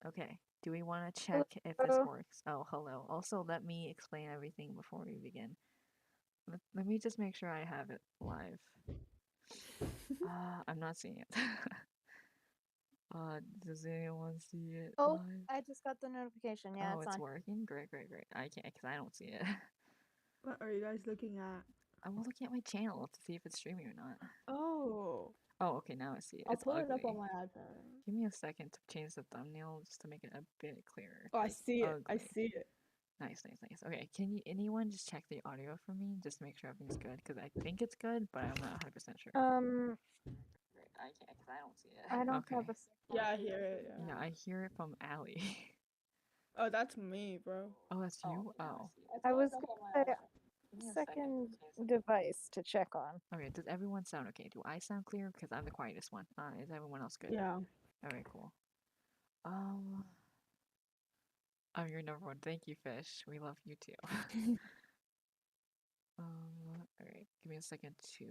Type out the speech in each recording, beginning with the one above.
Okay. Do we want to check if this Hello. works? Oh, hello. Also, let me explain everything before we begin. Let me just make sure I have it live. I'm not seeing it. Does anyone see it Oh, live? I just got the notification. Yeah, Oh, it's it's on. working. Great, great, great. I can't because I don't see it. What are you guys looking at? I'm looking at my channel to see if it's streaming or not. Oh, Oh, okay. Now I see it. I'll It's pull it up on ugly. my iPad. Give me a second to change the thumbnail just to make it a bit clearer Oh, I because it's see it. I ugly. see it. Nice, nice, nice. Okay, can anyone just check the audio for me just to make sure everything's good? Because I think it's good, but I'm not 100% sure. Um, Great, I can't because I don't see it. I don't have a Okay. Yeah, signal I hear either. it. Yeah, Yeah. I hear it from Allie. Oh, that's me, bro. Oh, that's Oh, you? Oh. I was gonna say Give me a second to second change the. device to check on. Okay, does everyone sound okay? Do I sound clear? Because I'm the quietest one. Is everyone else good? yeah. Alright, cool. Um, I'm your number one. Thank you, Fish. We love you too. Alright, give me a second to.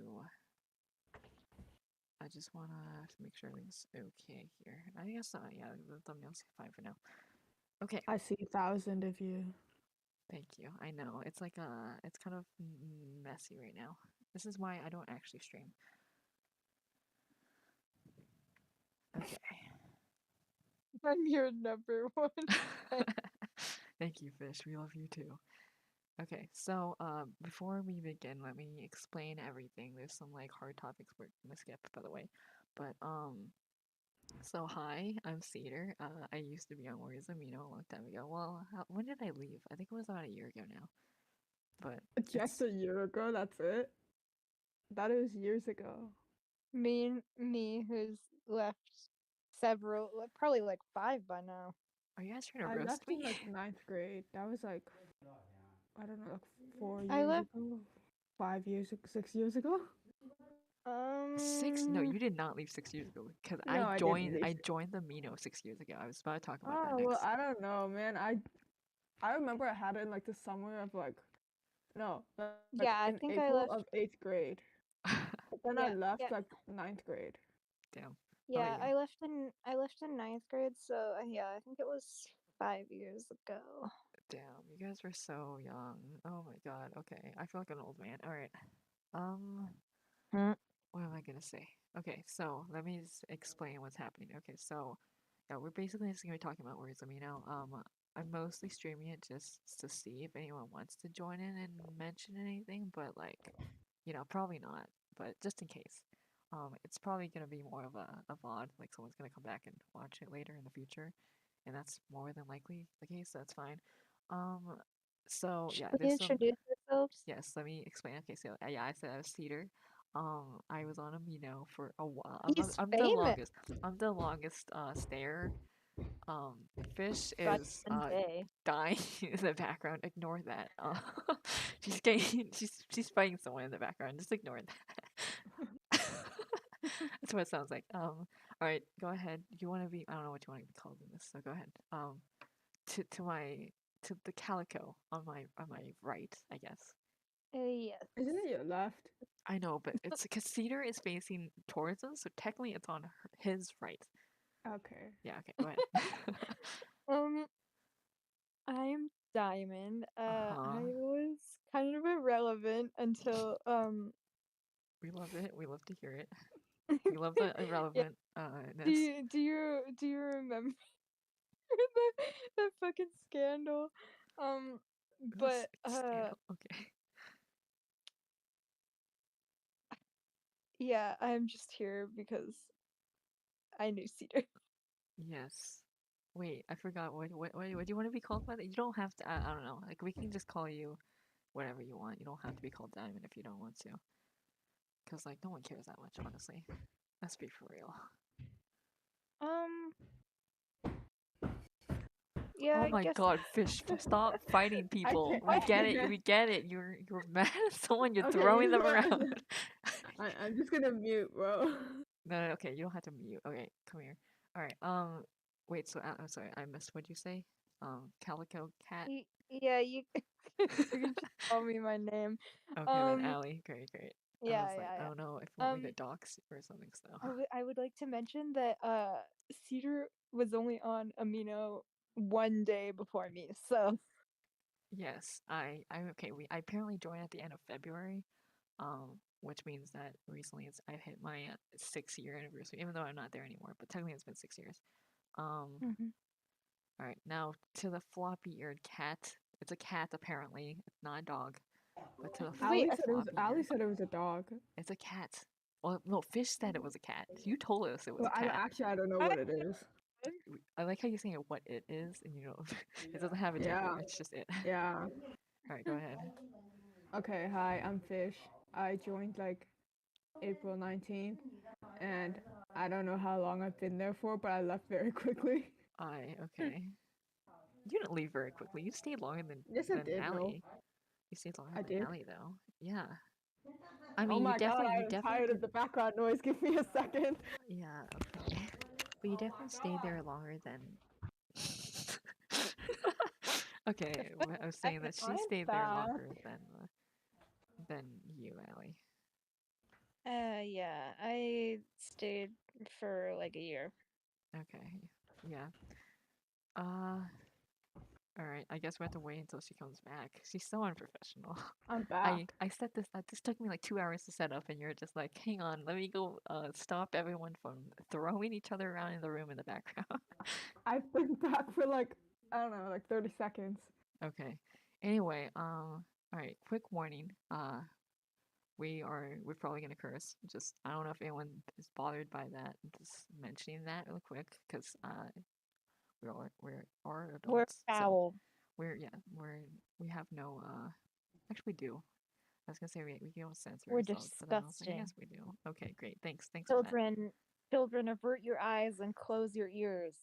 I just wanna make sure everything's okay here. I guess, yeah, the thumbnail's fine for now. Okay, I see 1,000 of you. thank you. I know it's like it's kind of messy right now. This is why I don't actually stream. Okay. I'm your number one. Thank you, Fish. We love you too. Okay, so before we begin, let me explain everything. There's some like hard topics we're gonna skip, by the way. But so hi, I'm Cedar. I used to be on Warriors Amino a long time ago. Well, when did I leave? I think it was about a year ago now. But Just it's a year ago, that's it? That was years ago. Me, who's left several, probably like 5 by now. are you guys trying to I roast left in me? like ninth grade. That was like, I don't know, like 4 I years left. ago, 5 years, 6 years ago. Six? No, Um. you did not leave 6 years ago because No, I didn't leave. I joined the Mino 6 years ago. I was about to talk about that Oh well, next. I don't know, man. I remember I had it in like the summer of like no, like Yeah, I in think I April left. of eighth grade. But then I Yeah, left yeah, like ninth grade. Damn. How about yeah. you? I left in ninth grade. So yeah, I think it was 5 years ago. Damn, you guys were so young. Oh my god. Okay, I feel like an old man. All right. Um, Hmm. what am I gonna say? Okay, so let me just explain what's happening. Okay, so yeah, we're basically just gonna be talking about Words Amino. I'm mostly streaming it just to see if anyone wants to join in and mention anything, but like, probably not. But just in case, it's probably gonna be more of a VOD. Like someone's gonna come back and watch it later in the future, and that's more than likely the case. So that's fine. Um, so Should yeah, we there's some. introduce ourselves? Yes, let me explain. Okay, so yeah, I said I was Cedar. I was on Amino for a while. He's I'm the famous. longest. I'm the longest stayer. Fish is Judgment Day. dying in the background. Ignore that. She's getting she's fighting someone in the background. Just ignore that. That's what it sounds like. All right, go ahead. You want to be? I don't know what you want to be called in this. So go ahead. To my to the calico on my right, I guess. Yes. Isn't it your left? I know, but it's because Cedar is facing towards us, so technically it's on his right. Okay. Yeah, okay, go ahead. Um, I'm Diamond. I Uh-huh. was kind of irrelevant until We love it. We love to hear it. We love the yeah. irrelevant Do ness. you remember that fucking scandal? Um, This but scandal. Okay. yeah, I'm just here because I knew Cedar. Yes. Wait, I forgot what do you want to be called by that? You don't have to I don't know. Like we can just call you whatever you want. You don't have to be called Diamond if you don't want to. Cause like no one cares that much, honestly. Let's be for real. Um, yeah, Oh I my guess. God, Fish, stop fighting I people. can't. We get I it. can't. We get it. You're mad at someone. You're Okay, you throwing know them what? around. I'm just gonna mute, bro. No, no, okay. You don't have to mute. Okay, come here. All right. Wait. So I'm sorry. I missed. What'd you say? Calico cat. Yeah, you you can just call me my name. Okay, then Um, Allie. Great, great. I Yeah, was like, yeah, I yeah. don't know if you want me to Um, dox you or something. So I would like to mention that Cedar was only on Amino one day before me, so yes, I okay. I apparently joined at the end of February, which means that recently I've hit my 6 year anniversary, even though I'm not there anymore. But technically, it's been 6 years. Um, Mhm. all right, now to the floppy-eared cat. It's a cat apparently, it's not a dog. But to the Wait, Ali floppy-eared, said it was a dog. it's a cat. Well, no, Fish said it was a cat. You told us it was Well, a cat. I don't know I what it is. I like how you're saying what it is, and you know, it doesn't have a gender. Yeah, It's just it. yeah. All right, go ahead. Okay, hi, I'm Fish. I joined like April 19th, and I don't know how long I've been there for, but I left very quickly. Okay. You didn't leave very quickly. You stayed longer Yes, I than did. No, Allie. You stayed longer I than did. Allie though. Yeah. I Oh mean, my god, you I'm definitely tired did. of the background noise. Give me a second. Yeah. Okay. But you definitely stayed there longer than. Okay, I was saying that she I'm stayed there back. longer than you, Allie. yeah, I stayed for like a year. Okay. Yeah. Uh. All right. I guess we have to wait until she comes back. She's so unprofessional. I'm back. I set this. This took me like 2 hours to set up, and you're just like, hang on, let me go. Stop everyone from throwing each other around in the room in the background. I've been back for like, I don't know, like 30 seconds. Okay. Anyway, all right. Quick warning. We're probably gonna curse. Just I don't know if anyone is bothered by that. Just mentioning that real quick, because we're We're adults, so foul. we have no actually we do. I was gonna say we don't censor We're ourselves, but then I was like, disgusting. yes, we do. Okay, great. Thanks for that. Children, children, avert your eyes and close your ears.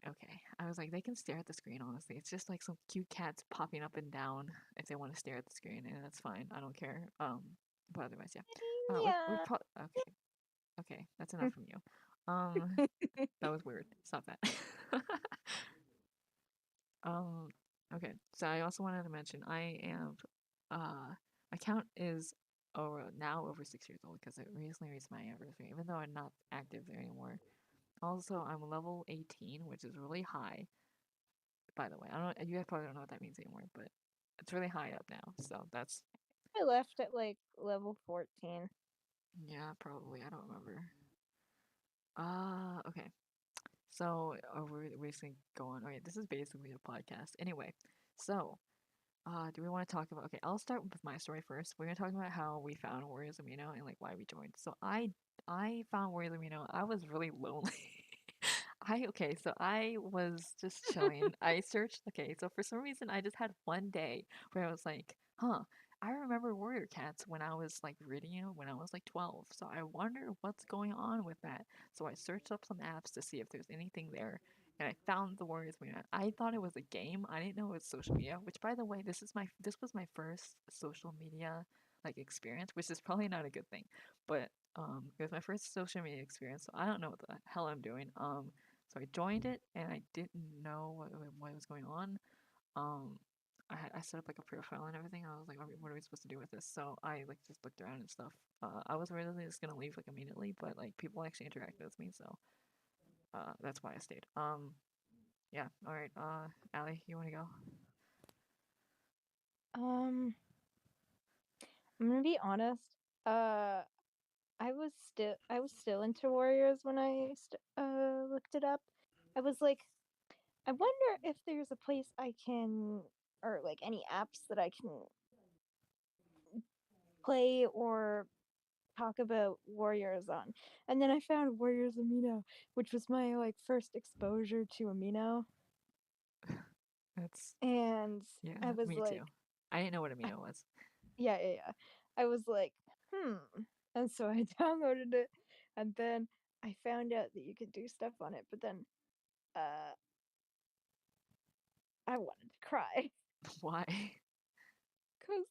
Okay, I was like, they can stare at the screen. Honestly, it's just like some cute cats popping up and down if they want to stare at the screen, and that's fine. I don't care. But otherwise, yeah. We're Yeah. probably okay. Okay, that's enough from you. Um, that was weird. Stop that. um, okay. So I also wanted to mention I am my account is over 6 years old because it recently reached my anniversary, even though I'm not active there anymore. Also, I'm level 18, which is really high. By the way, I don't. You guys probably don't know what that means anymore, but it's really high up now. So that's I left at like level 14. yeah, probably. I don't remember. Okay. So we're just gonna go on. Okay, this is basically a podcast. Anyway, so do we want to talk about? Okay, I'll start with my story first. We're gonna talk about how we found Warriors Amino and like why we joined. So I found Warriors Amino. I was really lonely. So I was just chilling. I searched. Okay, so for some reason I just had one day where I was like, huh. I remember Warrior Cats when I was like reading it when I was like 12. So I wonder what's going on with that. So I searched up some apps to see if there's anything there, and I found the Warriors Arena. I thought it was a game. I didn't know it was social media. Which, by the way, this was my first social media like experience, which is probably not a good thing, but it was my first social media experience. So I don't know what the hell I'm doing. So I joined it and I didn't know what was going on. Um, I set up like a profile and everything. I was like, what are we supposed to do with this? So I like just looked around and stuff. I was originally just gonna leave like immediately, but like people actually interacted with me, so that's why I stayed. Yeah. All right. Allie, you want to go? Um, I'm gonna be honest. Uh, I was still into Warriors when I looked it up. I was like, I wonder if there's a place I can, or like any apps that I can play or talk about Warriors on. And then I found Warriors Amino, which was my like first exposure to Amino. That's And yeah. I was Me too. like, I didn't know what amino was. yeah. I was like, hmm. And so I downloaded it, and then I found out that you could do stuff on it, but then uh I wanted to cry Why? because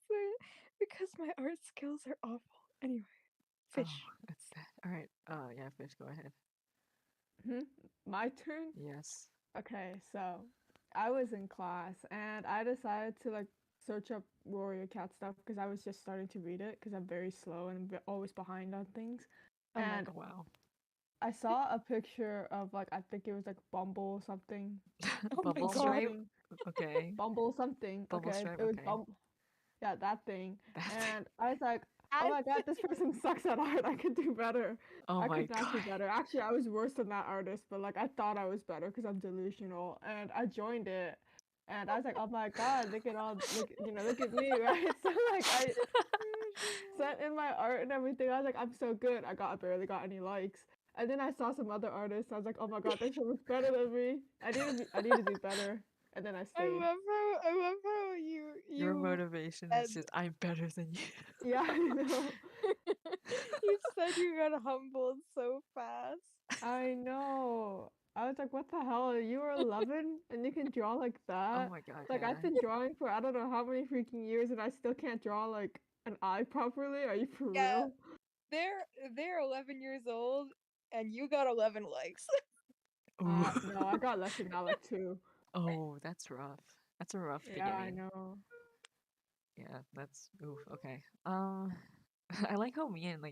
because my art skills are awful. Anyway, Oh, fish. that's sad. All right. Yeah. Fish, go ahead. Hmm? My turn? Yes. Okay, so I was in class and I decided to like search up Warrior Cat stuff because I was just starting to read it because I'm very slow and always behind on things. Oh my And god. Oh wow. I saw a picture of like I think it was like Bumble something, Oh my Bubble Bumble god. stripe. thing, Okay. Bumble something. Bubble Okay, stripe. it was Okay. Bumble. Yeah, that thing. That. And I was like, oh As my god, this person sucks at art. I could do better. Oh I my could not do god. better. Actually, I was worse than that artist, but like I thought I was better because I'm delusional. And I joined it, and I was like, oh my god, look at all, look at me, right? So like I sent in my art and everything. I was like, I'm so good. I barely got any likes. And then I saw some other artists. I was like, oh my god, they're so much better than me. I need to do better. And then I stayed. I love how Your you motivation said is just I'm better than you. Yeah, I know. you said you got humbled so fast. I know. I was like, what the hell? You were 11 and you can draw like Oh that? my god, Like, I've yeah. been drawing for I don't know how many freaking years and I still can't draw like an eye properly. Are you for Yeah, real? they're 11 years old and you got 11 likes. Ooh. No, I got less than that, like two. Oh, that's rough. That's a rough Yeah, I beginning. know. Yeah, that's oof. Okay. I like how me and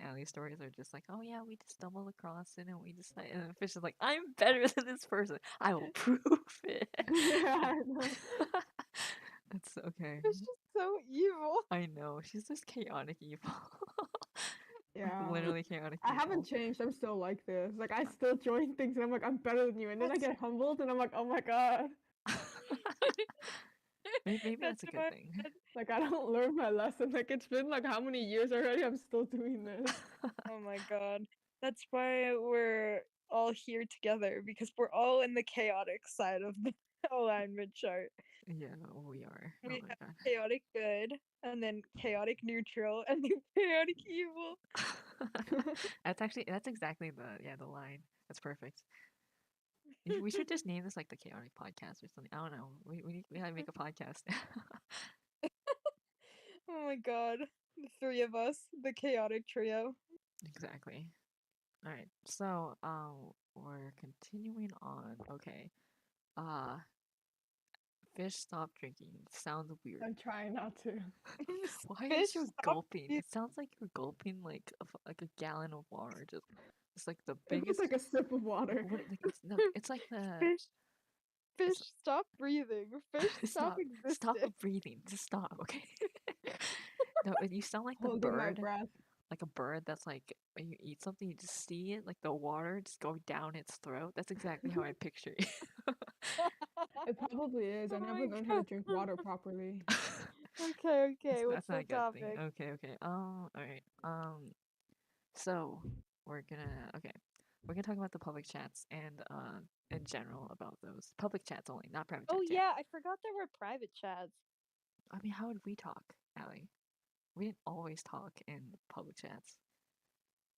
Ali's stories are just like, oh yeah, we just stumbled across it and we just and then Fish is like, I'm better than this person. I will prove it. Yeah, I know. That's okay. It's just so evil. I know. She's just chaotic evil. Like Yeah. literally chaotic I haven't evil. changed. I'm still like this. Like, I still join things and I'm like, I'm better than you. And then I That's get humbled and I'm like, oh my god. Maybe that's that's a good why thing. Like, I don't learn my lesson. Like, it's been like how many years already? I'm still doing this. oh my god. That's why we're all here together because we're all in the chaotic side of the alignment chart. Yeah, we are. Oh We my have god. chaotic good and then chaotic neutral and then chaotic evil. That's exactly the line. That's perfect. We should just name this like the chaotic podcast or something. I don't know. We gotta make a podcast. Oh my god. The three of us, the chaotic trio. Exactly. All right. So we're continuing on. Okay. Uh, Fish stop drinking. Sounds weird. I'm trying not to. Why Fish is you stop. gulping? It sounds like you're gulping like like a gallon of water. Just it's like the It was biggest. like a sip of water. What like it's no. It's like the. Fish, fish, It's stop breathing. Fish, stop stop existing. breathing. Just stop. Okay. No, you sound like the Holding my bird. breath. Like a bird that's like when you eat something, you just see it, like the water just go down its throat. That's exactly how I picture it. It probably is. I Oh never my learned how to god. drink water properly. Okay, okay. That's What's not the a good thing. topic? Okay, okay. All right. So we're gonna okay, we're gonna talk about the public chats and in general about those public chats only, not private Oh chats yet. yeah, I forgot there were private chats. I mean, how would we talk, Allie? We didn't always talk in public chats.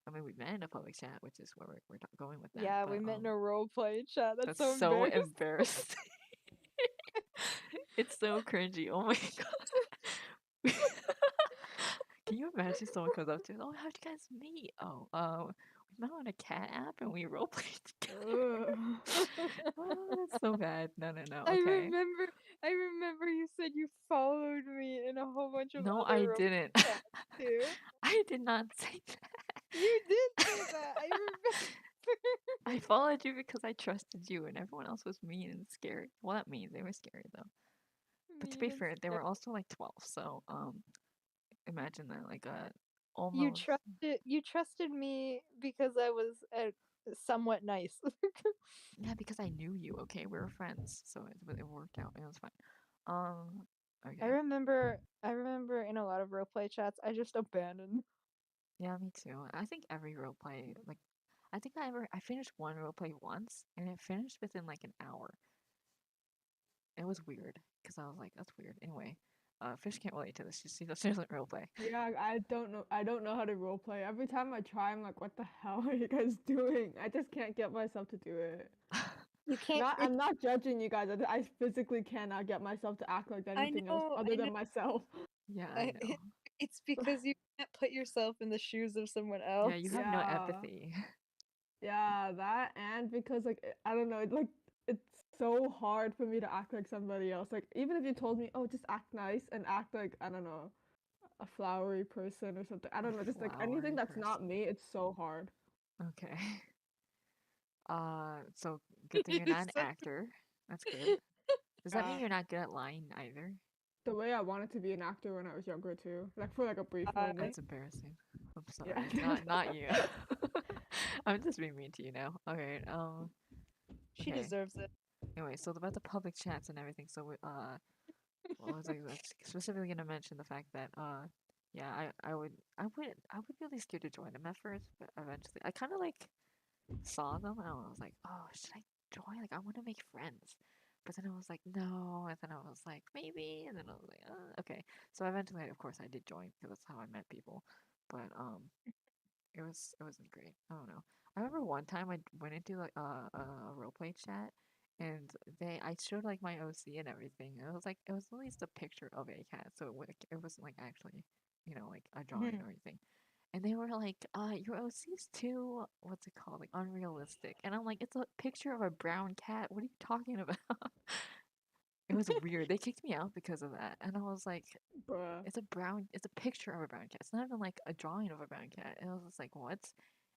I mean, we met in a public chat, which is where we're going with that. Yeah, we But met in a role play chat. That's that's so so embarrassing. embarrassing. It's so cringy. Oh my god. Can you imagine someone comes up to us, oh, how'd you guys meet? Oh, we met on a cat app and we roleplayed together. Ugh. Oh, that's so bad. No, no, no. I Okay. remember I remember you said you followed me in a whole bunch of No, I other role didn't. chats too. I did not say You did say that. that. I remember. I followed you because I trusted you and everyone else was mean and scary. Well, not mean. They were scary though. But to be Mean and fair, they stuff. were also like 12. So, imagine that like You almost. trusted me because I was somewhat nice. Yeah, because I knew you. Okay, we were friends, so it worked out. It was fine. Um, okay. I remember in a lot of roleplay chats I just abandoned. Yeah, me too. I think every roleplay, like, I think I finished one roleplay once, and it finished within like an hour. It was weird because I was like, that's weird. Anyway, Fish can't relate to this. She doesn't roleplay. Yeah, I don't know. I don't know how to roleplay. Every time I try, I'm like, what the hell are you guys doing? I just can't get myself to do it. You can't. Not, I'm not judging you guys. I physically cannot get myself to act like anything else I other know. than myself. Yeah, I know. It's because you can't put yourself in the shoes of someone Yeah, else. you have no Yeah, empathy. yeah, that and because like I don't know, like it's so hard for me to act like somebody else. Like even if you told me, oh, just act nice and act like I don't know, a flowery person or something. I A don't know, just like anything flowery that's not person. me, it's so hard. Okay. So good thing you're You're not an so actor. That's good. Does that mean Yeah, you're not good at lying either? the way I wanted to be an actor when I was younger too, like for like a brief I, moment. That's embarrassing. I'm Yeah. sorry. Not you. I'm just being mean to you now. Okay. she Okay. deserves it. Anyway, so about the public chats and everything. So well, I was like specifically gonna mention the fact that yeah, I would be really scared to join them at first, but eventually I kind of like saw them and I was like, oh, should I join? Like I want to make friends. But then I was like, no. And then I was like, maybe. And then I was like, okay. So eventually, of course, I did join because that's how I met people. But it wasn't great. I don't know. I remember one time I went into like a role play chat, and I showed like my OC and everything. And it was like it was at least a picture of a cat, so it wasn't like actually, like a drawing Mhm. or anything. And they were like, your OC's too, what's it called, like unrealistic. And I'm like, it's a picture of a brown cat. What are you talking about? It was weird. They kicked me out because of that, and I was like, Bruh. it's a picture of a brown cat. It's not even like a drawing of a brown cat. And I was just like, what?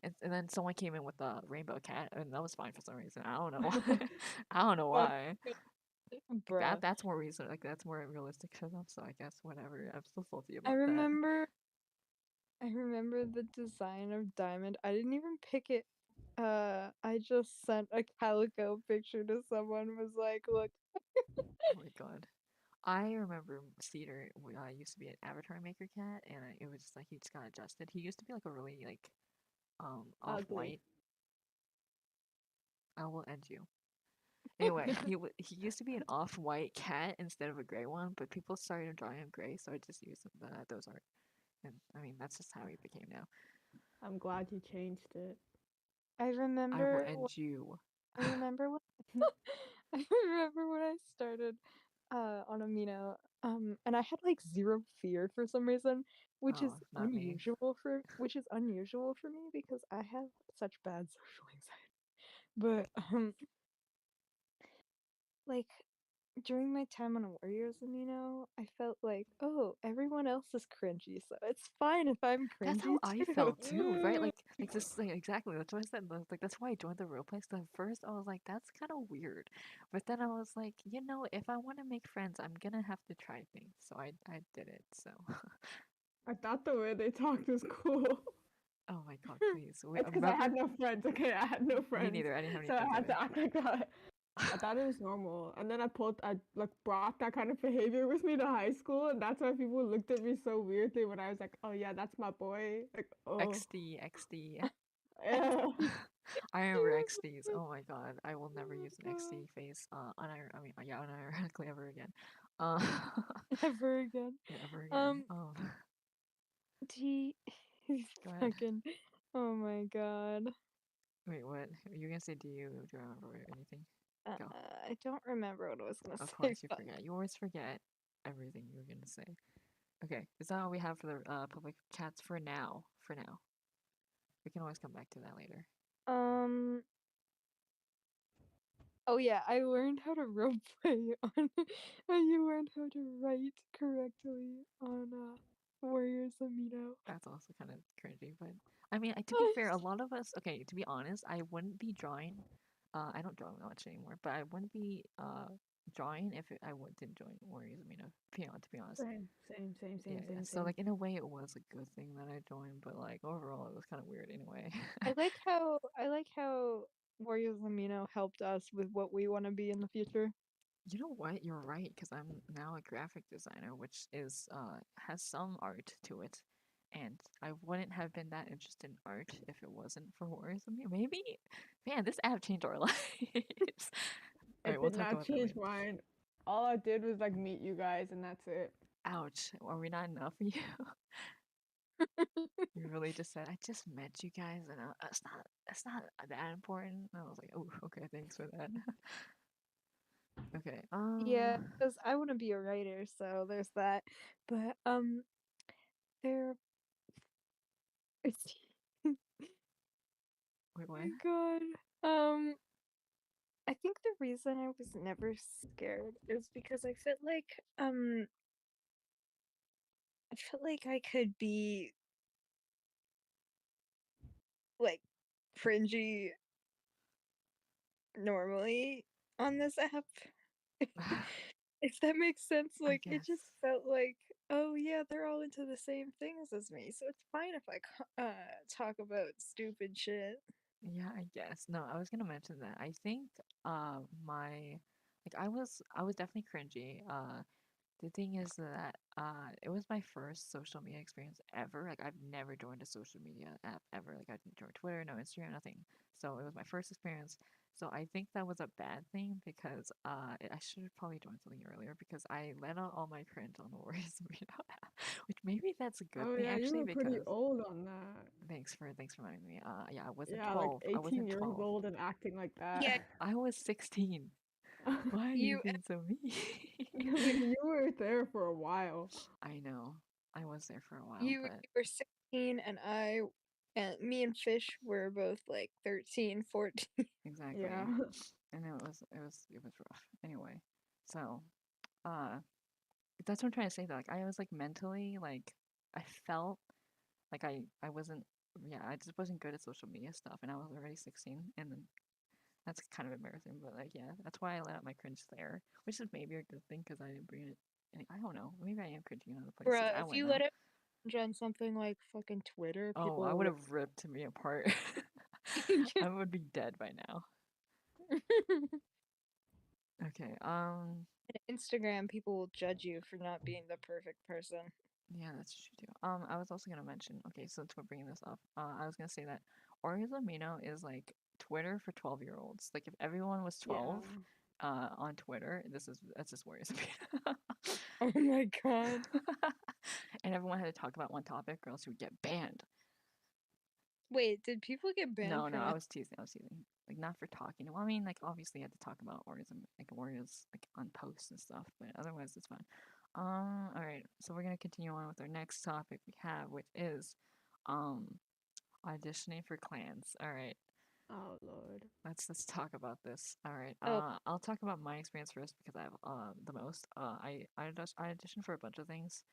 And then someone came in with a rainbow cat, and that was fine for some reason. I don't know why. I don't know Oh, why. Like bruh. that's more reason. Like that's more realistic for them. So I guess whatever. I'm still salty I about that. remember I remember the design of Diamond. I didn't even pick it. I just sent a calico picture to someone. Was like, look, Oh my god. I remember Cedar used to be an avatar maker cat, and it was just like he just got adjusted. He used to be like a really like off Ugly. white. I will end you. Anyway, he used to be an off-white cat instead of a gray one, but people started drawing him gray, so I just used those art. And I mean, that's just how he became now. I'm glad you changed it. I I will remember. end you. I remember when. I remember when I started on Amino. And I had like zero fear for some reason, Oh, not me. which is unusual for me because I have such bad social anxiety. But like during my time on Warriors Amino, I felt like, oh, everyone else is cringy, so it's fine if I'm That's how cringy I too. felt too, right? Like this, like, exactly. That's what I said. Like that's why I joined the real place. 'Cause at first, I was like, that's kind of weird, but then I was like, if I want to make friends, I'm gonna have to try things. So I did it. So, I thought the way they talked was cool. oh my god, please. Wait, It's because I had remember? no friends. Okay, I had no Me friends, neither. I didn't have any so I friends had either. to act like that. I thought it was normal, and then I like brought that kind of behavior with me to high school, and that's why people looked at me so weirdly when I was like, "Oh yeah, that's my boy." Like, oh, XD, XD. yeah. I remember XDs. Oh my god, I will never use an Oh XD face. I mean, yeah, unironically ever again. Uh, Ever again. yeah, ever again. Um, he Go ahead. fucking. Oh my god. Wait, what? You gonna say? Do you remember anything? Go. I don't remember what I was gonna Of say. course, you Fuck. forget. You always forget everything you were gonna say. Okay, is that all we have for the public chats for now? For now, we can always come back to that later. Um. Oh yeah, I learned how to roleplay on. You learned how to write correctly on Warriors Amino. That's also kind of cringy, but I mean, to be fair, a lot of us. Okay, to be honest, I wouldn't be drawing. I don't draw much anymore, but I wouldn't be drawing if didn't join Warriors Amino. To be honest, Same, same, same, yeah, same, yeah. same, So same. like in a way, it was a good thing that I joined, but like overall, it was kind of weird anyway. I like how Warriors Amino helped us with what we want to be in the future. You know what? You're right, because I'm now a graphic designer, which is has some art to it, and I wouldn't have been that interested in art if it wasn't for Warriors of Me. Maybe, man, this app changed our lives. All right, It we'll did talk not about that change later. mine. All I did was like meet you guys, and that's it. Ouch, are we not enough for you? You really just said I just met you guys, and it's not that important. And I was like, oh, okay, thanks for that. Okay, Yeah, because I want to be a writer, so there's that. But there. wait, what? My God. Um, I think think the reason I was never scared is because I felt like I could be like cringy normally on this app. If that makes sense, I like it just guess. felt like, oh yeah, they're all into the same things as me, so it's fine if I talk about stupid shit. Yeah, I guess. No, I was gonna mention that. I think my like I was definitely cringy. The thing is that it was my first social media experience ever. Like I've never joined a social media app ever. Like I didn't join Twitter, no Instagram, nothing. So it was my first experience. So I think that was a bad thing because I should have probably joined something earlier because I let out all my cringe on the Warriors Amino app, which maybe that's a good Oh thing yeah, you actually were pretty because old on that. thanks for reminding me. Yeah, I wasn't Yeah, like 12. I 18 wasn't years 12. old and acting like that. Yeah, I was 16. Why are you you being so mean? Like you were there for a while. I know. I was there for a while, you but were 16 and me and Fish were both like 13, 14. Yeah. exactly. And it was rough. Anyway, so uh that's what I'm trying to say though. Like I was like mentally like I felt like I wasn't yeah, I just wasn't good at social media stuff and I was already 16 and then that's kind of embarrassing, but like yeah, that's why I let out my cringe there, which is maybe a good thing because I didn't bring it. I don't know. Maybe I am cringing in other places. Bruh, I if wouldn't you know. let it on something like fucking Twitter, Oh, I people would will have ripped me apart. I would be dead by now. Okay. Instagram, people will judge you for not being the perfect person. Yeah, that's true too. I was also gonna mention. Okay, so to bring this up, I was gonna say that Warriors Amino is like Twitter for 12-year-olds. Like if everyone was Yeah. 12, on Twitter, that's just Warriors Amino. Oh my god. And everyone had to talk about one topic, or else you would get banned. Wait, did people get banned No, no, from I it? was teasing. I was teasing. Like not for talking. Well, I mean, like obviously you had to talk about Warriors, like Warriors, like on posts and stuff. But otherwise, it's fine. All right. So we're gonna continue on with our next topic we have, which is, um, auditioning for clans. All right. Oh Lord. Let's talk about this. All right. Oh, I'll talk about my experience first because I have the most. I auditioned for a bunch of things.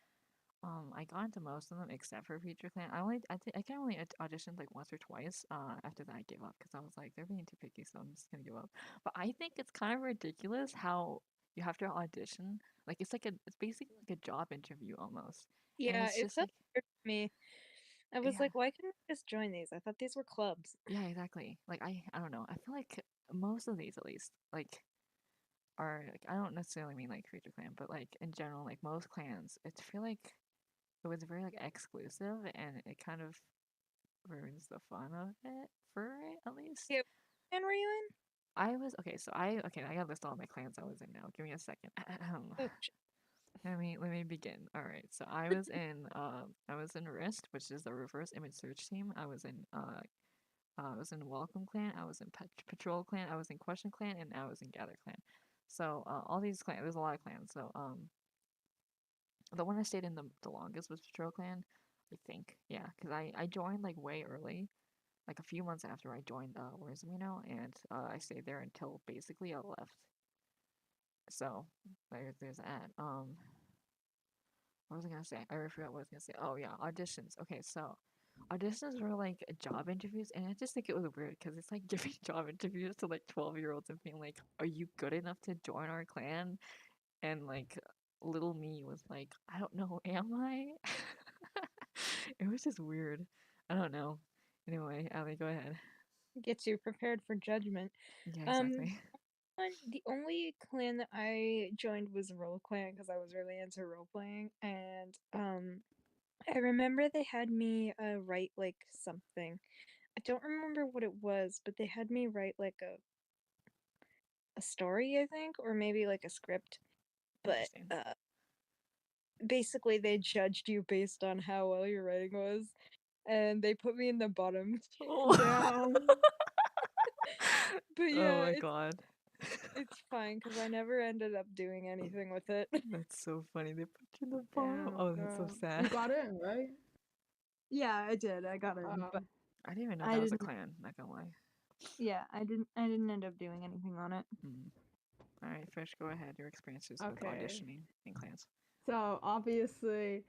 I got into most of them except for Future Clan. I can only auditioned like once or twice. After that I gave up because I was like they're being too picky, so I'm just gonna give up. But I think it's kind of ridiculous how you have to audition. Like it's basically like a job interview almost, and yeah, it's it just felt like weird to me. I was yeah, like, why couldn't I just join these? I thought these were clubs. yeah, exactly. Like I don't know. I feel like most of these at least like are like I don't necessarily mean like Future Clan, but like in general like most clans, I feel like it was very like exclusive and it kind of ruins the fun of it for it at least. Yeah, and were you in? I was okay, so I gotta list all my clans I was in now. Give me a second. Oh, Let me begin. All right, so I was in Wrist, which is the reverse image search team. I was in Welcome Clan. I was in Patrol Clan. I was in Question Clan, and I was in Gather Clan. So all these clans, there's a lot of clans. So the one I stayed in the longest was Patrol Clan, I think. Yeah, because I joined like way early, like a few months after I joined Warriors Amino, and I stayed there until basically I left. So there's that. What was I gonna say? I forgot what I was gonna say. Oh yeah, auditions. Okay, so auditions were like job interviews, and I just think it was weird because it's like giving job interviews to like 12-year-olds and being like, "Are you good enough to join our clan?" And like little me was like, "I don't know, am I?" It was just weird. I don't know. Anyway, Ali, go ahead. gets you prepared for judgment. Yeah, Um, exactly. the only clan that I joined was Role Clan because I was really into role playing, and I remember they had me write like something. I don't remember what it was, but they had me write like a story, I think, or maybe like a script. But Interesting. basically, they judged you based on how well your writing was, and they put me in the bottom Oh. two. Damn. But Oh yeah, my god. it's fine because I never ended up doing anything with it. That's so funny. They put you in the bottom. Damn, Oh, that's so girl. sad. You got in, right? Yeah, I did. I got in, but Um, I didn't even know I that was a didn't. clan, not gonna lie. Yeah, I didn't end up doing anything on it. Mm. All right, Fish, go ahead. Your experiences with Okay. auditioning in clans. So obviously,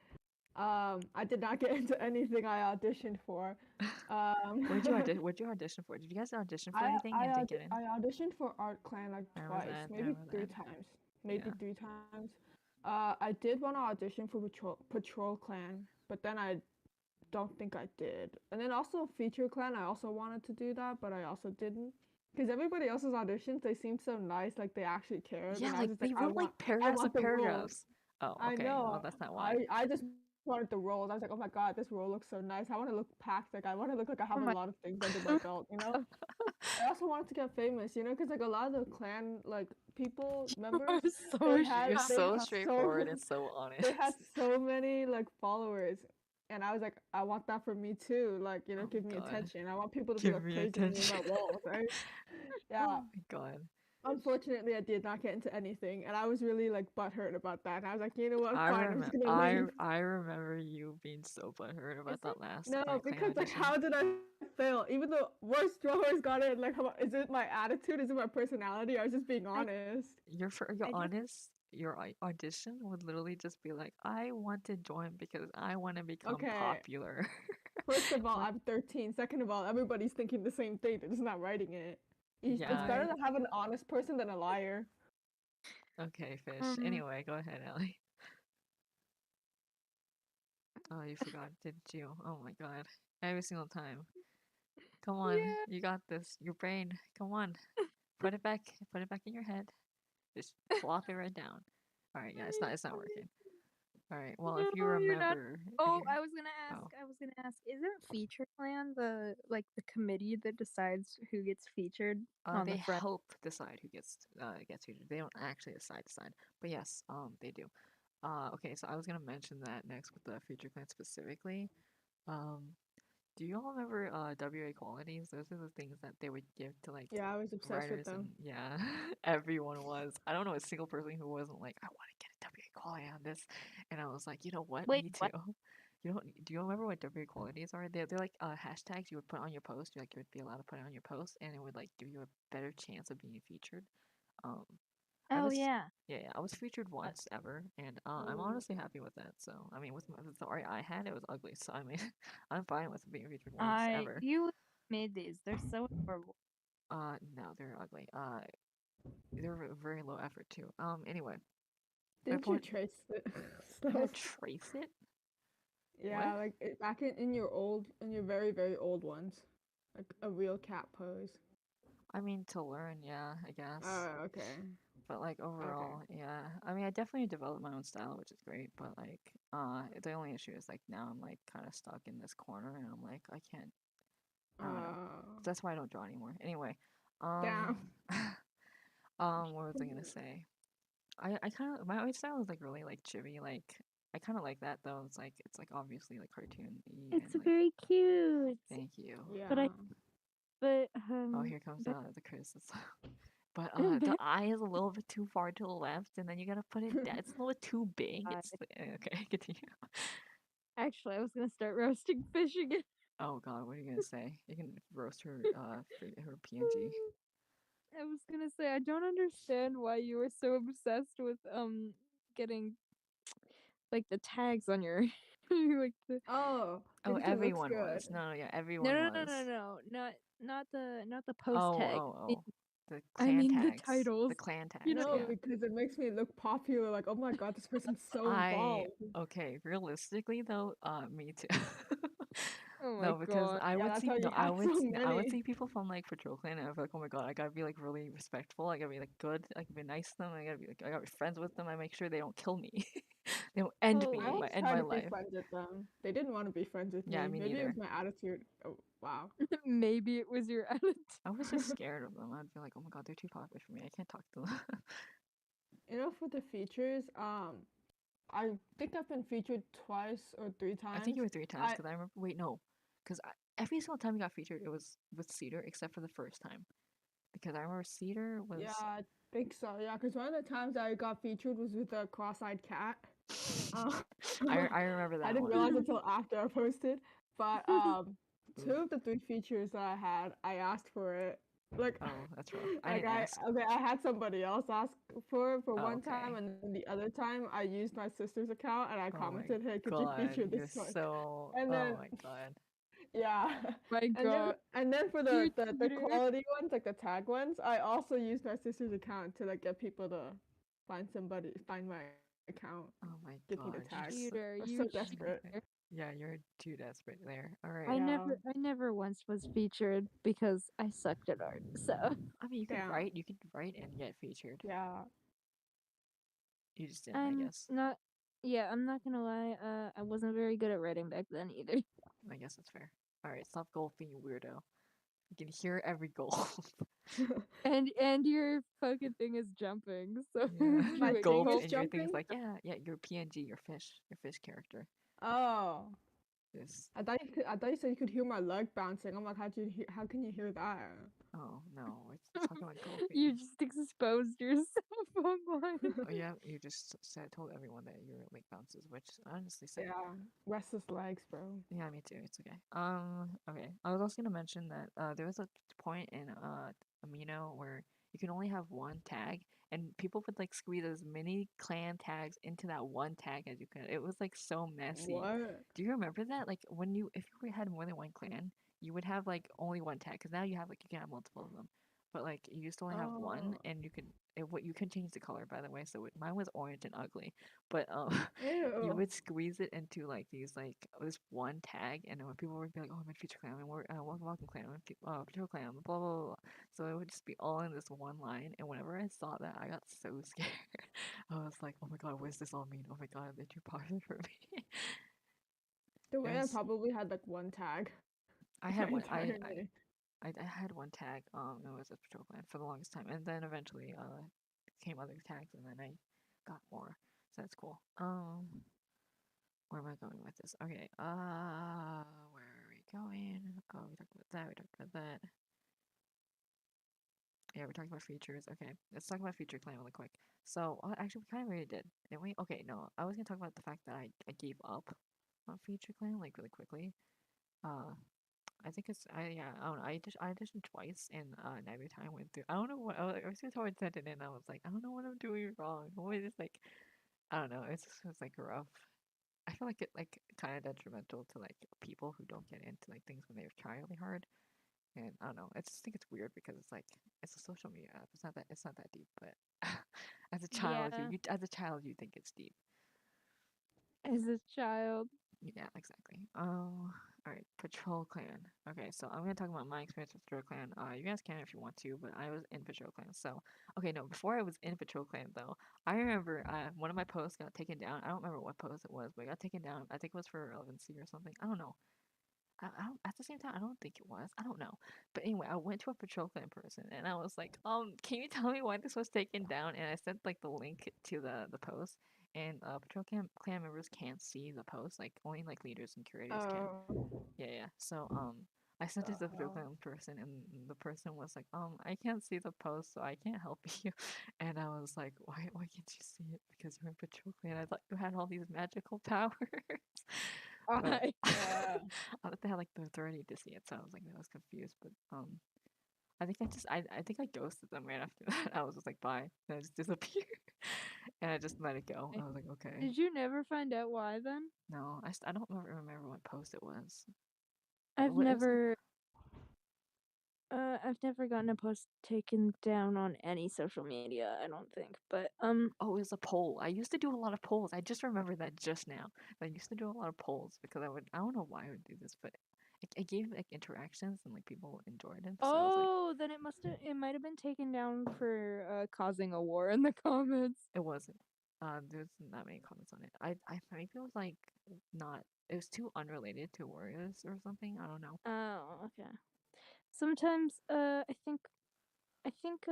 I did not get into anything I auditioned for. Where'd you audition? What'd you audition for? Did you guys audition for I anything and didn't get in? I auditioned for Art Clan like I remember twice, that. I maybe remember three that. times, maybe Yeah. 3 times. I did want to audition for Patrol Clan, but then I don't think I did. And then also Feature Clan, I also wanted to do that, but I also didn't. Because everybody else's auditions, they seemed so nice, like they actually cared, Yeah, and I was like just like, they wrote like I paragraphs want of the roles. paragraphs. Oh, I okay. Well, know. that's not why. I just wanted the roles. I was like, oh my god, this role looks so nice. I want to look packed. Like I want to look like I have a Oh my lot of things under my belt. You know. god. I also wanted to get famous. You know, because like a lot of the clan like people members, I'm so You're they so had so straightforward and so they had honest. so many like followers, and I was like, I want that for me too. Like you know, Oh my give me god. attention. I want people to be Give like me praising me in attention. my walls, right? Oh Yeah. my god. Unfortunately, I did not get into anything, and I was really like butthurt about that. And I was like, you know what? Fine, I'm just gonna leave. I remember you being so butthurt Is about it that last No, art clan because like, audition. how did I fail? Even though worst drawers got it. Like, is it my attitude? Is it my personality? I was just being I honest. You're I just honest. Your audition would literally just be like, I want to join because I want to become Okay. popular. First of all, what I'm 13. Second of all, everybody's thinking the same thing. They're just not writing it. It's Yeah. better why to have an honest person than a liar. Okay, Fish. um Anyway, go ahead, Ellie. Oh, you forgot, didn't you? Oh my god. Every single time. Come on, yeah. you got this. Your brain. Come on. Put it back. Put it back in your head. Just plop it right down. All right, yeah, it's not working. All right. Well, if you No, you're not. remember, if Oh, you I was gonna ask. oh, I was gonna ask. Isn't Feature Clan the committee that decides who gets featured on they the front? help decide who gets featured. They don't actually decide. But yes, they do. Okay, so I was gonna mention that next with the feature clan specifically. Um, do you all remember WA qualities? Those are the things that they would give to like Yeah, I was obsessed with writers and them. yeah, everyone was. I don't know a single person who wasn't like, I want to get a WA quality on this, and I was like, you know what, Wait, me too. what? You don't do you remember what WA qualities are? They're like hashtags you would put on your post. You would be allowed to put it on your post, and it would like give you a better chance of being featured. Um, I Oh was yeah. yeah, I was featured once ever, and I'm Oh, honestly happy with that. So I mean, with the art I had, it was ugly. So I mean, I'm fine with being featured once I ever. you made these. They're so adorable. No, they're ugly. They're very low effort too. Anyway, my didn't you point. trace it? You gotta Stuff. trace it. What? Yeah, like back in your in your very old ones, like a real cat pose. I mean, to learn, yeah, I guess. Okay, But like okay. overall, yeah. I mean, I definitely developed my own style, which is great. But like, the only issue is like now I'm like kind of stuck in this corner, and I'm like, I can't. I don't know. Uh, That's why I don't draw anymore. Anyway, um, Damn. what was I gonna say? I kind of my art style is like really like chibi. Like I kind of like that though. It's like obviously like cartoony It's and like very cute. thank you. But Yeah. but Oh, here comes but the criticism. But the but eye is a little bit too far to the left, and then you gotta put it down. It's a little bit too big. It's okay. Continue. actually, I was gonna start roasting fish again. Oh God, what are you gonna say? You can roast her her PNG. I was gonna say I don't understand why you were so obsessed with getting like the tags on your like the Oh, Oh, because it looks everyone good. was. No, yeah, no everyone no no no was. no not the post Oh, tag. oh, oh. The I clan mean the tags. The titles. clan You tags, know No, yeah. because it makes me look popular. Like, oh my god, this person's so I involved. okay, realistically though, me too. oh my No, because god. I Yeah, would that's see how no, you have so I would many. see people from like Patrol Clan and I'd be like, oh my god, I gotta be like really respectful. I gotta be like good. I gotta be nice to them. I gotta be friends with them. I make sure they don't kill me. They don't end Oh I me. wait. My once end tried my to be life. friends with them. They didn't want to be friends with Yeah, me. me Maybe it was neither. my attitude. Oh, wow. Maybe it was your attitude. I was just scared of them. I'd be like, oh my god, they're too popular for me. I can't talk to them. You know, for the features, I think I've been featured twice or three I think times. you were 3 times I because I remember. Wait, no, because every single time you got featured, it was with Cedar except for the first time because I remember Cedar Yeah, was. I think so. Yeah, because one of the times I got featured was with a cross-eyed cat. Uh, I remember I that didn't one. realize until after I posted, but two of the three features that I had, I asked for it. Like, Oh, that's rough. I like didn't I ask. okay, I had somebody else ask for it for Oh, one time, okay. and then the other time I used my sister's account and I Oh my commented, "Hey, could you god, feature you're this one?" so. And Oh then my god. yeah, My and then God, for you the cheater! quality ones, like the tag ones, I also used my sister's account to like get people to find my account, Oh give my me the tag. god, you're so. Cheater! I was so You desperate. cheater! Yeah, you're too desperate there. All right. Yeah, I never once was featured because I sucked at art. So, I mean, damn. you could write and get featured. Yeah. You just didn't, I I'm guess. not. Yeah, I'm not gonna lie. I wasn't very good at writing back then either. I guess that's fair. All right, stop golfing, you weirdo. You can hear every golf. And your fucking thing is jumping. So Yeah, who's My you doing thing golfed, is and golf? your thing is jumping. like, yeah, your PNG, your fish character. Oh, This. I thought you said you could hear my leg bouncing. I'm like, how can you hear that? Oh no, we're talking about golfing. You just exposed yourself online. Oh yeah, you just said told everyone that your leg bounces, which honestly sick. Yeah, restless legs, bro. Yeah, me too. It's okay. Okay. I was also gonna mention that there was a point in Amino where you can only have one tag, and people would like squeeze as many clan tags into that one tag as you could. It was like so messy. What? Do you remember that? Like when if you had more than one clan, you would have like only one tag, because now you have like you can have multiple of them. But like you used to only have one, Oh, and what you can change the color, by the way. So mine was orange and ugly, but you ew. would squeeze it into like these like this one tag, and when people would be like, "Oh, I'm in Future Clan, I'm Welcome Clan, I'm in Patrol Clan," blah, blah blah blah. So it would just be all in this one line, and whenever I saw that, I got so scared. I was like, "Oh my god, what does this all mean? Oh my god, they're too powerful for me." The It way I was. probably had like one tag I my had one. entire name. I had one tag. It was a Patrol Clan for the longest time, and then eventually came other tags, and then I got more. So that's cool. Where am I going with this? Okay, where are we going? Oh, we talked about that, we talked about that. Yeah, we're talking about features. Okay, let's talk about feature claim really quick. So, actually, we kind of already did, didn't we? Okay, no, I was gonna talk about the fact that I gave up on feature claim, like, really quickly. Uh, I don't know, I auditioned twice, and, neither time went through. I don't know what, I was gonna I sent it in, I was like, I don't know what I'm doing wrong. What is, like, I don't know, it's, like, rough. I feel like it like kind of detrimental to like people who don't get into like things when they try really hard. And I don't know. I just think it's weird because it's like it's a social media app. It's not that deep, but as a child, Yeah, as a child you think it's deep. as a child. Yeah, exactly. Oh, all right. Patrol Clan. Okay, so I'm gonna talk about my experience with Patrol Clan. You guys can if you want to, but I was in Patrol Clan. So, okay, no, before I was in Patrol Clan though, I remember one of my posts got taken down. I don't remember what post it was, but it got taken down. I think it was for relevancy or something. I don't know. I don't, at the same time, I don't think it was. I don't know. But anyway, I went to a Patrol Clan person and I was like, can you tell me why this was taken down? And I sent like the link to the post. And Patrol Clan members can't see the post. Like only like leaders and curators can. Oh, Yeah. So I sent it to the Patrol hell. Clan person, and the person was like, I can't see the post, so I can't help you. And I was like, why can't you see it? Because you're in Patrol Clan. I thought you had all these magical powers. But I Yeah. I thought they had like the authority to see it, so I was like, I was confused. But I think I think I ghosted them right after that. I was just like, bye, and I just disappeared, and I just let it go. I was like, okay, Did you never find out why then? no, I don't remember what post it was. I've What it was like, never I've never gotten a post taken down on any social media, I don't think. But oh, it was a poll. I used to do a lot of polls. I just remember that just now. I used to do a lot of polls because I don't know why I would do this, but it gave like interactions and like people enjoyed it. So I was like, oh, then it might have been taken down for causing a war in the comments. it wasn't. There's not many comments on it. I maybe it was like not. It was too unrelated to Warriors or something. I don't know. Oh, okay. Sometimes I think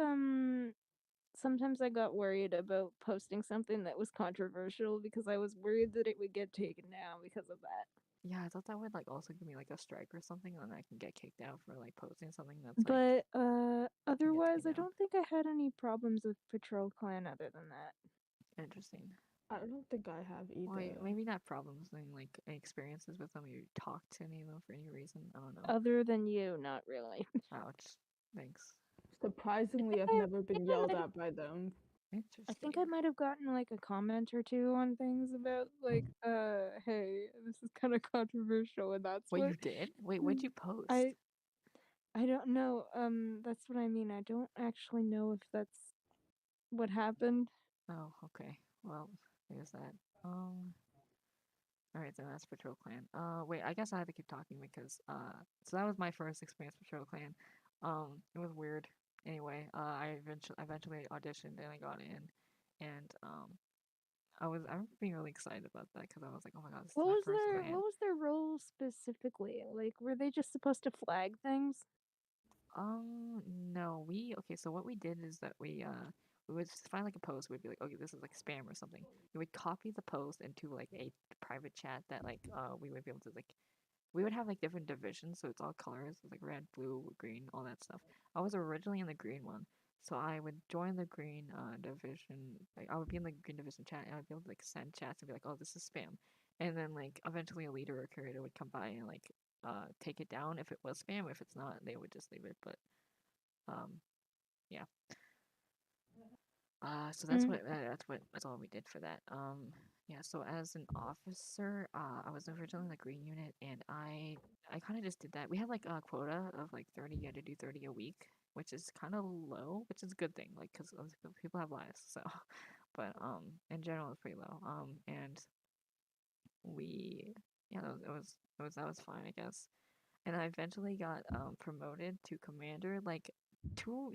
sometimes I got worried about posting something that was controversial because I was worried that it would get taken down because of that. Yeah, I thought that would like also give me like a strike or something, and then I can get kicked out for like posting something that's like But can get taken otherwise I down. don't think I had any problems with Patrol Clan other than that. Interesting. I don't think I have Well, either. maybe not problems and like experiences with them. You talk to any of them for any reason. I don't know. Other than you, not really. Ouch. Thanks. Surprisingly, I've never been yelled at by them. I think I Interesting. might have gotten like a comment or two on things about like, hey, this is kind of controversial, and that's What what you did? Wait, what'd mm, you post? I I don't know. That's what I mean. I don't actually know if that's what happened. Oh, okay. Well, there's that. Um, all right, then that's Patrol Clan. Wait, I guess I have to keep talking because so that was my first experience with Patrol Clan. It was weird. Anyway, I eventually auditioned and I got in, and I remember being really excited about that because I was like, oh my god, this is What my was first their clan. what was their role specifically? Like, were they just supposed to flag things? No, okay, so what we did is that we would just find like a post, we'd be like, okay, this is like spam or something. We would copy the post into like a private chat that like we would be able to like we would have like different divisions, so it's all colors, it's like red, blue, green, all that stuff. I was originally in the green one, so I would join the green division. Like I would be in the green division chat, and I would be able to like send chats and be like, "Oh, this is spam," and then like eventually a leader or curator would come by and like take it down if it was spam. If it's not, they would just leave it. But um, yeah. So that's all we did for that. Yeah. So as an officer, I was originally in the green unit, and I kind of just did that. We had like a quota of like 30. You had to do 30 a week, which is kind of low, which is a good thing, like because people have lives. So, but in general, it's pretty low. And we yeah, that was fine, I guess. And I eventually got promoted to commander like 2 or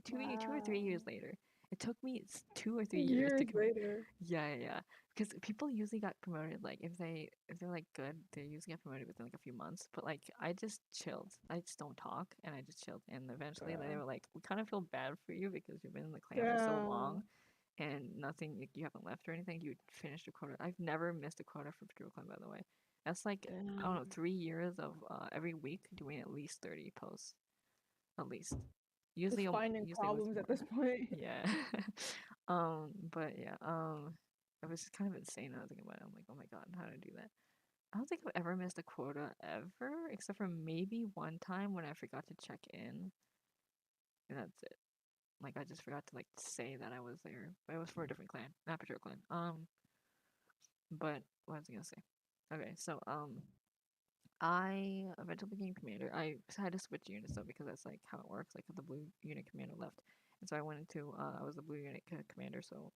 3 years Wow. later. It took me 2 or 3 years to Years command. later. Yeah. Because people usually got promoted like if they're like good, they usually get promoted within like a few months. But like I just chilled. I just don't talk, and I just chilled. And eventually they Yeah. were like, we kind of feel bad for you because you've been in the clan for so Yeah. long, and nothing like, you haven't left or anything. You finished a quota. I've never missed a quota for Patrol Clan, by the way. That's like I don't know, Damn. 3 years of every week doing at least 30 posts, at least. Usually, Just finding usually it was problems at more. this point. Yeah. But yeah, it was kind of insane. I was thinking about it. I'm like, oh my god, how did I do that? I don't think I've ever missed a quota ever, except for maybe one time when I forgot to check in, and that's it. Like I just forgot to like say that I was there, but it was for a different clan, not Patrol Clan. But what was I gonna say? Okay, so I eventually became commander. I had to switch units though because that's like how it works. Like the blue unit commander left, and so I went into I was the blue unit commander. So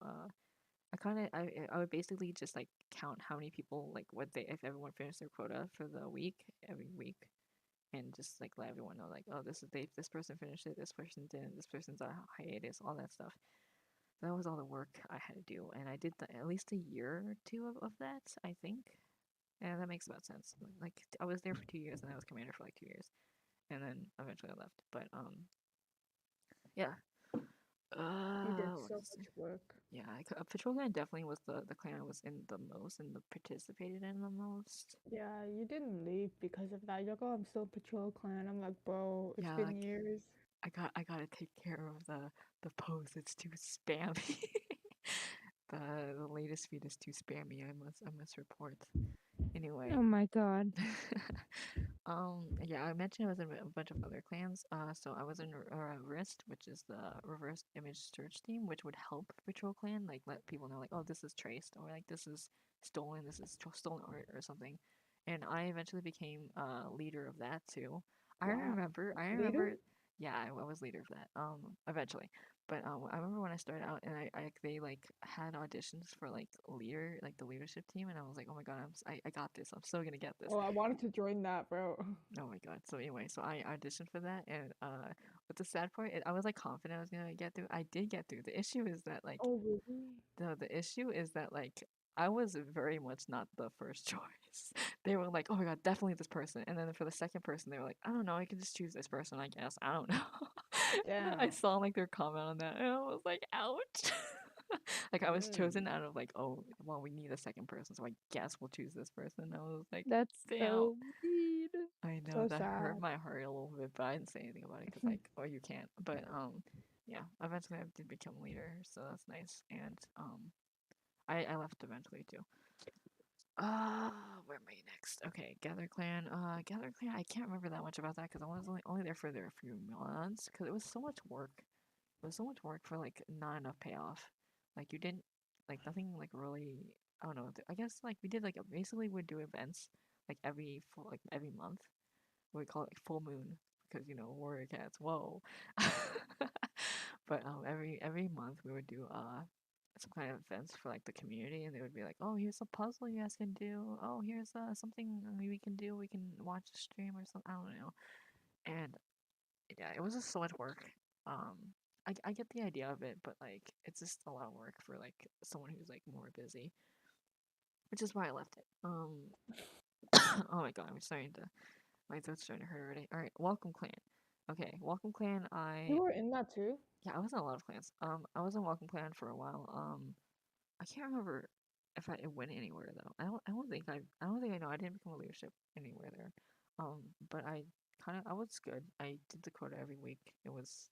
I would basically just like count how many people like what they if everyone finished their quota for the week every week, and just like let everyone know like, oh, this person finished it, this person didn't, this person's on hiatus, all that stuff. That was all the work I had to do, and I did at least a year or two of that, I think. Yeah, that makes about sense. Like I was there for 2 years, and I was commander for like 2 years, and then eventually I left. But yeah. You did What so is it? much work. Yeah, Patrol Clan definitely was the clan I was in the most and the participated in the most. Yeah, you didn't leave because of that. You're like, oh, I'm still Patrol Clan. I'm like, bro, it's Yeah, been like years. I gotta take care of the post. It's too spammy. The latest feed is too spammy. I must report. Anyway. Oh my god. Yeah, I mentioned I was in a bunch of other clans. So I was in Rist, which is the reverse image search team, which would help Patrol Clan, like let people know, like, oh, this is traced, or like this is stolen, this is stolen art, or something. And I eventually became leader of that too. I Wow. remember, I Leader? remember, yeah, I was leader of that. Eventually, but I remember when I started out, and they like had auditions for like leader, like the leadership team, and I was like, oh my god, I got this. I'm still gonna get this. Oh, I wanted to join that, bro. Oh my god. So anyway, so I auditioned for that, and but the sad part, I was like confident I was gonna get through. I did get through. The issue is that like Oh, really? the issue is that like I was very much not the first choice. They were like, oh my god, definitely this person. And then for the second person, they were like, I don't know, I can just choose this person, I guess. I don't know. I Damn. saw like their comment on that, and I was like, ouch. Like I was chosen Mm. out of like, oh, well, we need a second person, so I guess we'll choose this person. I was like, That's damn. so mean. I know So that hurt sad. my heart a little bit, but I didn't say anything about it because, like, oh, you can't. But yeah, eventually I did become leader, so that's nice. And I left eventually too. Where am I next? Okay, Gather Clan. Gather Clan. I can't remember that much about that because I was only there for a few months because it was so much work. It was so much work for like not enough payoff. Like you didn't like nothing like really. I don't know. I guess like we did like basically we'd do events like every month. We call it like full moon because warrior cats. Whoa. But every month we would do some kind of events for like the community, and they would be like, oh, here's a puzzle you guys can do. Oh, here's something we can do. We can watch a stream or something. I don't know. And yeah, it was just so much work. Um, I get the idea of it, but like it's just a lot of work for like someone who's like more busy, which is why I left it. Oh my god, I'm starting to my throat's starting to hurt already. All right, Welcome Clan. Okay, Welcome Clan. You were in that too? Yeah, I was in a lot of clans. I was in Welcome Clan for a while. I can't remember if I went anywhere though. I don't think I know. I didn't become a leadership anywhere there. But I was good. I did the quota every week. It was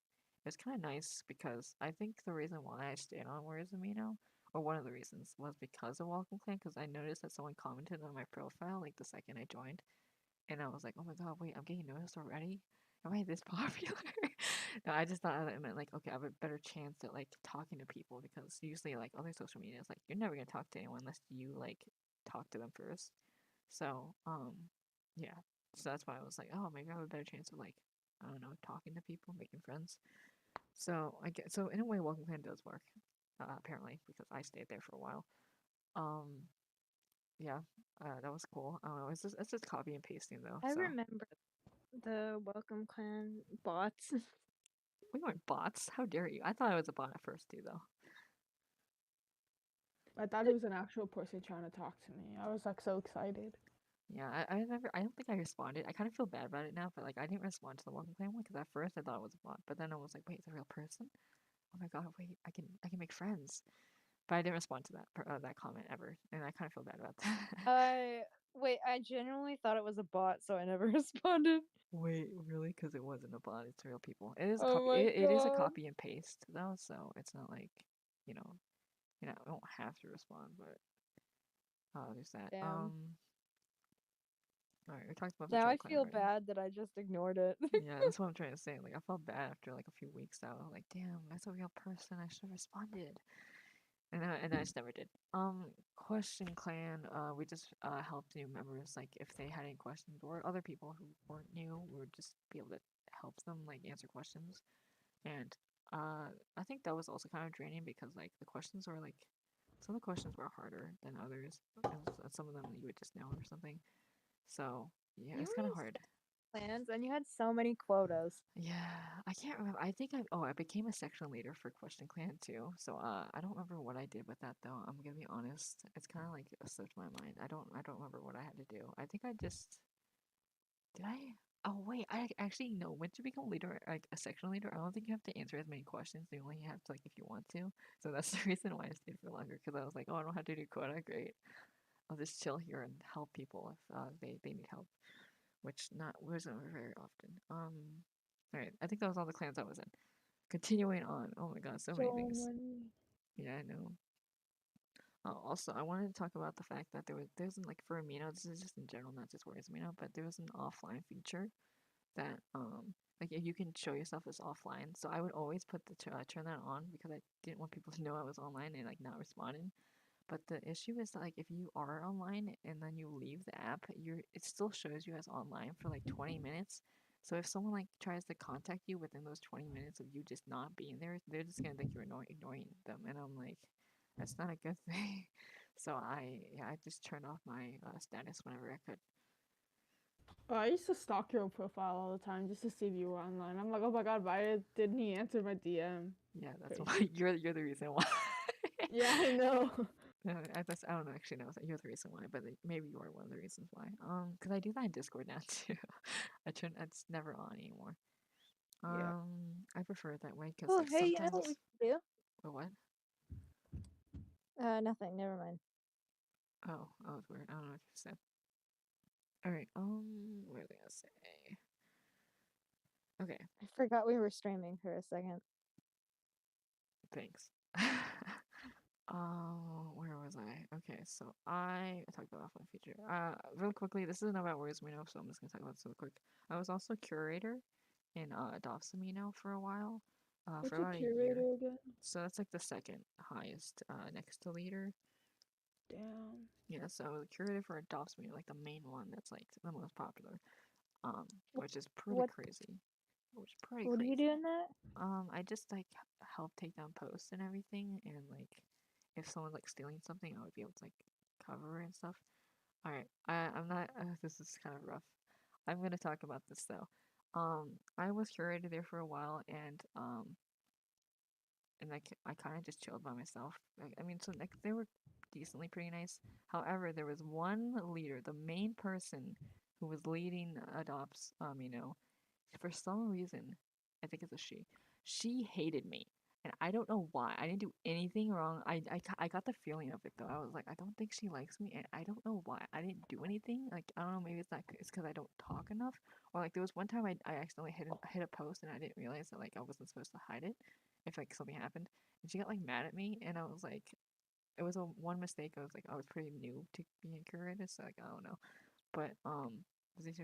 kind of nice because I think the reason why I stayed on Warriors Amino, or one of the reasons, was because of Welcome Clan. Because I noticed that someone commented on my profile like the second I joined, and I was like, oh my god, wait, I'm getting noticed already. Am I this popular? No, I just thought it meant like, okay, I have a better chance at like talking to people because usually like other social media is like you're never gonna talk to anyone unless you like talk to them first. So yeah, so that's why I was like, oh, maybe I have a better chance of like I don't know talking to people, making friends. So I get so in a way, Welcome Clan does work, apparently because I stayed there for a while. Um yeah, that was cool. I don't know, it's just copy and pasting though. I So remember the Welcome Clan bots. we weren't bots. How dare you? I thought I was a bot at first too though. I thought it was an actual person trying to talk to me. I was like so excited. Yeah, I don't think I responded. I kind of feel bad about it now, but like I didn't respond to the Welcome Clan one because at first I thought it was a bot, but then I was like, wait, it's a real person. Oh my god, wait, I can make friends. But I didn't respond to that comment ever, and I kind of feel bad about that. I wait, I genuinely thought it was a bot, so I never responded. Wait, really? Because it wasn't a bot. It's real people. It is a Oh copy. my It is a god. copy and paste though, so it's not like you know, I don't have to respond, but there's that. Damn. All right, we talked about the Now troll I clan feel already. bad that I just ignored it. Yeah, that's what I'm trying to say. Like, I felt bad after like a few weeks though. Like, damn, that's a real person. I should have responded. And I just never did. Question Clan. We just helped new members. Like, if they had any questions or other people who weren't new, we would just be able to help them like answer questions. And I think that was also kind of draining because like the questions were like some of the questions were harder than others, and some of them you would just know or something. So yeah, You it's kind were of in hard. plans and you had so many quotas. Yeah, I can't remember. I think I became a section leader for Question Clan too. So I don't remember what I did with that though. I'm gonna be honest. It's kind of like slipped my mind. I don't remember what I had to do. I think I just did I. Oh wait, I actually no. Once you become leader, like a section leader, I don't think you have to answer as many questions. You only have to like if you want to. So that's the reason why I stayed for longer because I was like, oh, I don't have to do quota. Great. I'll just chill here and help people if they need help, which not wasn't very often. All right, I think that was all the clans I was in. Continuing on. Oh my god, so many So things. many. Yeah, I know. Also, I wanted to talk about the fact that there's like for Amino, this is just in general, not just Warriors Amino, but there was an offline feature that like you can show yourself as offline. So I would always turn that on because I didn't want people to know I was online and like not responding. But the issue is that, like if you are online and then you leave the app, it still shows you as online for like 20 minutes. So if someone like tries to contact you within those 20 minutes of you just not being there, they're just gonna think you're ignoring them, and I'm like, that's not a good thing. So I just turned off my status whenever I could. Oh, I used to stalk your profile all the time just to see if you were online. I'm like, oh my god, why didn't he answer my DM? Yeah, that's Crazy. why you're the reason why. Yeah, I know. I don't actually know if you're the reason why, but maybe you are one of the reasons why. Because I do that in Discord now too. It's never on anymore. Yeah. I prefer it that way because Oh, like hey, you know what we sometimes. can do? Oh, what? Nothing. Never mind. Oh, that was weird. I don't know what you said. All right. What was I gonna say? Okay. I forgot we were streaming for a second. Thanks. Where was I? Okay, so I talked about my feature. Real quickly, this isn't about Warriors Amino, so I'm just gonna talk about this real quick. I was also curator in Adopt Amino for a while, for What's a about a year. curator again? So that's like the second highest, next to leader. Damn. Yeah, so the curator for Adopt Amino, like the main one that's like the most popular, which is pretty What crazy. Which is pretty what do you do crazy. in that? I just like help take down posts and everything, and like if someone's like stealing something, I would be able to like cover it and stuff. All right, I'm not. This is kind of rough. I'm gonna talk about this though. I was curated there for a while, and like I kind of just chilled by myself. Like, I mean, so like they were decently pretty nice. However, there was one leader, the main person who was leading adopts. For some reason, I think it's a she. She hated me, and I don't know why. I didn't do anything wrong. I got the feeling of it though. I was like, I don't think she likes me, and I don't know why. I didn't do anything. Like I don't know. Maybe it's because I don't talk enough, or like there was one time I accidentally hit a post and I didn't realize that like I wasn't supposed to hide it if like something happened, and she got like mad at me, and I was like, it was a one mistake. I was like, I was pretty new to being curated, so like I don't know. But I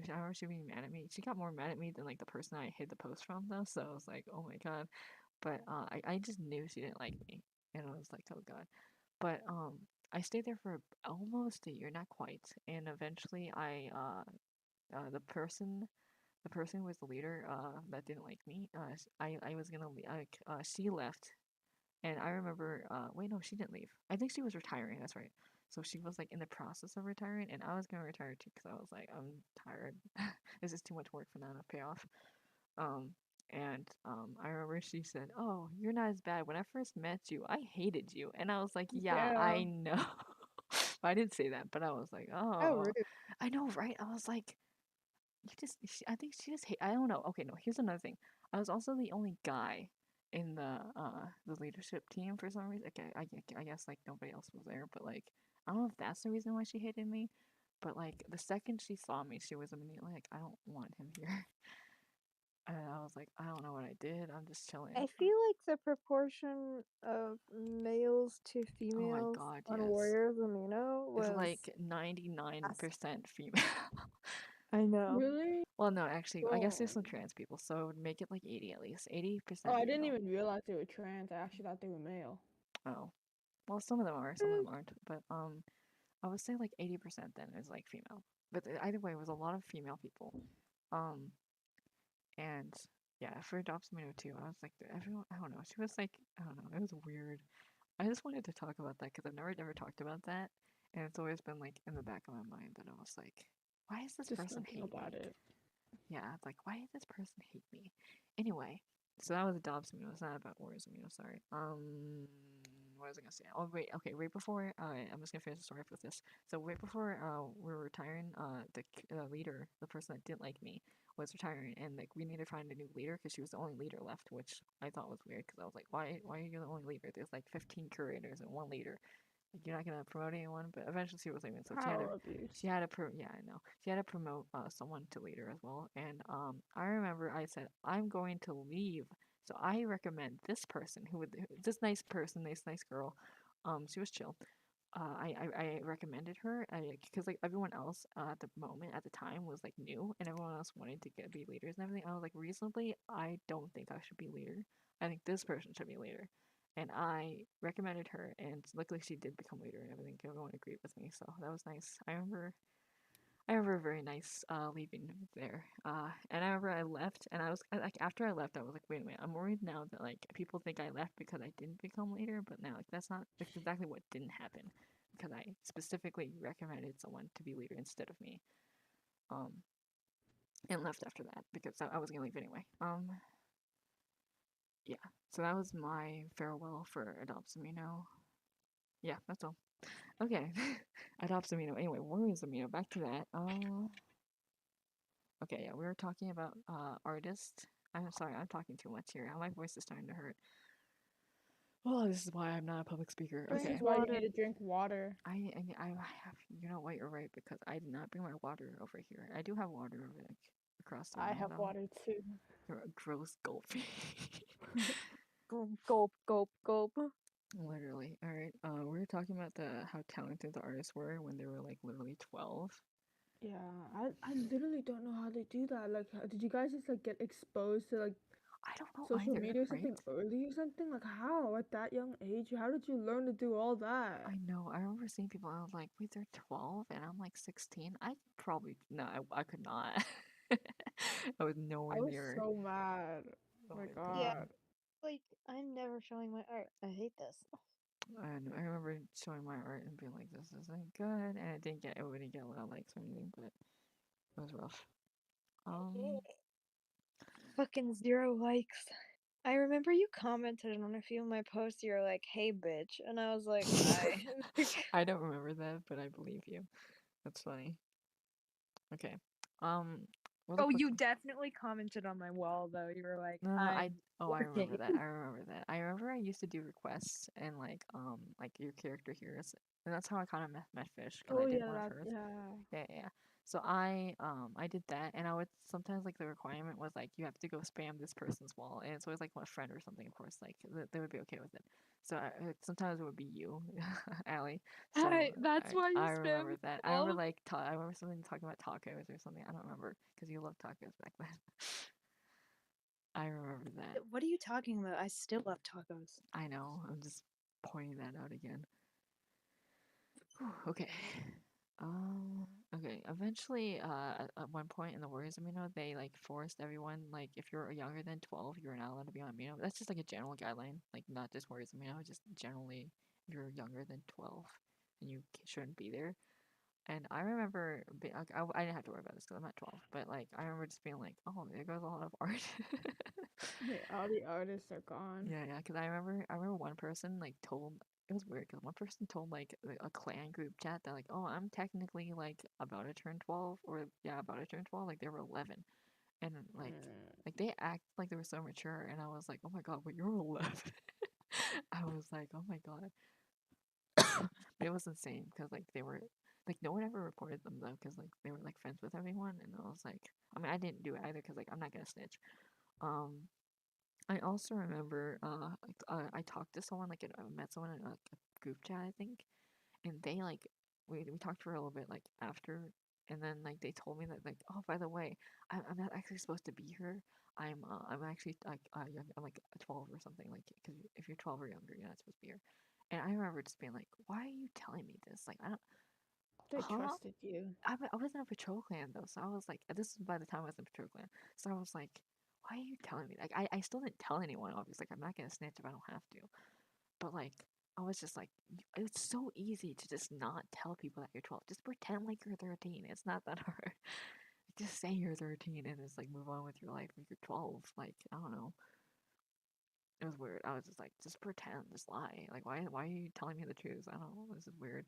remember she being mad at me. She got more mad at me than like the person I hid the post from though. So I was like, oh my god. But I just knew she didn't like me, and I was like, oh god. But I stayed there for almost a year, not quite, and eventually the person who was the leader that didn't like me. I was gonna leave. She left, and I remember, wait, no, she didn't leave. I think she was retiring. That's right. So she was like in the process of retiring, and I was gonna retire too because I was like, I'm tired. This is too much work for not enough payoff. Um, I remember she said, "Oh, you're not as bad. When I first met you, I hated you," and I was like, "Yeah, I Damn. know." I didn't say that, but I was like, How "Oh, rude. I know, right?" I was like, I think she just hate. I don't know. Okay, no. Here's another thing. I was also the only guy in the leadership team for some reason. Okay, I guess like nobody else was there, but like I don't know if that's the reason why she hated me. But like the second she saw me, she was immediately like, I don't want him here. And I was like, I don't know what I did. I'm just chilling. I feel like the proportion of males to Oh my females god, on yes. Warriors Amino It's was like fast. 99% female. I know. Really? Well, no, actually, I guess there's Oh. some trans people, so it would make it like 80 at least. Oh, 80% I didn't female. even realize they were trans. I actually thought they were male. Oh. Well, some of them are, some of Mm, them aren't. But I would say like 80% then is like female. But either way, it was a lot of female people. Um, and yeah, for Adopts too, I was like, everyone, I don't know. She was like, I don't know, it was weird. I just wanted to talk about that because I've never talked about that, and it's always been like in the back of my mind that I was like, why does this Just person thinking hate about me? it. Yeah, it's like, why did this person hate me? Anyway, so that was Dobbs Amino. It's not about Warriors Amino. Sorry. What was I gonna say? Oh wait, okay. Right before, I'm just gonna finish the story with this. So right before, we were retiring, the leader, the person that didn't like me, was retiring, and like we needed to find a new leader because she was the only leader left, which I thought was weird because I was like, why are you the only leader? There's like 15 curators and one leader. Like you're not gonna promote anyone, but eventually she was leaving, so Power abuse. she had to yeah, I know, she had to promote someone to leader as well. And I remember I said I'm going to leave, so I recommend this person this nice person, nice girl. She was chill. I recommended her because like everyone else at the moment at the time was like new and everyone else wanted to be leaders and everything. I was like reasonably, I don't think I should be leader. I think this person should be leader, and I recommended her, and luckily she did become leader and everything. Everyone agreed with me, so that was nice. I remember a very nice leaving there. And I remember I left, and I was like, after I left, I was like, wait a minute, I'm worried now that like people think I left because I didn't become leader, but now like that's not like exactly what didn't happen, because I specifically recommended someone to be leader instead of me. Um, and left after that because I was gonna leave anyway. Yeah. So that was my farewell for Adopt Amino. Yeah, that's all. Okay, Adopt Amino. Anyway, Warriors Amino. Back to that. Okay, yeah, we were talking about artists. I'm sorry, I'm talking too much here. My voice is starting to hurt. Oh, this is why I'm not a public speaker. This drink is Okay. why you water. need to drink water. I have, you know what, you're right, because I did not bring my water over here. I do have water over like across the I room have though. water too. You're a gross gulp. Gulp, gulp, gulp. Literally. All right. We were talking about the how talented the artists were when they were like literally 12. Yeah, I literally don't know how they do that. Like, did you guys just like get exposed to like I don't know social either, media or something right? early or something? Like, how at that young age? How did you learn to do all that? I know. I remember seeing people. I was like, wait, they're 12, and I'm like 16. I probably no, I could not. I was I nowhere was near. so mad. Oh My my Yeah, god. God. like I'm never showing my art. I hate this. And I remember showing my art and being like, this isn't good, and it wouldn't get a lot of likes or anything, but it was rough. Um, Fucking 0 likes. I remember you commented on a few of my posts. You were like, "Hey, bitch," and I was like, "Hi." I don't remember that, but I believe you. That's funny. Okay. Um, really Oh, quick. you definitely commented on my wall though. You were like, No, no, "I'm I remember working." that. I remember that. I remember I used to do requests and like your character heroes, and that's how I kind of met Fish because Oh I did yeah, one of that hers. yeah. Yeah, yeah, yeah. So I did that, and I would sometimes like the requirement was like you have to go spam this person's wall, and it's always like my friend or something, of course, like they would be okay with it. So sometimes it would be you, Allie. So Hi, that's why you I remember spam that. I remember all. like I remember something talking about tacos or something. I don't remember because you loved tacos back then. I remember that. What are you talking about? I still love tacos. I know. I'm just pointing that out again. Whew, okay. Okay. Eventually, at one point in the Warriors Amino, they like forced everyone like if you're younger than 12, you're not allowed to be on Amino. That's just like a general guideline, like not just Warriors Amino, just generally if you're younger than 12, and you shouldn't be there. And I remember, like, I didn't have to worry about this because I'm not 12, but like I remember just being like, oh, there goes a lot of art. Yeah, all the artists are gone. Yeah, yeah, because I remember one person like told it was weird because one person told like a clan group chat that like, oh, I'm technically like about to turn 12 or yeah, about to turn 12, like they were 11, and Mm. like they act like they were so mature, and I was like, oh my god, but you're 11. I was like, oh my god, but it was insane because like they were like no one ever reported them though because like they were like friends with everyone, and I was like, I mean, I didn't do it either because like I'm not gonna snitch. Um, I also remember I talked to someone like I met someone in like, a group chat I think, and they like we talked for a little bit like after, and then like they told me that like, oh, by the way, I'm not actually supposed to be here. I'm actually like young, I'm like 12 or something, like because if you're 12 or younger you're not supposed to be here. And I remember just being like, why are you telling me this? Like I don't, They huh? trusted you. I was in a patrol clan though, so I was like, this is by the time I was in patrol clan, so I was like, why are you telling me? Like, I still didn't tell anyone, obviously. Like, I'm not gonna snitch if I don't have to. But like, I was just like, it's so easy to just not tell people that you're 12. Just pretend like you're 13. It's not that hard. Just say you're 13 and just like move on with your life. Like you're 12. Like I don't know. It was weird. I was just like, just pretend, just lie. Like why are you telling me the truth? I don't know. This is weird.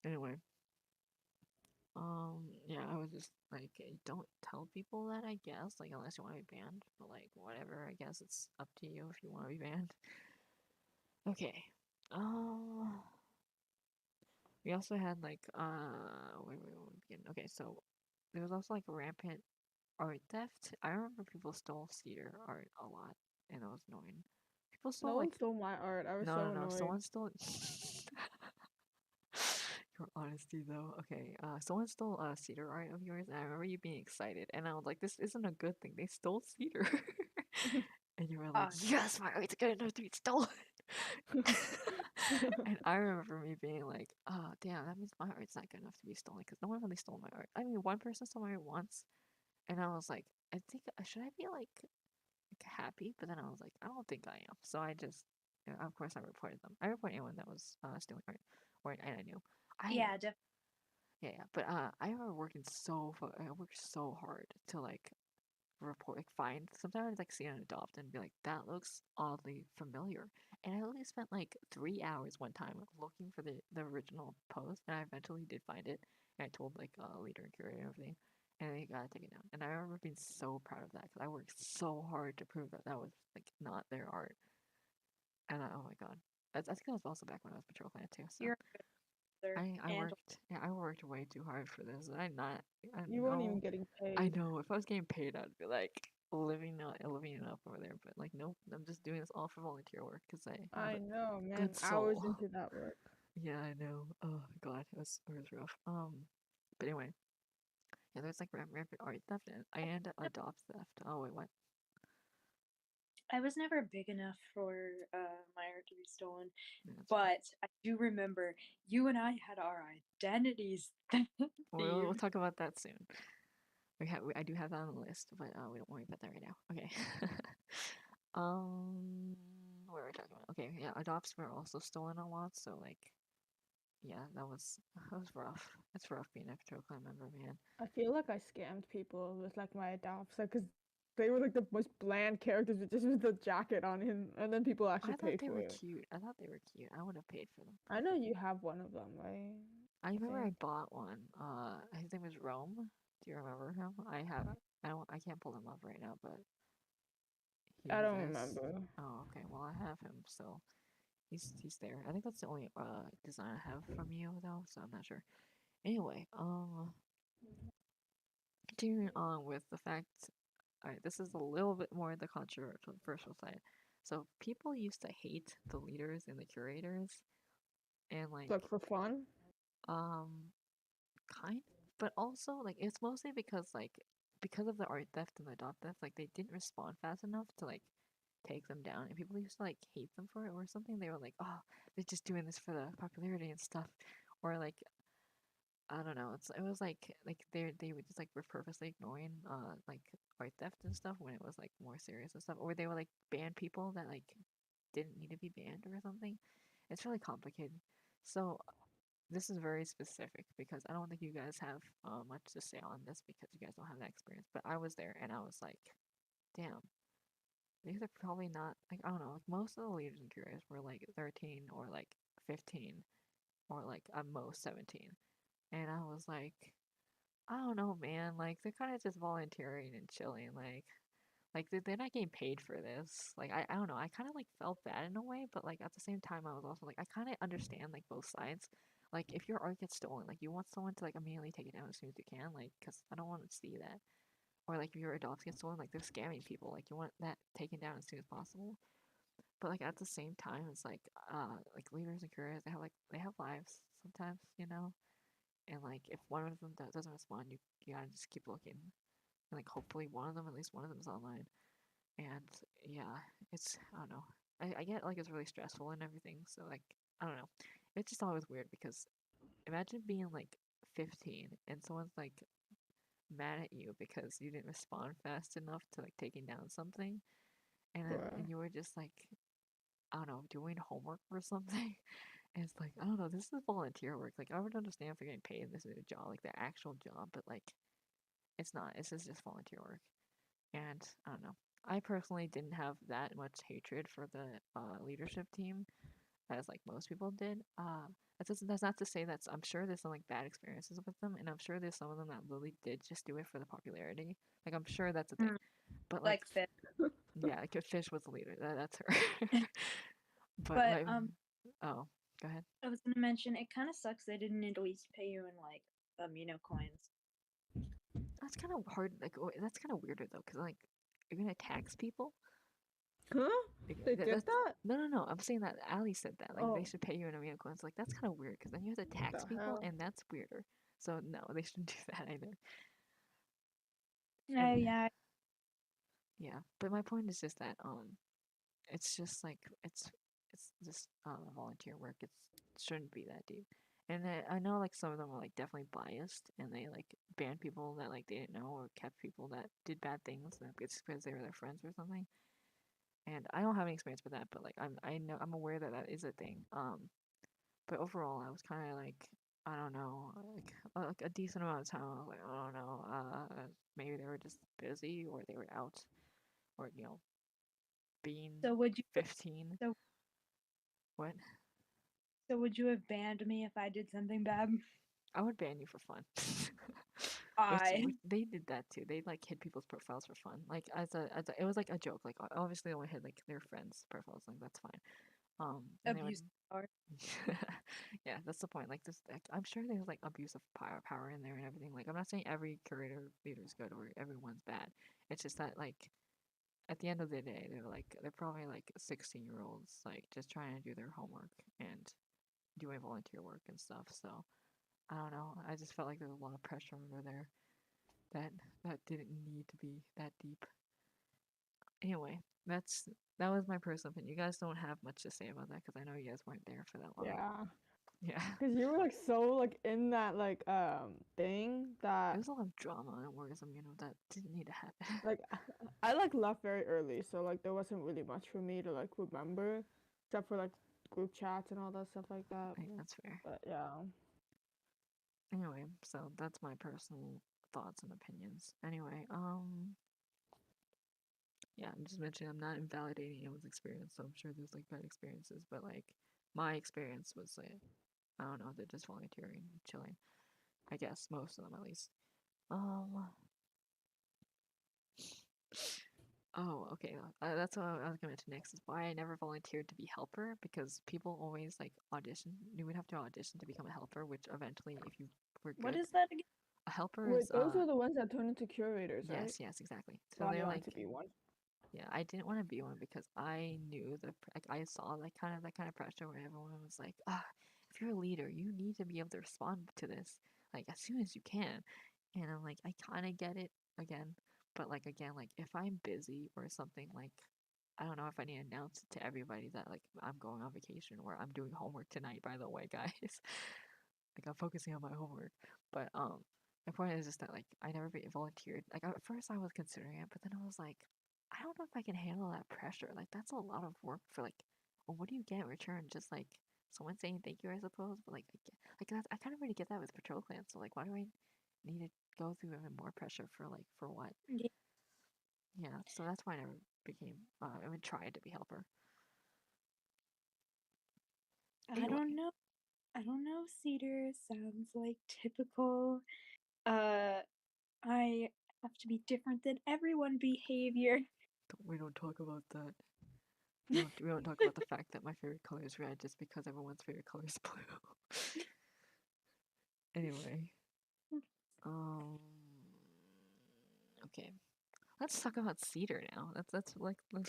Anyway, yeah, I was just like, don't tell people that, I guess, like, unless you want to be banned, but like, whatever, I guess it's up to you if you want to be banned. Okay. Um, we also had like, wait, where we begin? Okay, so there was also like rampant art theft. I remember people stole cedar art a lot, and it was annoying. People No stole one like, stole my art. I was no, so no, no, annoyed. someone stole. Your honesty, though. Okay, someone stole cedar art of yours, and I remember you being excited, and I was like, "This isn't a good thing. They stole cedar," and you were like, Ah, "Yes, my art's good enough to be stolen." And I remember me being like, "Oh, damn, that means my art's not good enough to be stolen because no one really stole my art. I mean, one person stole my art once, and I was like, I think should I be like happy? But then I was like, I don't think I am. So I just, of course, I reported them. I reported anyone that was stealing art, or and I knew. I yeah, definitely. Yeah, yeah. But I remember I worked so hard to like report, like find. Sometimes I'd like see an adopt and be like, that looks oddly familiar. And I only spent like 3 hours one time looking for the original post, and I eventually did find it. And I told like leader and curator and everything, and they got it taken down. And I remember being so proud of that because I worked so hard to prove that that was like not their art. And oh my god, I think that was also back when I was patrol clan too. So. You're a good I and worked, yeah, I worked way too hard for this. I not, I You weren't even know, getting I paid. know. If I was getting paid, I'd be like, living it up over there. But like, nope, I'm just doing this all for volunteer work because I have I a know, good man. Hours soul. into that work. Yeah, I know. Oh God, it was rough. But anyway, yeah, there's like rampant art theft and adopt theft. Oh wait, what? I was never big enough for my art to be stolen, Yeah, that's fine. but I do remember you and I had our identities We'll thieved. talk about that soon. I do have that on the list, but we don't worry about that right now. Okay. um, what were we talking about? Okay, yeah, adopts were also stolen a lot, so like, yeah, that was rough. It's rough being a Patrol Clan member, man. I feel like I scammed people with like my adopts, like, cause they were like the most bland characters, with just with the jacket on him, and then people actually I thought paid they for were it. cute. I thought they were cute. I would have paid for them. I know you have one of them, right? I I remember I think. bought one. His name was Rome. Do you remember him? I have. I don't. I can't pull him up right now, but he I don't exists. remember. Oh, okay. Well, I have him, so he's there. I think that's the only design I have from you though, so I'm not sure. Anyway, continuing on with the fact, alright, this is a little bit more the controversial side. So people used to hate the leaders and the curators, and like, Like for fun. um, kind of, but also like it's mostly because of the art theft and the dot theft, like they didn't respond fast enough to like take them down, and people used to like hate them for it or something. They were like, oh, they're just doing this for the popularity and stuff, or like I don't know. It was like they were just like were purposely ignoring like art theft and stuff when it was like more serious and stuff, or they would like ban people that like didn't need to be banned or something. It's really complicated. So this is very specific because I don't think you guys have much to say on this because you guys don't have that experience. But I was there and I was like, damn, these are probably not like I don't know. Like most of the leaders and curators were like 13 or like 15 or like at most 17, and I was like, I don't know, man. Like they're kind of just volunteering and chilling. Like they're not getting paid for this. Like I don't know. I kind of like felt bad in a way, but like at the same time, I was also like I kind of understand like both sides. Like if your art gets stolen, like you want someone to like immediately take it down as soon as you can, like because I don't want to see that. Or like if your adopts get stolen, like they're scamming people. Like you want that taken down as soon as possible. But like at the same time, it's like leaders and curators, they have lives sometimes, and like if one of them doesn't respond, you gotta just keep looking, and like hopefully one of them, at least one of them, is online. And yeah, it's I don't know. I get like it's really stressful and everything. So like I don't know. It's just always weird because imagine being like 15 and someone's like mad at you because you didn't respond fast enough to like taking down something, and Bruh. you were just like I don't know doing homework or something. And it's like I don't know. This is volunteer work. Like I would understand if they're getting paid. This is a job, like their actual job, but like it's not. This is just volunteer work. And I don't know. I personally didn't have that much hatred for the leadership team as like most people did. That's not to say I'm sure there's some like bad experiences with them, and I'm sure there's some of them that really did just do it for the popularity. Like I'm sure that's a thing. Mm, But like, like fit. yeah, like if Fish was the leader, that's her. But But my oh, go ahead. I was gonna mention it kind of sucks they didn't at least pay you in like amino coins. That's kind of hard. Like that's kind of weirder though, because like you're gonna tax people. Huh? Like, They did that's that? no, no, no. I'm saying that Ali said that. Like they Oh, should pay you in Amino coins. Like that's kind of weird because then you have to what tax the people, hell? and that's weirder. So no, they shouldn't do that either. Oh And yeah. yeah, but my point is just that it's just like it's just volunteer work. It shouldn't be that deep. And I know like some of them are like definitely biased, and they like banned people that like they didn't know or kept people that did bad things. And it's because they were their friends or something. And I don't have any experience with that, but like I'm aware that that is a thing. But overall, I was kind of like I don't know, like a decent amount of time. I was like I don't know, maybe they were just busy or they were out or being So would you? 15. So What? so would you have banned me if I did something bad? I would ban you for fun. I. Which they did that too. They like hid people's profiles for fun. Like it was like a joke. Like obviously they only hid like their friends' profiles. Like that's fine. And they would Abuse power. yeah, that's the point. Like this, like, I'm sure there's like abuse of power in there and everything. Like I'm not saying every curator leader is good or everyone's bad. It's just that like at the end of the day, they're probably like 16-year-olds like just trying to do their homework and doing volunteer work and stuff. So I don't know. I just felt like there was a lot of pressure over there that didn't need to be that deep. Anyway, that was my personal opinion. You guys don't have much to say about that because I know you guys weren't there for that long. Yeah. Yeah, Cause you were like so like in that like thing there that was a lot of drama and worrisome, that didn't need to happen. like I like left very early, so like there wasn't really much for me to like remember, except for like group chats and all that stuff like that. I think that's fair. But yeah, Anyway, so that's my personal thoughts and opinions. Anyway, yeah, I'm just mentioning I'm not invalidating anyone's experience, so I'm sure there's like bad experiences, but like my experience was like I don't know, they're just volunteering, chilling. I guess most of them at least. Um. Oh, okay. That's what I was gonna mention next. Is why I never volunteered to be helper because people always like audition. You would have to audition to become a helper, which eventually, if you were What good, is that again? a helper wait, is those are the ones that turn into curators, right? yes, yes, exactly. So So I they're wanted like to be one. yeah, I didn't want to be one because I knew like I saw like that kind of pressure where everyone was like, ah, if you're a leader, you need to be able to respond to this like as soon as you can. And I'm like, I kind of get it again, but like again, like if I'm busy or something, like I don't know if I need to announce it to everybody that like I'm going on vacation or I'm doing homework tonight. By the way, guys, like I'm focusing on my homework, but my point is just that like I never volunteered. Like at first I was considering it, but then I was like, I don't know if I can handle that pressure. Like that's a lot of work for like, well, what do you get in return? Just like someone saying thank you, I suppose. But like, like that's, I kind of already get that with patrol clan. So like, why do I need to go through even more pressure for like for what? Yeah, Yeah. So that's why I never became. I mean, tried to be helper. I Anyway, don't know. I don't know. Cedar sounds like typical. Uh, I have to be different than everyone behavior. we don't talk about that. We don't talk about the fact that my favorite color is red just because everyone's favorite color is blue. Anyway, um, okay, let's talk about Cedar now. Let's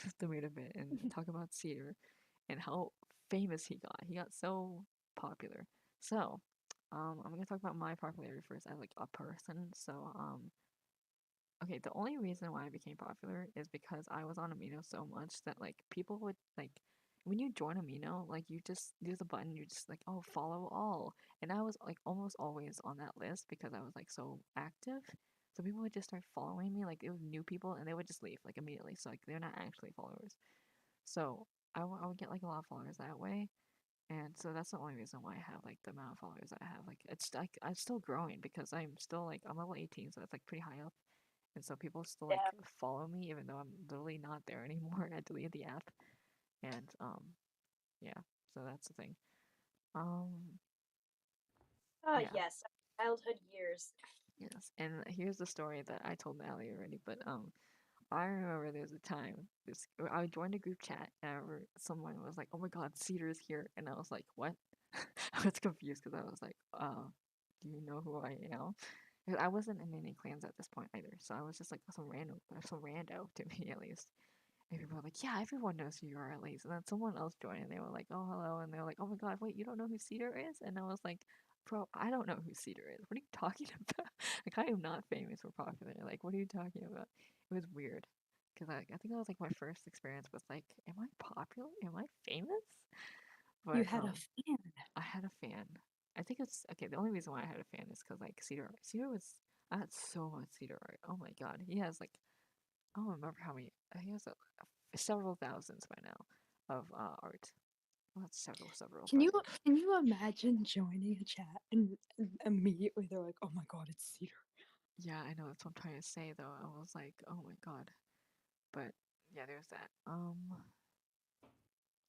just the meat of it and talk about Cedar and how famous he got. He got so popular. So, I'm gonna talk about my popularity first as like a person. So, okay, the only reason why I became popular is because I was on Amino so much that like people would like when you join Amino, like you just there's a button, you're just like, oh, follow all. And I was like almost always on that list because I was like so active. So people would just start following me, like it was new people, and they would just leave like immediately. So like they're not actually followers. So I would get like a lot of followers that way. And so that's the only reason why I have like the amount of followers I have. Like it's like I'm still growing because I'm still like I'm level 18, so that's like pretty high up and so people still like Yeah. follow me even though I'm literally not there anymore. I deleted the app, and yeah, so that's the thing. Um, Ah, yeah, yes, childhood years. yes. And here's the story that I told Natalie already, but I remember there was a time this I joined a group chat and I remember someone was like, "Oh my God, Cedar's here," and I was like, "What?" I was confused because I was like, do you know who I am?" 'Cause I wasn't in any clans at this point either, so I was just like some rando to me at least. And people were like, yeah, everyone knows who you are at least. And then someone else joined and they were like, oh, hello. And they were like, oh my God, wait, you don't know who Cedar is? And I was like, bro, I don't know who Cedar is. What are you talking about? Like, I am not famous or popular. Like, what are you talking about? It was weird. Because I think that was like my first experience with like, am I popular? Am I famous? You But had a fan. I had a fan. I think it's okay. The only reason why I had a fan is because like Cedar was, I had so much Cedar art. Oh my God. He has like I don't remember how many. He has several thousands by now of art. Well, that's several, Can but you imagine joining a chat and immediately they're like, "Oh my god, it's Cedar." yeah, I know that's what I'm trying to say though. I was like, oh my God, but yeah, there's that.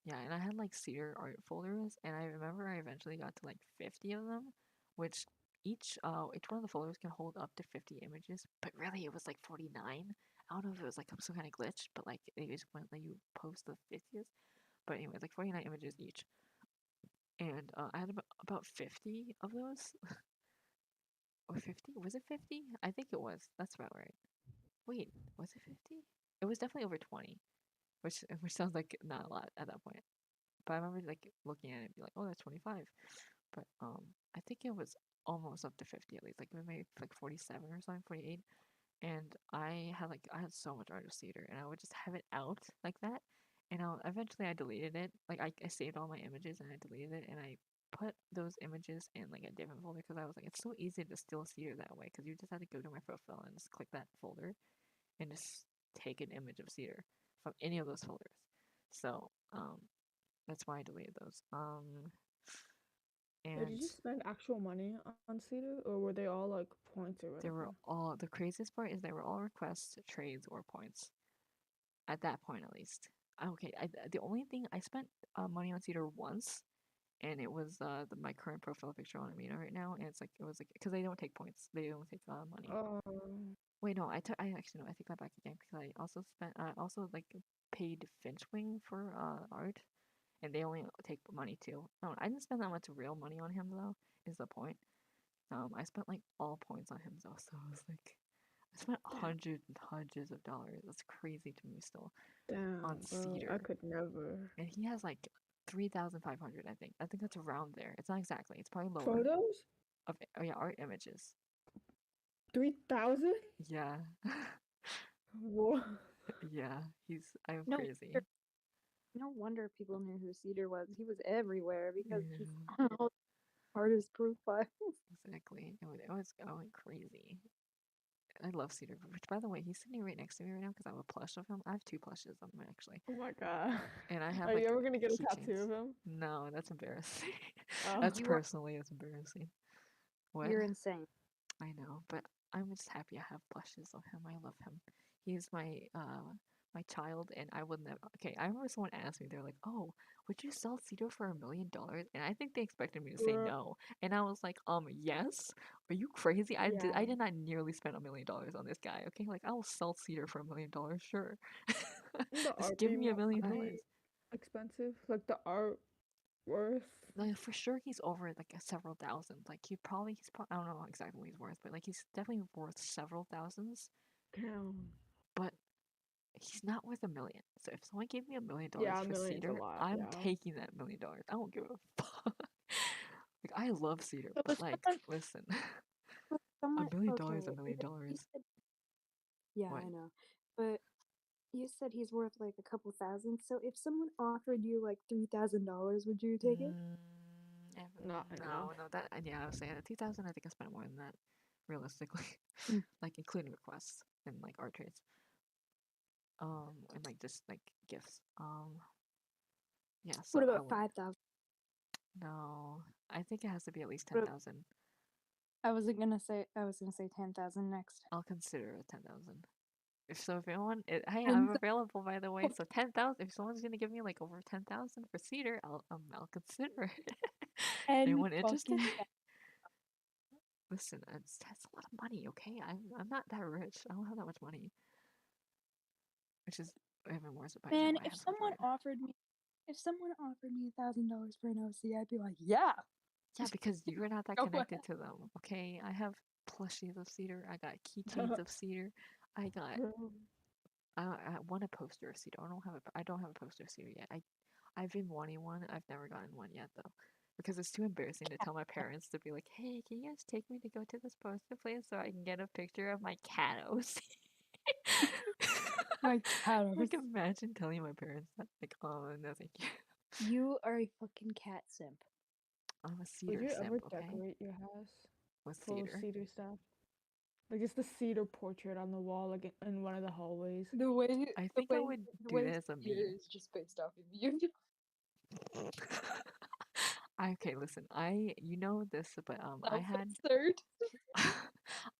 Yeah, and I had like Cedar art folders, and I remember I eventually got to like 50 of them, which each one of the folders can hold up to 50 images, but really it was like 49. I don't know if it was like some kind of glitch, but like it just wouldn't let you post the 50th. But anyways, like 49 images each. And I had about 50 of those. Or 50? Was it 50? I think it was. That's about right. Wait, was it 50? it was definitely over 20, which sounds like not a lot at that point. But I remember like looking at it and be like, oh, that's 25. But I think it was almost up to 50 at least, like maybe like 47 or something, 48. And I had so much art of cedar, and I would just have it out like that. And eventually I deleted it. Like I saved all my images and I deleted it, and I put those images in like a different folder because I was like, it's so easy to steal cedar that way because you just have to go to my profile and just click that folder and just take an image of cedar from any of those folders. So that's why I deleted those. Did And you spend actual money on Cedar, or were they all like points or they were whatever? all the craziest part is they were all requests, trades, or points at that point at least. Okay, the only thing I spent money on Cedar once, and it was my current profile picture on Amino right now, and it was like because they don't take points, they don't take money. Oh, Wait, no, I actually no, I take that back again because I also like paid Finchwing for art, and they only take money too. No, I didn't spend that much real money on him though. Is the point? I spent like all points on him though, so I was like, I spent damn, hundreds and hundreds of dollars. That's crazy to me still on damn, bro, I Cedar, could never. and he has like 3,500. I think. I think that's around there. It's not exactly. It's probably lower. Photos? Of oh yeah, art images. 3,000? Yeah, Whoa. yeah. I'm No crazy. wonder, no wonder people knew who Cedar was. He was everywhere because he's Yeah, on all artist profiles. exactly. It was going crazy. I love Cedar, which by the way, he's sitting right next to me right now because I have a plush of him. I have two plushes of him actually, Oh my god. and I have Are you like ever gonna get a tattoo keychains. of him? No, that's embarrassing. Oh. That's You are personally it's embarrassing. What? you're insane. I know, but I'm just happy I have plushes of him. I love him. He's my child, and I would never. Okay, I remember someone asked me, they're like, "Oh, would you sell Cedar for $1 million?" And I think they expected me to say Bro. no, and I was like, yes. Are you crazy? Yeah. I did not nearly spend $1 million on this guy. Okay, like I will sell Cedar for $1 million, sure. Wouldn't the Just art give be me a million be dollars. expensive? Like the art worth? Like for sure he's over like several thousand. Like he's probably I don't know exactly what he's worth, but like he's definitely worth several thousands. Damn. But he's not worth a million. So if someone gave me $1 million Yeah, a for million's a Cedar, lot. I'm Yeah. taking that $1 million. I don't give a fuck. Like I love Cedar, So but like listen, a million dollars, a okay. million You dollars. said, yeah, What? I know. But you said he's worth like a couple thousand. So if someone offered you like $3,000, would you take it? Mm, Not enough. no, no, that yeah, I was saying 2,000. I think I spent more than that, realistically, Mm. like including requests and like art trades, and like just like gifts. Yeah. So What I about would 5,000? no. I think it has to be at least ten What thousand. I was gonna say 10,000 next. I'll consider it 10,000. If anyone, hey, I'm 10,000. available by the way. So 10,000. If someone's gonna give me like over 10,000 for Cedar, I'll consider it. 10 Anyone interested? fucking Listen, that's a lot of money. Okay, I'm not that rich. I don't have that much money, which is even more surprising man, why I have so much art. if someone offered me $1,000 for an OC, I'd be like, yeah, Yeah, because you're not that go ahead. connected to them. Okay, I have plushies of Cedar. I got keychains of Cedar. I got Bro. I want a poster of Cedar. I don't have a poster of Cedar yet. I've been wanting one. I've never gotten one yet though, because it's too embarrassing to tell my parents to be like, "Hey, can you guys take me to go to this poster place so I can get a picture of my cat OC?" My cat. Like imagine telling my parents that. Like, oh no, thank you. You are a fucking cat simp. I'm a Would Cedar you ever simp, okay? decorate your house With full of Cedar. cedar stuff? Like just the cedar portrait on the wall, like in one of the hallways. The way I the think I way would the do way that as a Cedar meme. is just based off of you. Okay, listen. You know this, but Self-insert.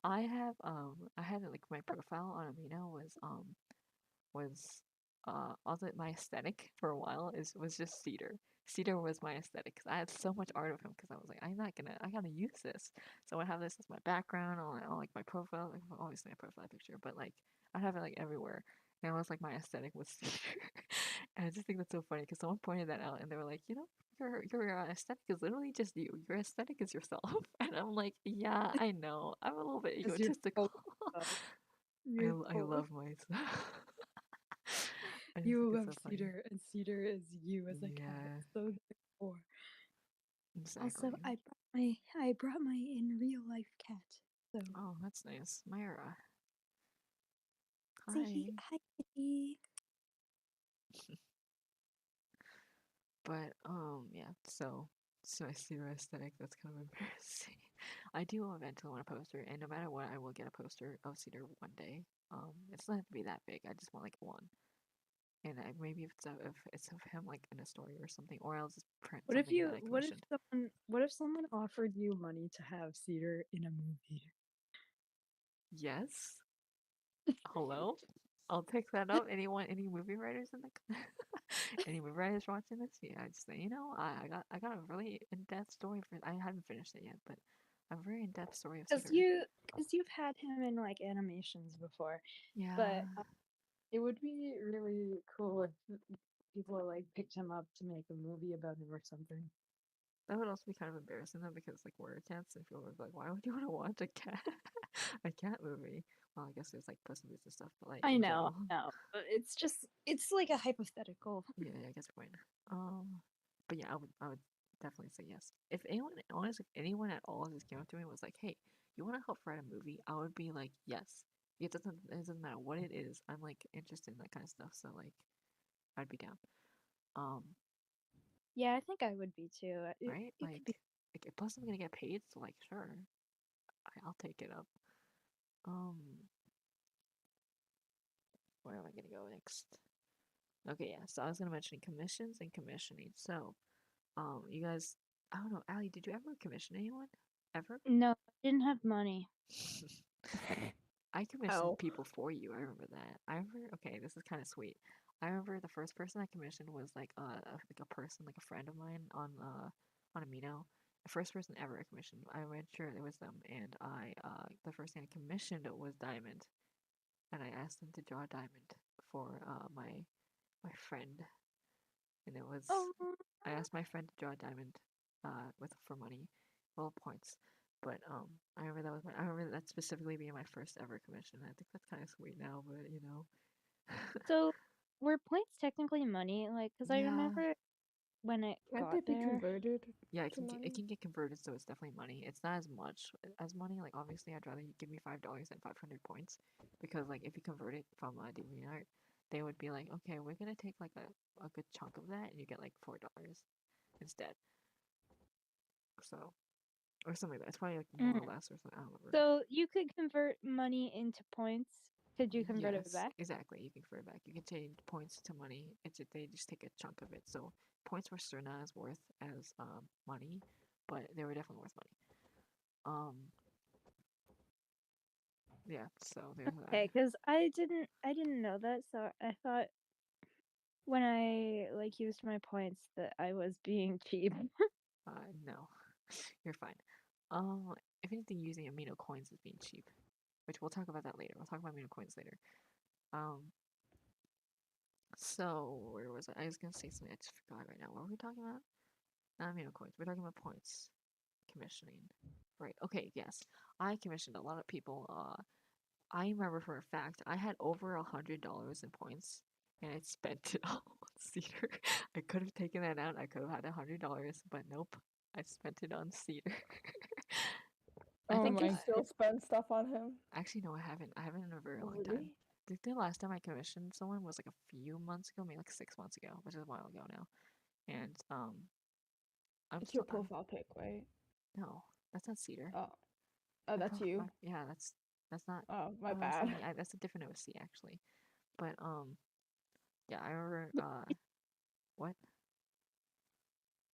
I had like my profile on Amino was also my aesthetic for a while is was just Cedar. Cedar was my aesthetic because I had so much art of him because I was like I gotta use this. So I have this as my background on like my profile, like obviously my profile picture, but like I have it like everywhere. And it was like my aesthetic was Cedar. And I just think that's so funny because someone pointed that out and they were like, you know, your aesthetic is literally just you. Your aesthetic is yourself. And I'm like, yeah, I know. I'm a little bit Because you're egotistical. full of yourself. You're I full of love myself. I just You think it's love so funny. Cedar, and Cedar is you as a cat. Yeah, So therefore, also exactly. I brought my in real life cat. So Oh, that's nice. Myra. say he Hi. hi kitty. But yeah, so I see your aesthetic, that's kind of embarrassing. I do eventually want a poster, and no matter what, I will get a poster of Cedar one day. It doesn't have to be that big. I just want like one. And maybe if it's of him like in a story or something, or I'll just print What if something you that I what if commissioned. someone offered you money to have Cedar in a movie? Yes. Hello. I'll pick that up. Any movie writers in the any movie writers watching this? Yeah, I just say, I got a really in-depth story for I haven't finished it yet, but a very in-depth story of Because Cedar. you've had him in like animations before, Yeah, but it would be really cool if people like picked him up to make a movie about him or something. that would also be kind of embarrassing though because like we're cats and people would be like, why would you want to watch a cat a cat movie? Well, I guess there's like Puss in Boots and stuff, but like I in know, general. no, but it's like a hypothetical. Yeah, I guess we're fine. But yeah, I would definitely say yes. If anyone, honestly, if anyone at all just came up to me and was like, "Hey, you want to help write a movie?" I would be like, "Yes." It doesn't matter what it is. I'm like interested in that kind of stuff, so like I'd be down. Um, Yeah, I think I would be too. right? It could be. Plus I'm gonna get paid, so like sure, I'll take it up. Um, where am I gonna go next? Okay, yeah. So I was gonna mention commissions and commissioning. So, you guys, I don't know, Ali, did you ever commission anyone? Ever? No, I didn't have money. I commissioned Oh. people for you. I remember that. I remember. Okay, this is kind of sweet. I remember the first person I commissioned was like like a person, like a friend of mine on Amino. The first person ever I commissioned. I made sure it was them, and I the first thing I commissioned was Diamond, and I asked them to draw a diamond for my friend, and it was Oh, I asked my friend to draw a diamond with for money, well points. But I remember that specifically being my first ever commission. I think that's kind of sweet now, but you know. so were points technically money? Like, because I Yeah. remember when it Can't they got be there. converted Yeah, to it money? can get converted, so it's definitely money. It's not as much as money. Like obviously, I'd rather you give me $5 than 500 points, because like if you convert it from DeviantArt, they would be like, okay, we're gonna take like a good chunk of that, and you get like $4 instead. So or something like that. It's probably like more Mm. or less or something. I don't remember. So you could convert money into points. Could you convert it Yes, back? exactly. You can convert it back. You can change points to money. They just take a chunk of it. So points were still not as worth as money, but they were definitely worth money. Um, yeah. So there's that. Okay, because I didn't know that, so I thought when I like used my points that I was being cheap. No, you're fine. Um, if anything, using amino coins is being cheap, which we'll talk about that later. We'll talk about amino coins later. Um, so where was I? I was gonna say something. I just forgot right now. What were we talking about? Not amino coins. We're talking about points. Commissioning. Right. Okay, yes. I commissioned a lot of people. I remember for a fact I had over $100 in points and I spent it all on Cedar. I could have taken that out. I could have had $100, but nope. I spent it on Cedar. I Oh I think my! just Still spend stuff on him? actually no, I haven't. I haven't in a very Oh long really? time. I think the last time I commissioned someone was like a few months ago, maybe like 6 months ago, which is a while ago now. And I'm It's your still I'm profile pic, right? no, that's not Cedar. Oh, oh, that's you. Yeah, that's not. Oh, my Oh, that's not bad. me. That's a different OC actually. But yeah, I remember. What?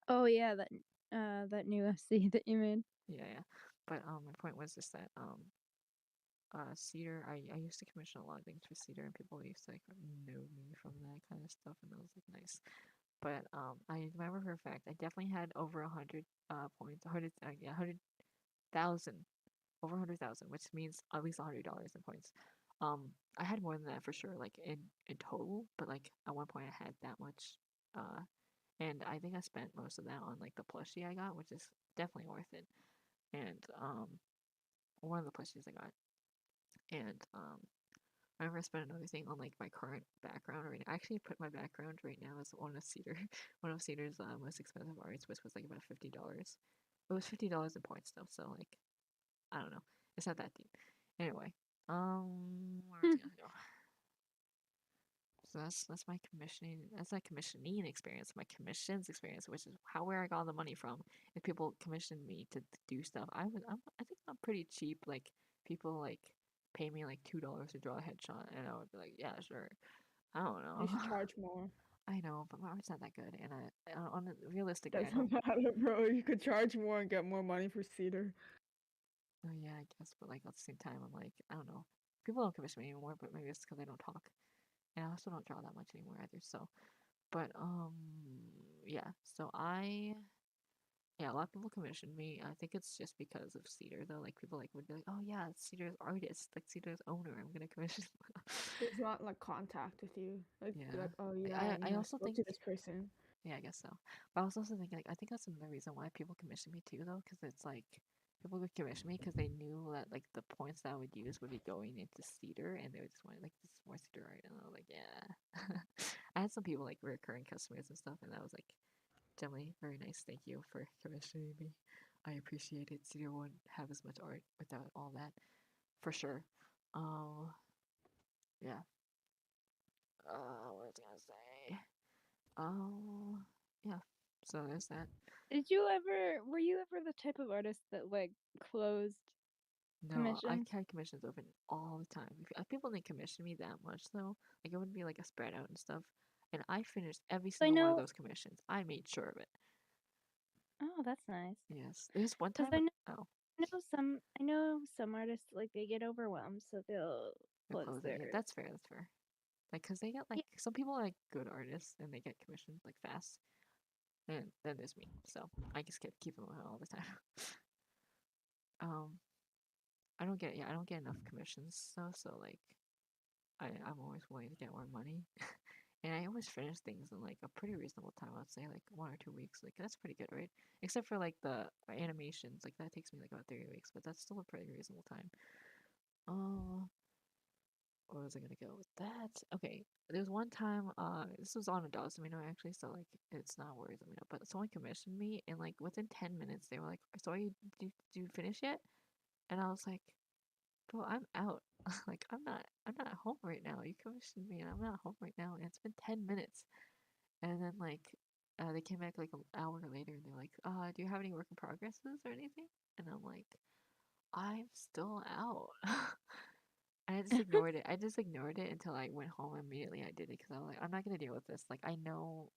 oh yeah, that new FC that you made. Yeah, yeah. But my point was just that Cedar. I used to commission a lot of things for Cedar, and people used to like know me from that kind of stuff, and that was like nice. But I remember for a fact I definitely had over 100 points, 100 yeah 100,000, over 100,000, which means at least $100 in points. I had more than that for sure, like in total, but like at one point I had that much. Uh, and I think I spent most of that on like the plushie I got, which is definitely worth it. And one of the plushies I got, and I never spent another thing on like my current background right now. I actually put my background right now as one of Cedar, one of Cedar's most expensive arts, which was like about $50. It was $50 in points though, so like I don't know. It's not that deep. Anyway, where was I gonna go? So that's my commissioning. That's my commissioning experience. My commissions experience, which is how where I got all the money from. If people commissioned me to do stuff, I think I'm pretty cheap. Like people like pay me like $2 to draw a headshot, and I would be like, yeah, sure. I don't know. You should charge more. I know, but my art's not that good, and realistically, I don't. Doesn't matter, bro. You could charge more and get more money for Cedar. Oh yeah, I guess, but like at the same time, I'm like, I don't know. People don't commission me anymore, but maybe it's because I don't talk, and I also don't draw that much anymore either. So, but yeah. So yeah, a lot of people commission me. I think it's just because of Cedar though. Like people like would be like, oh yeah, it's Cedar's artist, like Cedar's owner. I'm gonna commission. There's not like contact with you. Like be Yeah. like, oh yeah, I I also spoke think to this person. yeah, I guess so. But I was also thinking, like, I think that's another reason why people commission me too, though, because it's like people would commission me because they knew that like the points that I would use would be going into Cedar, and they would just want like this is more Cedar art, and I was like, yeah. I had some people like recurring customers and stuff, and that was like generally very nice. Thank you for commissioning me. I appreciate it. Cedar wouldn't have as much art without all that, for sure. Um, yeah. What was I gonna say? Oh, yeah. So there's that. Were you ever the type of artist that like closed No, I commissions? had commissions open all the time. People didn't commission me that much though. Like it wouldn't be like a spread out and stuff. And I finished every I single one of know. those commissions. I made sure of it. Oh, that's nice. Yes. There's one Because time. Oh, I know some artists like they get overwhelmed, so they'll they close close it. their. Yeah, that's fair. That's fair. Like, cause they get like Yeah, some people are like good artists and they get commissioned like fast. And then there's me. So I just keep them all the time. Um, I don't get I don't get enough commissions though. So like I'm always willing to get more money. And I always finish things in like a pretty reasonable time. I'd say like 1 or 2 weeks. Like that's pretty good, right? Except for like the animations, like that takes me like about 3 weeks, but that's still a pretty reasonable time. Oh, where was I gonna go with that? Okay, there's one time. This was on a DOS Amino actually, so like it's not Warriors Amino, but someone commissioned me, and like within 10 minutes, they were like, "So did you finish yet?" And I was like, "Bro, I'm out. Like I'm not home right now. You commissioned me, and I'm not home right now, and it's been 10 minutes." And then like they came back like an hour later and they're like, do you have any work in progresses or anything? And I'm like, I'm still out. And I just ignored it. I just ignored it until I went home immediately. I did it because I was like, I'm not gonna deal with this. Like I know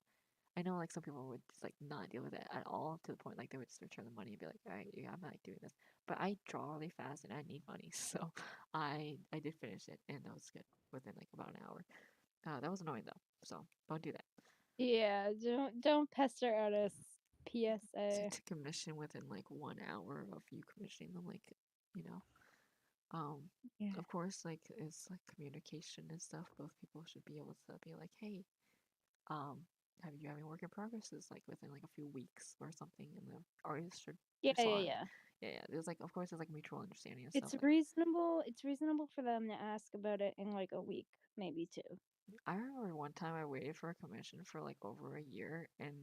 like some people would just like not deal with it at all to the point like they would just return the money and be like, all right, yeah, I'm not doing this. But I draw really fast and I need money, so I did finish it and that was good within like about an hour. That was annoying though, so don't do that. yeah. Don't pester artists. to, PSA. to commission within like 1 hour of you commissioning them, like, you know, um, Yeah. of course, like it's like communication and stuff. Both people should be able to be like, hey, um, have you having work in progresses like within like a few weeks or something, and the artist should Yeah, yeah, respond. yeah. Yeah, yeah. There's like, of course, there's like mutual understanding and stuff. It's Like, reasonable. It's reasonable for them to ask about it in like a week, maybe two. I remember one time I waited for a commission for like over a year, and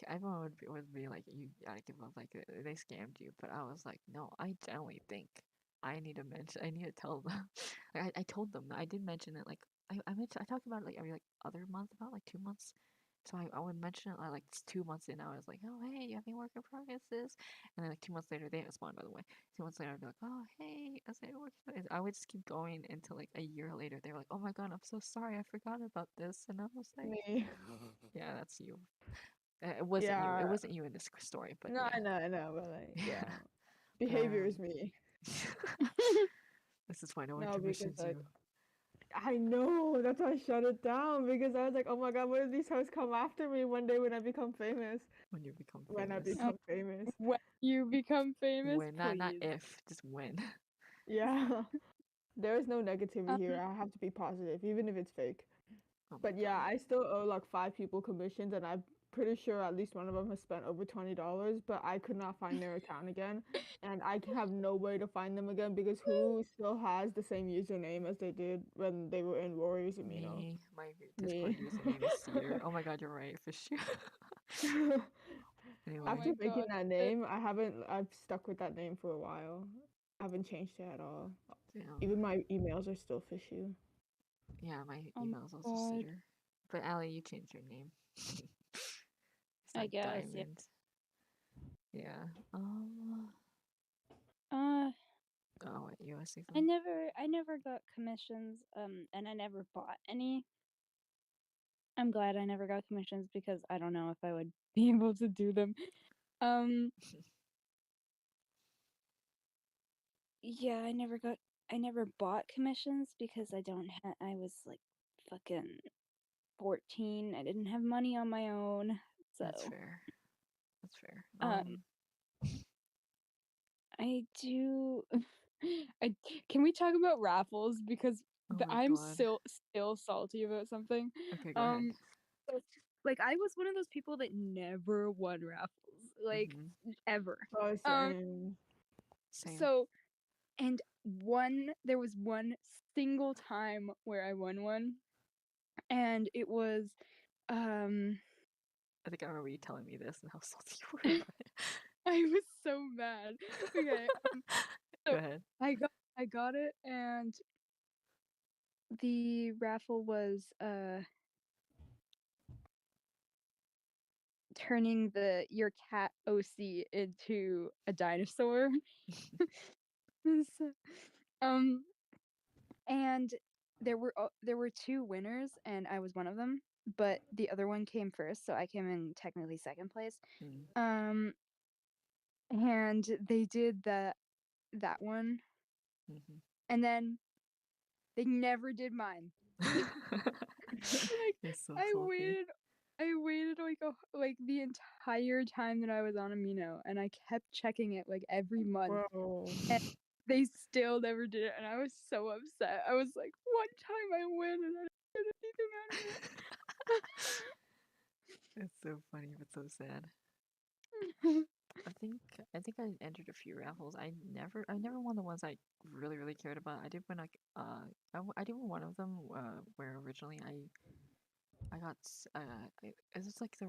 everyone would be like, you gotta give up, like they scammed you. But I was like, no, I generally think I need to tell them. Like, I told them, I did mention it, like I talked about it like every like other month, about like 2 months. So I would mention it like 2 months in. I was like, oh hey, you have any work in progresses? And then like 2 months later, they didn't respond by the way. 2 months later, I'd be like, oh hey, I said work. I would just keep going until like a year later. They were like, oh my god, I'm so sorry, I forgot about this. And I was like, Me. yeah, that's you. It wasn't you. It Yeah. wasn't you in this story, but No, yeah. I know, but like, yeah. But Behavior is me. this is why no one No, because commissions like you I know that's why I shut it down because I was like, oh my god, what if these hoes come after me one day when I become famous? when you become When I famous. Oh, become famous. when you become famous, When, not please. if, just when. Yeah. There is no negativity Um, here. I have to be positive, even if it's fake. Oh my But yeah, god. I still owe like 5 people commissions, and I'm pretty sure at least one of them has spent over $20. But I could not find their account again, and I have no way to find them again because who still has the same username as they did when they were in Warriors Amino? Me, my Me. Discord username is Cedar. Oh my god, you're right, for sure. Oh Anyway, After my making god. that name, I've stuck with that name for a while. I haven't changed it at all. damn. Even my emails are still fishy. Yeah, my Oh my email's also god. Cedar. But Allie, you changed your name. It's I not guess, yeah. Diamond. Yeah. Uh, Oh, what, you want to say I something? never got commissions, and I never bought any. I'm glad I never got commissions because I don't know if I would be able to do them. Um, yeah, I never bought commissions because I was like fucking 14. I didn't have money on my own. That's So, fair. That's fair. um, I do. I can we talk about raffles because Oh my I'm god. still salty about something. Okay, go ahead. Um, so, like I was one of those people that never won raffles, like Mm-hmm. ever. Oh, Um, same. Same. so and there was one single time where I won one, and it was um I think I remember you telling me this and how salty you were about it. I was so mad. Okay, Go so ahead. I got it, and the raffle was turning the your cat OC into a dinosaur. So, um and there were two winners and I was one of them, but the other one came first, so I came in technically second place. Mm. Um and they did that one, Mm-hmm. and then they never did mine. Like You're so I salty. waited I waited like the entire time that I was on Amino, and I kept checking it like every month, Bro. and they still never did it, and I was so upset. I was like, one time I win and I don't get anything out of It's so funny but so sad. it. I think I entered a few raffles. I never won the ones I really cared about. I did win like I did win one of them where originally I got it was like the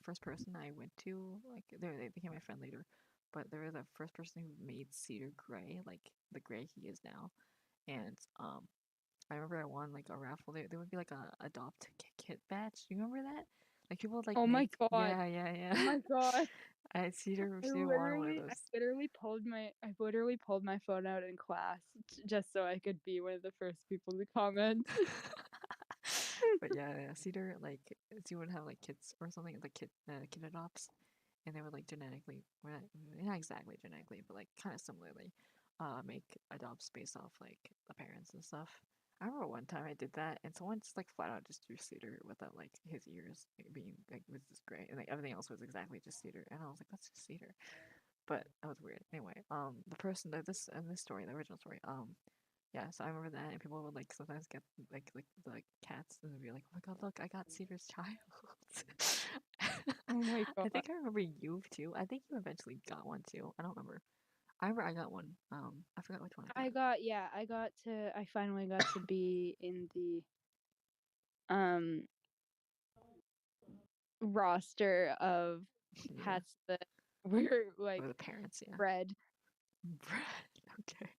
first person I went to, like they became my friend later, but there was a first person who made Cedar gray, like the gray he is now. And I remember I won like a raffle. There would be like a adopt kit badge. Do you remember that? Like people would like Oh my make, god. yeah. Oh my god. I had Cedar won one of those. I literally pulled my phone out in class just so I could be one of the first people to comment. But yeah, Cedar, like she would have like kids or something, like kid adopts, and they would like genetically, well, not exactly genetically, but like kind of similarly, make adopts based off like the parents and stuff. I remember one time I did that, and someone just like flat out just drew Cedar without like his ears like, being like was just gray, and like everything else was exactly just Cedar, and I was like, that's just Cedar. But that was weird. Anyway, the person that this in this story, the original story, yeah, so I remember that, and people would like sometimes get like cats, and they'd be like, "Oh my god, look, I got Cedar's child." Oh my I god. think I remember you too. I think you eventually got one too. I don't remember. I remember I got one. I forgot which one I got. I finally got to be in the um roster of Yeah, cats that were like or the parents. Yeah, bred. Brad. Okay.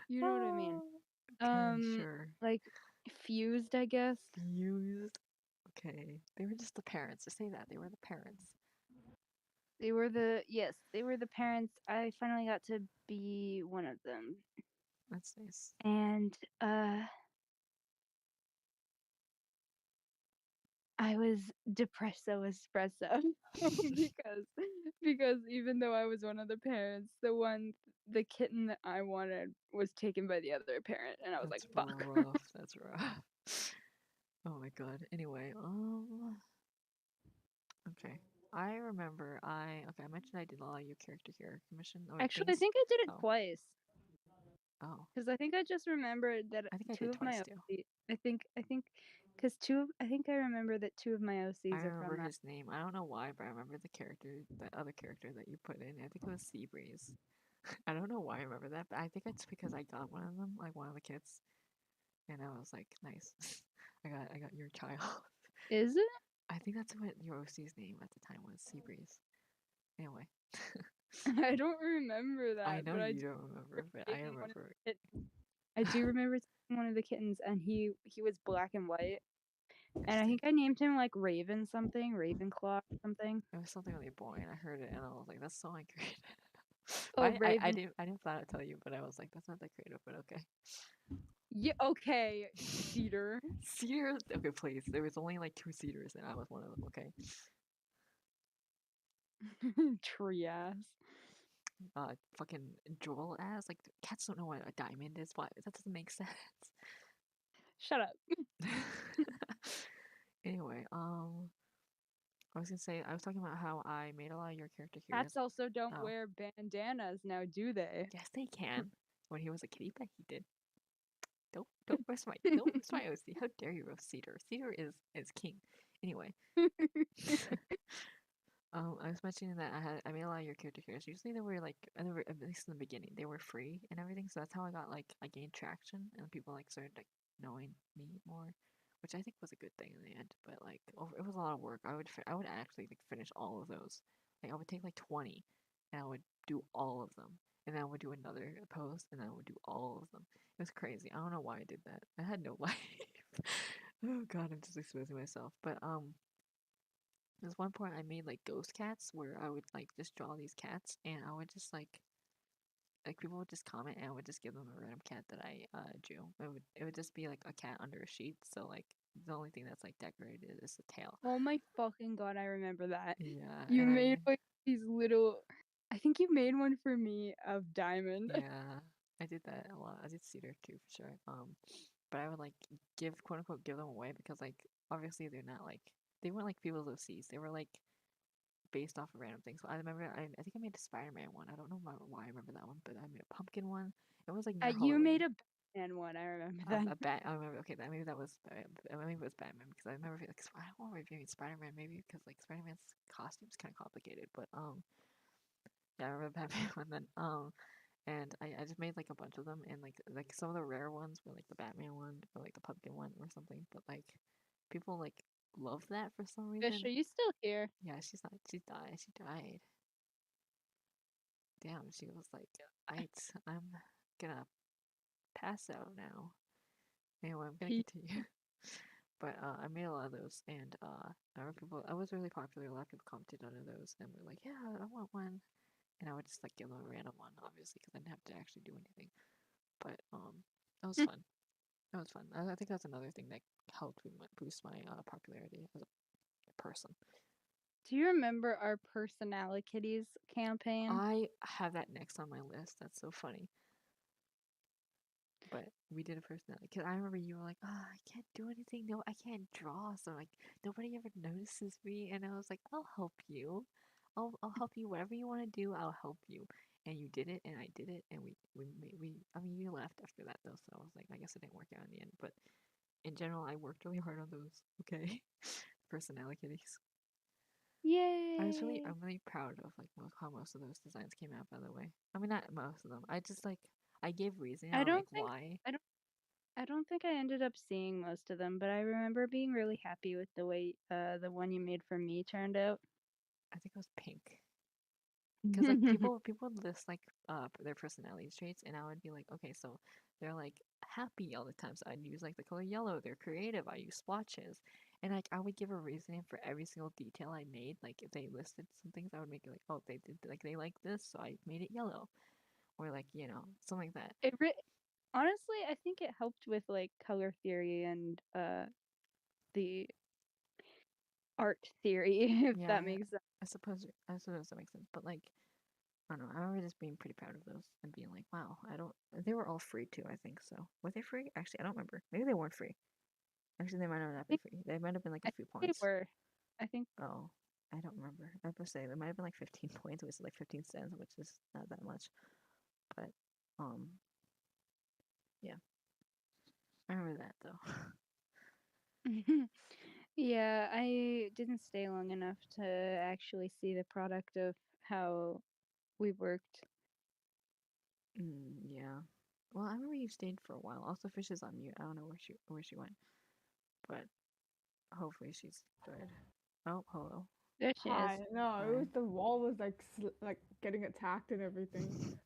You know what I mean? Oh, okay, sure. Like fused, I guess. Fused. Okay, they were just the parents. Just say that they were the parents. They were the parents. I finally got to be one of them. That's nice. And I was depresso espresso because even though I was one of the parents, the kitten that I wanted was taken by the other parent, and I was like, That's fuck. rough. That's rough. Oh my god. Anyway, okay. I remember I mentioned I did a lot of your character here commission or Actually, I things. think I did it Oh, twice oh. because I think I just remembered that I think I two did of my twice too. because I think I remember that two of my I OCs are remember from that. his name. I don't know why, but I remember the other character that you put in. I think it was Seabreeze. I don't know why I remember that, but I think it's because I got one of them, like one of the kits, and I was like, nice. I got your child. Is it? I think that's what your OC's name at the time was, Seabreeze. Anyway, I don't remember I that, know but I you do don't remember, but I remember taking one of remember. the kittens. I do remember taking one of the kittens, and he was black and white, and I think I named him like Raven something, Ravenclaw something. It was something really boring. I heard it and I was like, that's so uncreative. Oh, But Raven. I didn't plan to tell you, but I was like, that's not that creative, but okay. Yeah. Okay. Cedar. Cedar. Okay, please. There was only like 2 cedars, and I was one of them. Okay. Tree ass. Fucking Joel ass. Like cats don't know what a diamond is. Why? That doesn't make sense. Shut up. Anyway, I was gonna say I was talking about how I made a lot of your character curious. Cats also don't Oh, wear bandanas now, do they? yes, they can. When he was a kitty, but he did. Don't roast my OC. How dare you roast Cedar? Cedar is king. Anyway, I was mentioning that I made a lot of your character curious. Usually they were like at least in the beginning they were free and everything, so that's how I gained traction and people like started like knowing me more, which I think was a good thing in the end. But like it was a lot of work. I would actually like finish all of those. Like I would take like 20, and I would do all of them, and then I would do another post, and then I would do all of them. It was crazy. I don't know why I did that. I had no life. Oh god, I'm just exposing myself. But there's one point I made like ghost cats where I would like just draw these cats and I would just like people would just comment and I would just give them a random cat that I drew. It would just be like a cat under a sheet. So like the only thing that's like decorated is the tail. Oh my fucking god, I remember that. Yeah, You and made like these little. I think you made one for me of Diamond. yeah, I did that a lot. I did cedar too for sure. But I would like give quote unquote give them away because like obviously they're not like they weren't like people's OCs. They were like based off of random things. So I remember I think I made a Spider-Man one. I don't know why I remember that one, but I made a pumpkin one. It was like near You made Halloween. a Batman one. I remember that. A bat. I remember. Okay, that maybe that was maybe it was Batman because I remember like I don't know if you mean Spider-Man maybe because like Spider-Man's costume's kind of complicated, but yeah, I remember Batman one then and I just made like a bunch of them and like some of the rare ones were like the Batman one or like the pumpkin one or something, but like people like love that for some Fish, reason. are you still here? Yeah, she's not. She died. She died. Damn, she was like, I'm gonna pass out now. Anyway, I'm gonna He. continue. But I made a lot of those, and I remember people. I was really popular. A lot of people commented on those, and were like, "Yeah, I want one." And I would just like give them a random one, obviously, because I didn't have to actually do anything. But that was fun. That was fun. I think that's another thing that helped me boost my popularity as a person. Do you remember our Personality Kitties campaign? I have that next on my list. That's so funny. But we did a personality because I remember you were like, "Oh, I can't do anything. No, I can't draw." So like nobody ever notices me, and I was like, "I'll help you. I'll help you. Whatever you want to do, I'll help you." And you did it, and I did it, and we. I mean, you left after that though, so I was like, I guess it didn't work out in the end. But in general, I worked really hard on those. Okay, personalities. Yay! I'm really proud of like how most of those designs came out. By the way, I mean not most of them. I just like I gave reasoning I on like don't think why. I don't I don't think I ended up seeing most of them, but I remember being really happy with the way the one you made for me turned out. I think it was pink. Because like people would list like their personality traits and I would be like, okay, so they're like happy all the time, so I'd use like the color yellow. They're creative, I use splotches, and like I would give a reasoning for every single detail I made. Like if they listed some things, I would make it like, oh, they did like they like this, so I made it yellow, or like something like that. it re- Honestly, I think it helped with like color theory and the art theory, if Yeah, that makes sense. I suppose that makes sense, but like I don't know. I remember just being pretty proud of those and being like, wow, I don't. They were all free too, I think so. Were they free? Actually, I don't remember. Maybe they weren't free. Actually, they might not have I been think, free. They might have been like I a few think they points. were. I think Oh, I don't remember. I would say they might have been like 15 points, which is like 15 cents, which is not that much. But, um, yeah, I remember that though. Yeah, I didn't stay long enough to actually see the product of how we worked. Yeah. Well, I remember you stayed for a while. Also, Fish is on mute. I don't know where she went, but hopefully she's good. Oh, hello. There she is. Hi. No, it Hi. was the wall was like like getting attacked and everything.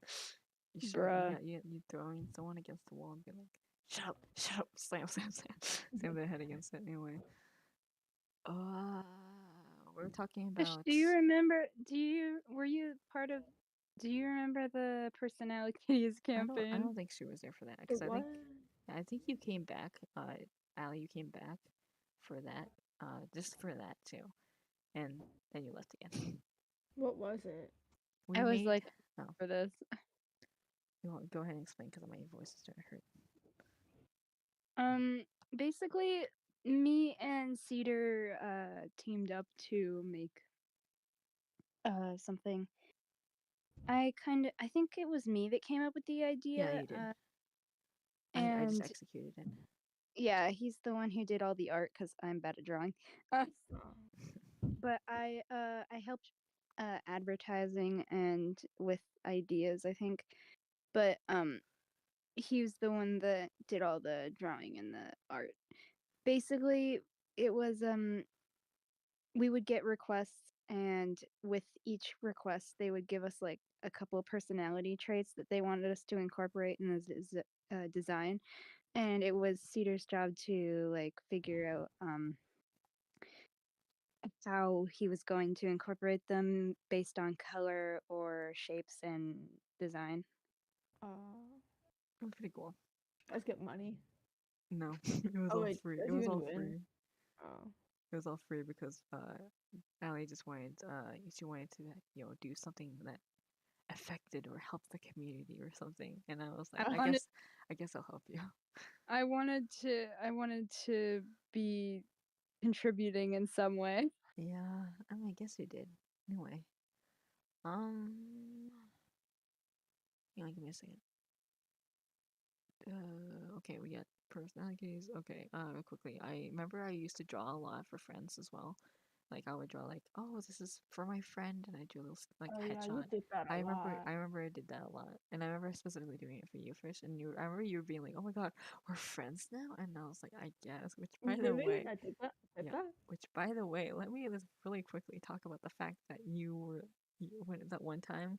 You should. Bruh. You throwing someone against the wall and be like, shut up, slam, slam, slam, slam their head against it. Anyway, uh, we're talking Fish, about. do you remember? Were you part of? Do you remember the Personalities I campaign? don't think she was there for that The because what? I think you came back. Allie, you came back for that. Just for that too, and then you left again. What was it? We I was made. like, Oh, for this. you want go ahead and explain because my voice is starting to hurt. Um, Basically, me and Cedar teamed up to make something. I think it was me that came up with the Yeah, idea. you did. I just And executed it. yeah, he's the one who did all the art because I'm bad at drawing. Uh, Oh. but I helped advertising and with ideas, I think. But he was the one that did all the drawing and the art. Basically, it was we would get requests, and with each request they would give us like a couple of personality traits that they wanted us to incorporate in the design, and it was Cedar's job to like figure out how he was going to incorporate them based on color or shapes and design. Uh, Pretty cool. let's get money. No, it was Oh all wait, free. does It he was even all win? free. Oh. It was all free because Allie just wanted she wanted to do something that affected or helped the community or something, and I was like, I wanted I guess I'll help you. I wanted to be contributing in some way. Yeah, I mean, I guess you did. Anyway, um, give me a second. Okay, we got personalities. Okay, quickly. I remember I used to draw a lot for friends as well. Like I would draw like, oh, this is for my friend, and I do a little like Oh yeah, you headshot. did that a lot. I remember I did that a lot, and I remember specifically doing it for you, Fish. And I remember you being like, oh my god, we're friends now, and I was like, I guess. Which by the Really? way, I did that. I did yeah. that. Which by the way, let me just really quickly talk about the fact that when that one time,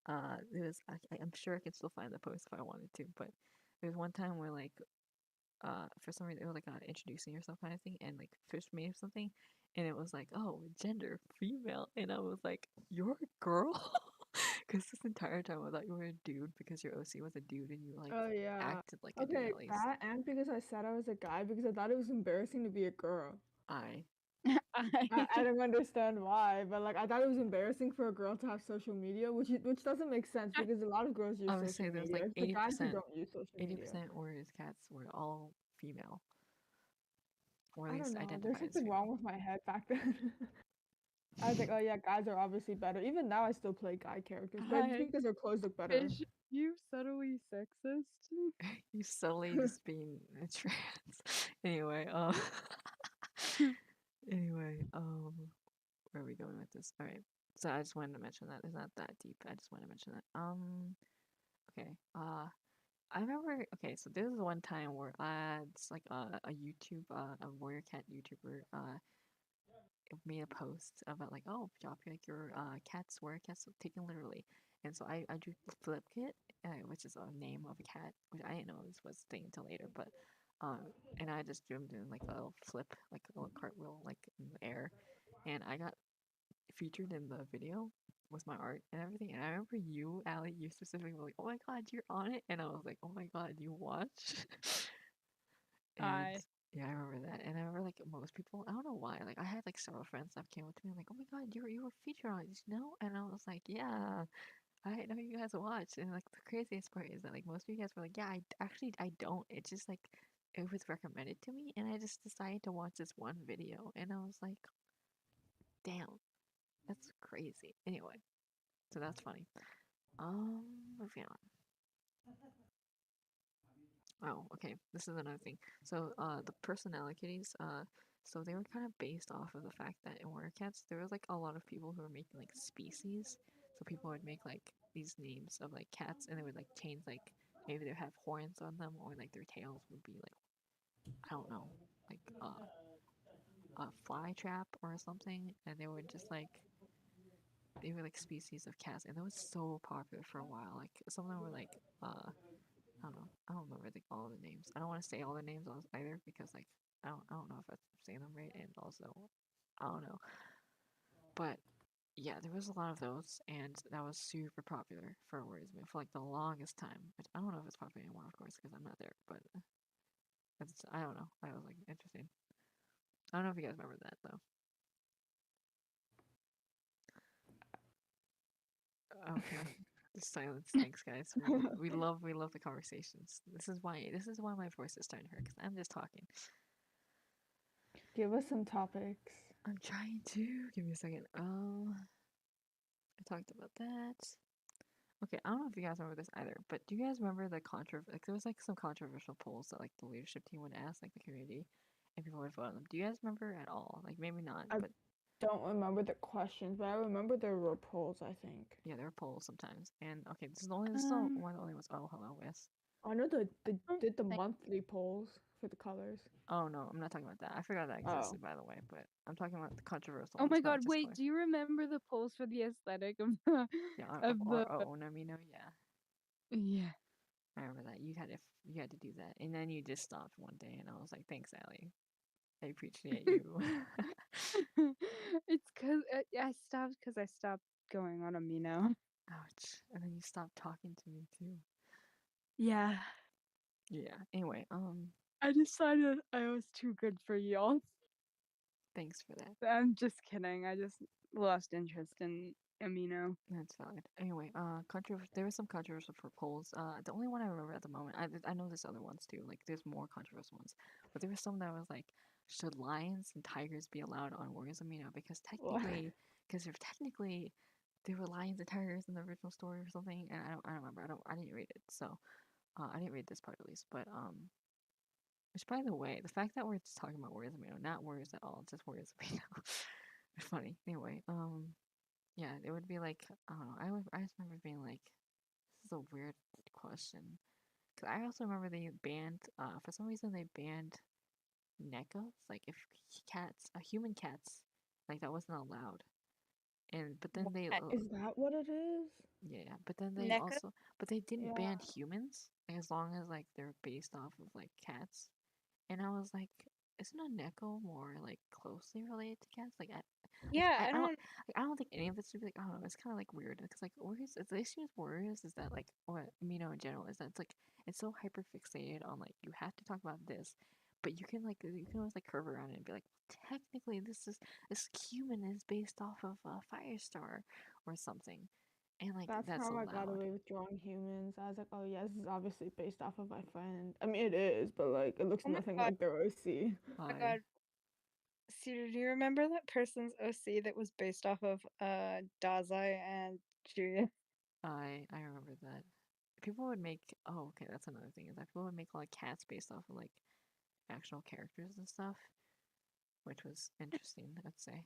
there was I'm sure I can still find the post if I wanted to, but there was one time where like for some reason it was like introducing yourself kind of thing, and like Fish made something, and it was like, oh, gender female, and I was like, you're a girl, because this entire time I thought you were a dude because your OC was a dude and you like Oh yeah. acted like a dude Okay, at least. that and because I said I was a guy because I thought it was embarrassing to be a girl. I I don't understand why, but like I thought it was embarrassing for a girl to have social media, which doesn't make sense because a lot of girls use I would social say there's media. like It's the guys who don't use social media. 80% Warriors cats were all female, or at I don't least know. There's identified as something female. wrong with my head back then. I was like, oh yeah, guys are obviously better. Even now, I still play guy characters, but it's Hi, because their clothes look better. Fish. You subtly sexist. You subtly just being a trans. Anyway, anyway, where are we going with this? All right. So I just wanted to mention that it's not that deep. I just wanted to mention that. Okay. I remember. Okay, so there was one time where it's like a YouTube a warrior cat YouTuber made a post about like, oh, drop like your cats warrior cats taken literally, and so I drew Flip Kit, which is a name of a cat, which I didn't know this was a thing until later, but um, and I just drew him doing like a little flip, like a little cartwheel, like in the air, and I got featured in the video with my art and everything. And I remember you, Allie, you specifically were like, "Oh my god, you're on it!" And I was like, "Oh my god, you watch?" And Hi. yeah, I remember that. And I remember like most people, I don't know why, like I had like several friends that came up to me like, "Oh my god, you were featured on it, did you know?" And I was like, "Yeah, I know you guys watch." And like the craziest part is that like most of you guys were like, "Yeah, I don't. It's just like." It was recommended to me, and I just decided to watch this one video, and I was like, "Damn, that's crazy." Anyway, so that's funny. Moving on. Oh, okay. This is another thing. So, the personalities, so they were kind of based off of the fact that in Warrior Cats, there was like a lot of people who were making like species. So people would make like these names of like cats, and they would like change like maybe they have horns on them, or like their tails would be like I don't know, like a fly trap or something, and they would just like they were like species of cats, and that was so popular for a while. Like some of them were like I don't know. I don't remember all the names. I don't want to say all the names either because like I don't know if I'm saying them right, and also I don't know. But yeah, there was a lot of those, and that was super popular for Warriors Amino for like the longest time. Which I don't know if it's popular anymore, of course, because I'm not there. But it's I don't know. I was like interesting. I don't know if you guys remember that though. Okay. The silence. Thanks, guys. We love the conversations. This is why my voice is starting to hurt because I'm just talking. Give us some topics. I'm trying to give me a second. I talked about that. Okay, I don't know if you guys remember this either, but do you guys remember the like there was like some controversial polls that like the leadership team would ask like the community, and people would vote on them. Do you guys remember at all? Like maybe not, I but don't remember the questions, but I remember there were polls, I think. yeah, there are polls sometimes. And okay, this is the Um, one of the only ones. Oh, hello, yes. I know they I don't did the think. monthly polls for the colors. Oh no, I'm not talking about that. I forgot that Oh. existed by the way, but I'm talking about the controversial Oh ones, my not god! just Wait, color. do you remember the polls for the aesthetic of the Yeah, of of the? our own amino. Yeah, Yeah. I remember that. You had to do that, and then you just stopped one day, and I was like, thanks, Allie. I appreciate you. It's cause I stopped going on amino. Ouch. And then you stopped talking to me too. Yeah. Yeah. Anyway, I decided I was too good for y'all. thanks for that. I'm just kidding. I just lost interest in amino. That's valid. Anyway, there was some controversial for polls. The only one I remember at the moment, I know there's other ones too. Like there's more controversial ones, but there was some that was like, should lions and tigers be allowed on Warriors Amino? What? Because if technically, there were lions and tigers in the original story or something, and I don't remember. I didn't read it, so I didn't read this part at least. But which by the way, the fact that we're just talking about Warriors Amino, not Warriors at all, just Warriors Amino, it's funny. Anyway, yeah, it would be like I don't know. I just remember being like, this is a weird question. Cause I also remember they banned for some reason they banned neckos. Like if human cats, like that wasn't allowed. And but then they What? Is that what it is? yeah, but then they NECA? also but they didn't Yeah. ban humans like, as long as like they're based off of like cats. And I was like, isn't a neko more like closely related to cats? Yeah, I I don't don't. I don't think any of it's really I don't know. It's kind of like weird because like Warriors. The issue with Warriors is that like or Amino in general is that it's like it's so hyper fixated on like you have to talk about this, but you can always like curve around it and be like technically this human is based off of a Firestar or something, and like That's that's how I got allowed. away with drawing humans. I was like, oh yeah, this is obviously based off of my friend. I mean, it is, but like, it looks Oh my nothing god! like their OC. Oh my I god! Cedar, do you remember that person's OC that was based off of Dazai and Julia? I remember that. People would make okay, that's another thing is that people would make a lot of cats based off of like actual characters and stuff, which was interesting, I'd say.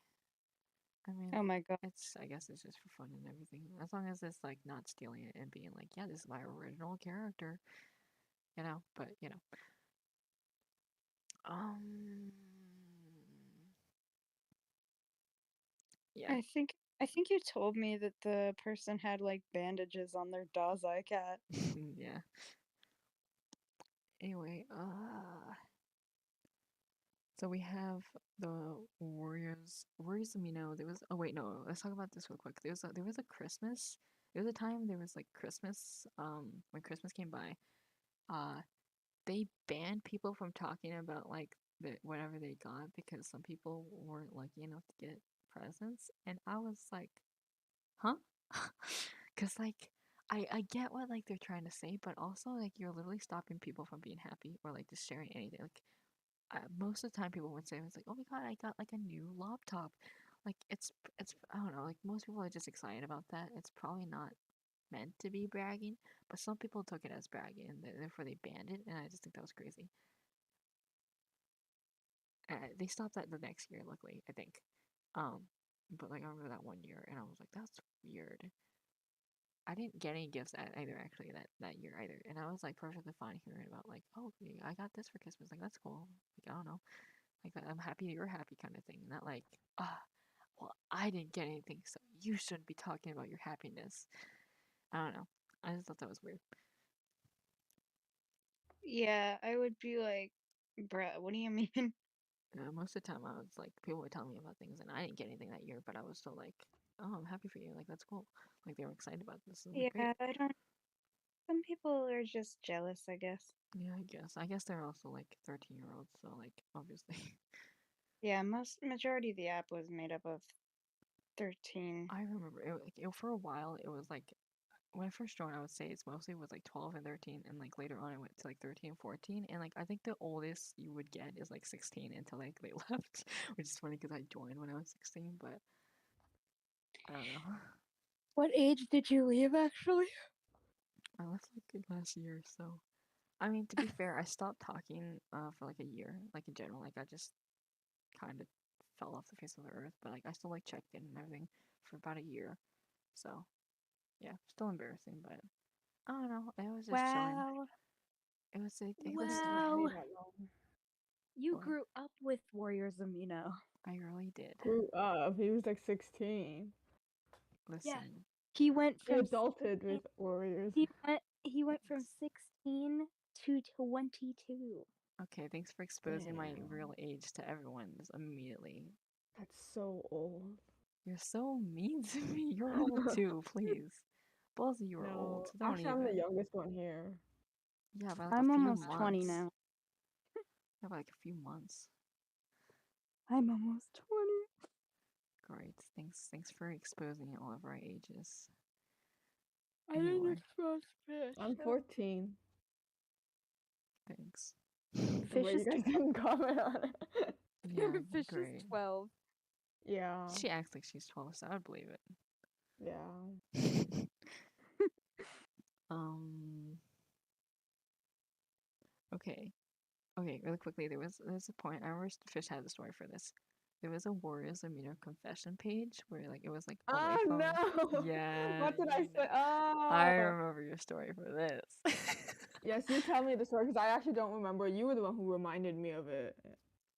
I mean, Oh my god! I guess it's just for fun and everything. As long as it's like not stealing it and being like, yeah, this is my original character, you know. But you know, um, yeah, I think you told me that the person had like bandages on their Dazai cat. yeah. Anyway, so we have the Warriors Amino. There was oh wait no, let's talk about this real quick. There was a Christmas. There was a time there was like Christmas when Christmas came by. Uh, they banned people from talking about like whatever they got because some people weren't lucky enough to get presents, and I was like, huh? Because like I get what like they're trying to say, but also like you're literally stopping people from being happy or like just sharing anything. Like most of the time people would say it's like, oh my god, I got like a new laptop. Like it's I don't know. Like most people are just excited about that. It's probably not. meant to be bragging, but some people took it as bragging and therefore they banned it, and I just think that was crazy. They stopped that the next year, luckily, I think. But like I remember that one year, and I was like, that's weird. I didn't get any gifts either actually that year either, and I was like perfectly fine hearing about like, oh, I got this for Christmas, like that's cool. Like I don't know, like I'm happy you're happy kind of thing, not like well I didn't get anything, so you shouldn't be talking about your happiness. I don't know. I just thought that was weird. Yeah, I would be like, bruh, what do you mean? Most of the time I was like, people would tell me about things, and I didn't get anything that year, but I was still like, oh, I'm happy for you. Like that's cool. Like they were excited about this. This is like great. Yeah, I don't. Some people are just jealous, I guess. Yeah, I guess. I guess they're also like 13-year-olds, so like obviously. Yeah, majority of the app was made up of 13. I remember for a while it was like when I first joined I would say it's mostly was like 12 and 13, and like later on it went to like 13 and 14, and like I think the oldest you would get is like 16 until like they left, which is funny because I joined when I was 16, but I don't know. What age did you leave, actually? I left like last year, so I mean to be fair I stopped talking for like a year, like in general, like I just kind of fell off the face of the earth, but like I still like checked in and everything for about a year, so yeah, still embarrassing, but I don't know. It was just chilling. Wow. It I was didn't stay Wow. that long. You what grew up with Warriors Amino. I really did. Grew up. He was like 16. Yeah. Listen, He went He from adulted 16, with Warriors. he went from thanks. 16 to 22. Okay, thanks for exposing my Damn. real age to everyone immediately. That's so old. You're so mean to me. You're old too, please. Both of you are old. No, Don't actually, I'm the even. youngest one here. Yeah, by like a I'm few almost 20 months. now. Yeah, by like a few months. I'm almost 20. Great. Thanks for exposing all of our ages. I didn't Anyway, expose fish. I'm 14. thanks. Fish But you is guys didn't comment on it. Yeah, fish is great. 12. Yeah, She acts like she's 12, so I would believe yeah. it. um. Okay. Okay. Really quickly, there's a point. I remember Fish had the story for this. There was a Warriors Amino confession page where like it was like away Oh from. no! Yeah. What did I say? I Oh! remember your story for this. Yes, you tell me the story because I actually don't remember. You were the one who reminded me of it.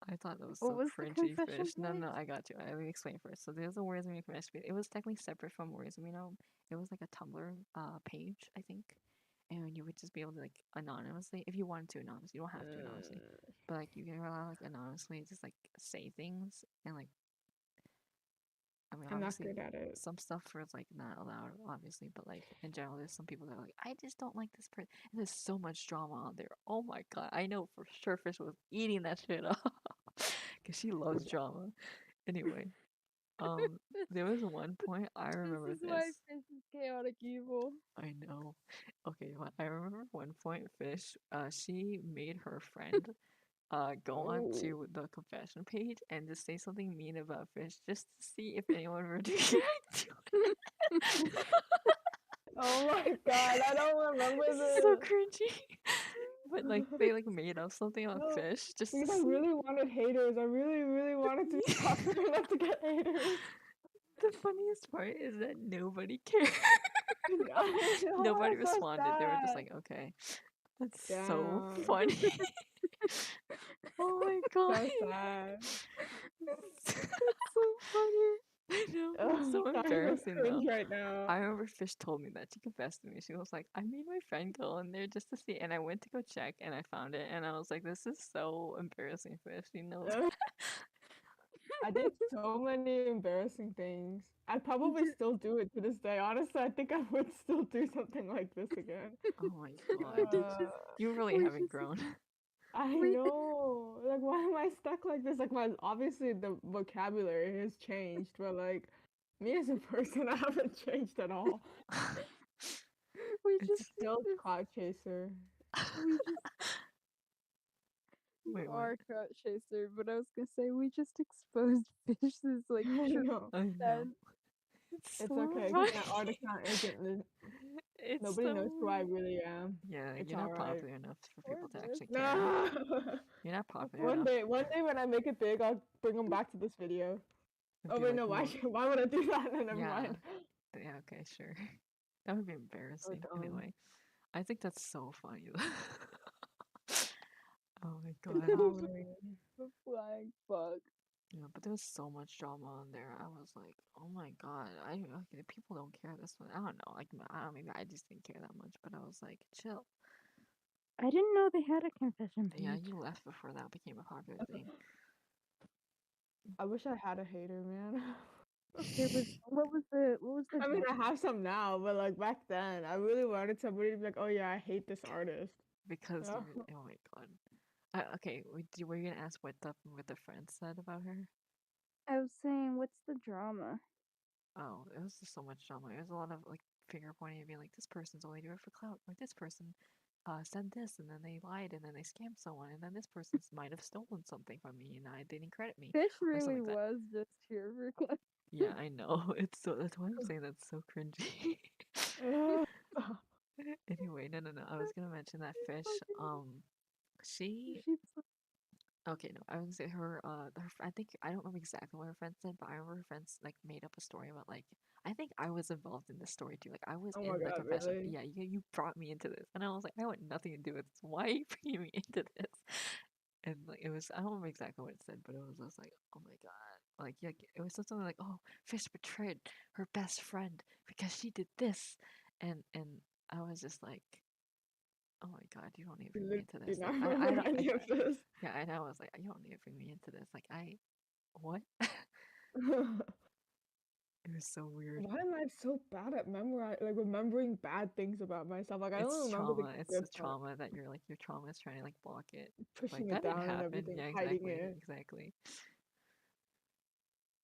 I thought that was What so was the cringy, confession Fish. No, page? no, I got you. Let me explain first. So there's a Warriors Amino confession page. It was technically separate from Warriors Amino. It was like a Tumblr page, I think. And you would just be able to like anonymously, if you wanted to anonymously, you don't have to anonymously, Mm, but like you can allow like anonymously just like say things, and like I mean I'm not obviously good at it. some stuff is like not allowed obviously, but like in general there's some people that are like I just don't like this person, and there's so much drama out there. Oh my god, I know for sure Fish was eating that shit up because she loves drama. Anyway, there was one point I This remember is why this. fish is chaotic evil. I know. Okay, well, I remember one point Fish, she made her friend go on Oh, to the confession page and just say something mean about Fish just to see if anyone would react to it. oh my God! I don't remember This is so this. cringy. But like they like made up something about No, Fish just to because I see. really wanted haters. I really, really wanted to be popular enough to get haters. The funniest part is that nobody cared. I know, Nobody it's so responded. They were just sad. like, okay, that's so Damn, funny. Oh my god. so sad. It's so funny. I know, it's Oh, so sorry for embarrassing cringe though. right now. I remember Fish told me that. She confessed to me. She was like, I made my friend go in there just to see. And I went to go check and I found it. And I was like, this is so embarrassing, Fish. She knows. I did so many embarrassing things. I'd probably still do it to this day. Honestly, I think I would still do something like this again. Oh my we god. Uh, You really we haven't just grown. I we know. Like, why am I stuck like this? Like, my obviously the vocabulary has changed, but like me as a person, I haven't changed at all. we It's just Still cloud chaser. we just you wait, what? are Crouch Chaser, but I was gonna say we just exposed Fish's like I true know. I know. intent. It's It's so okay because funny. my art account isn't. It's Nobody knows who I so really am. yeah. It's You're all not right. popular enough for Or people to this. actually care. No. You're not popular One enough. day, when I make it big, I'll bring them back to this video. It'd Oh be wait, like, no. Why? well, Why would I do that? No, never yeah, mind. yeah. Okay, sure. That would be So embarrassing. dumb. Anyway, I think that's so funny. Oh my It's god. hilarious. The flying fuck. Yeah, but there was so much drama on there. I was like, oh my god, okay, people don't care this one. I don't know, like I don't maybe I just didn't care that much, but I was like, chill. I didn't know they had a confession Yeah, page. you left before that became a popular thing. I wish I had a hater, man. There was what was the I mean, drama? I have some now, but like back then, I really wanted somebody to be like, "Oh yeah, I hate this artist." Because Oh, you're, oh my god. Okay, were you gonna ask what the friend said about her? I was saying, what's the drama? Oh, it was just so much drama. It was a lot of like finger pointing and being like, this person's only doing it for clout, or this person said this and then they lied and then they scammed someone and then this person might have stolen something from me and I didn't credit me Fish or something really like that. was just here for clip. Yeah, I know. It's so that's why I'm saying that's so cringy. ugh. Anyway, no. I was gonna mention that fish. She She's okay. No, I was gonna say I think I don't remember exactly what her friend said, but I remember her friends like made up a story about like I think I was involved in this story too. Like I was Oh my in the god, confession. really? Yeah, you brought me into this, and I was like, I want nothing to do with this. Why are you bringing me into this? And like it was, I don't remember exactly what it said, but it was just like, oh my god, like yeah, it was something like, oh, Fish betrayed her best friend because she did this, and I was just like, oh my god, you don't need to You bring me literally into do this. Like not I remember don't, any of this. yeah, and I was like, you don't need to bring me into this. Like what? It was so weird. Why am I so bad at remembering bad things about myself? Like I only It's remember the trauma. It's good the part, trauma that you're like your trauma is trying to like block it. Like pushing it that didn't down and happen. everything, Yeah, hiding exactly, it. exactly.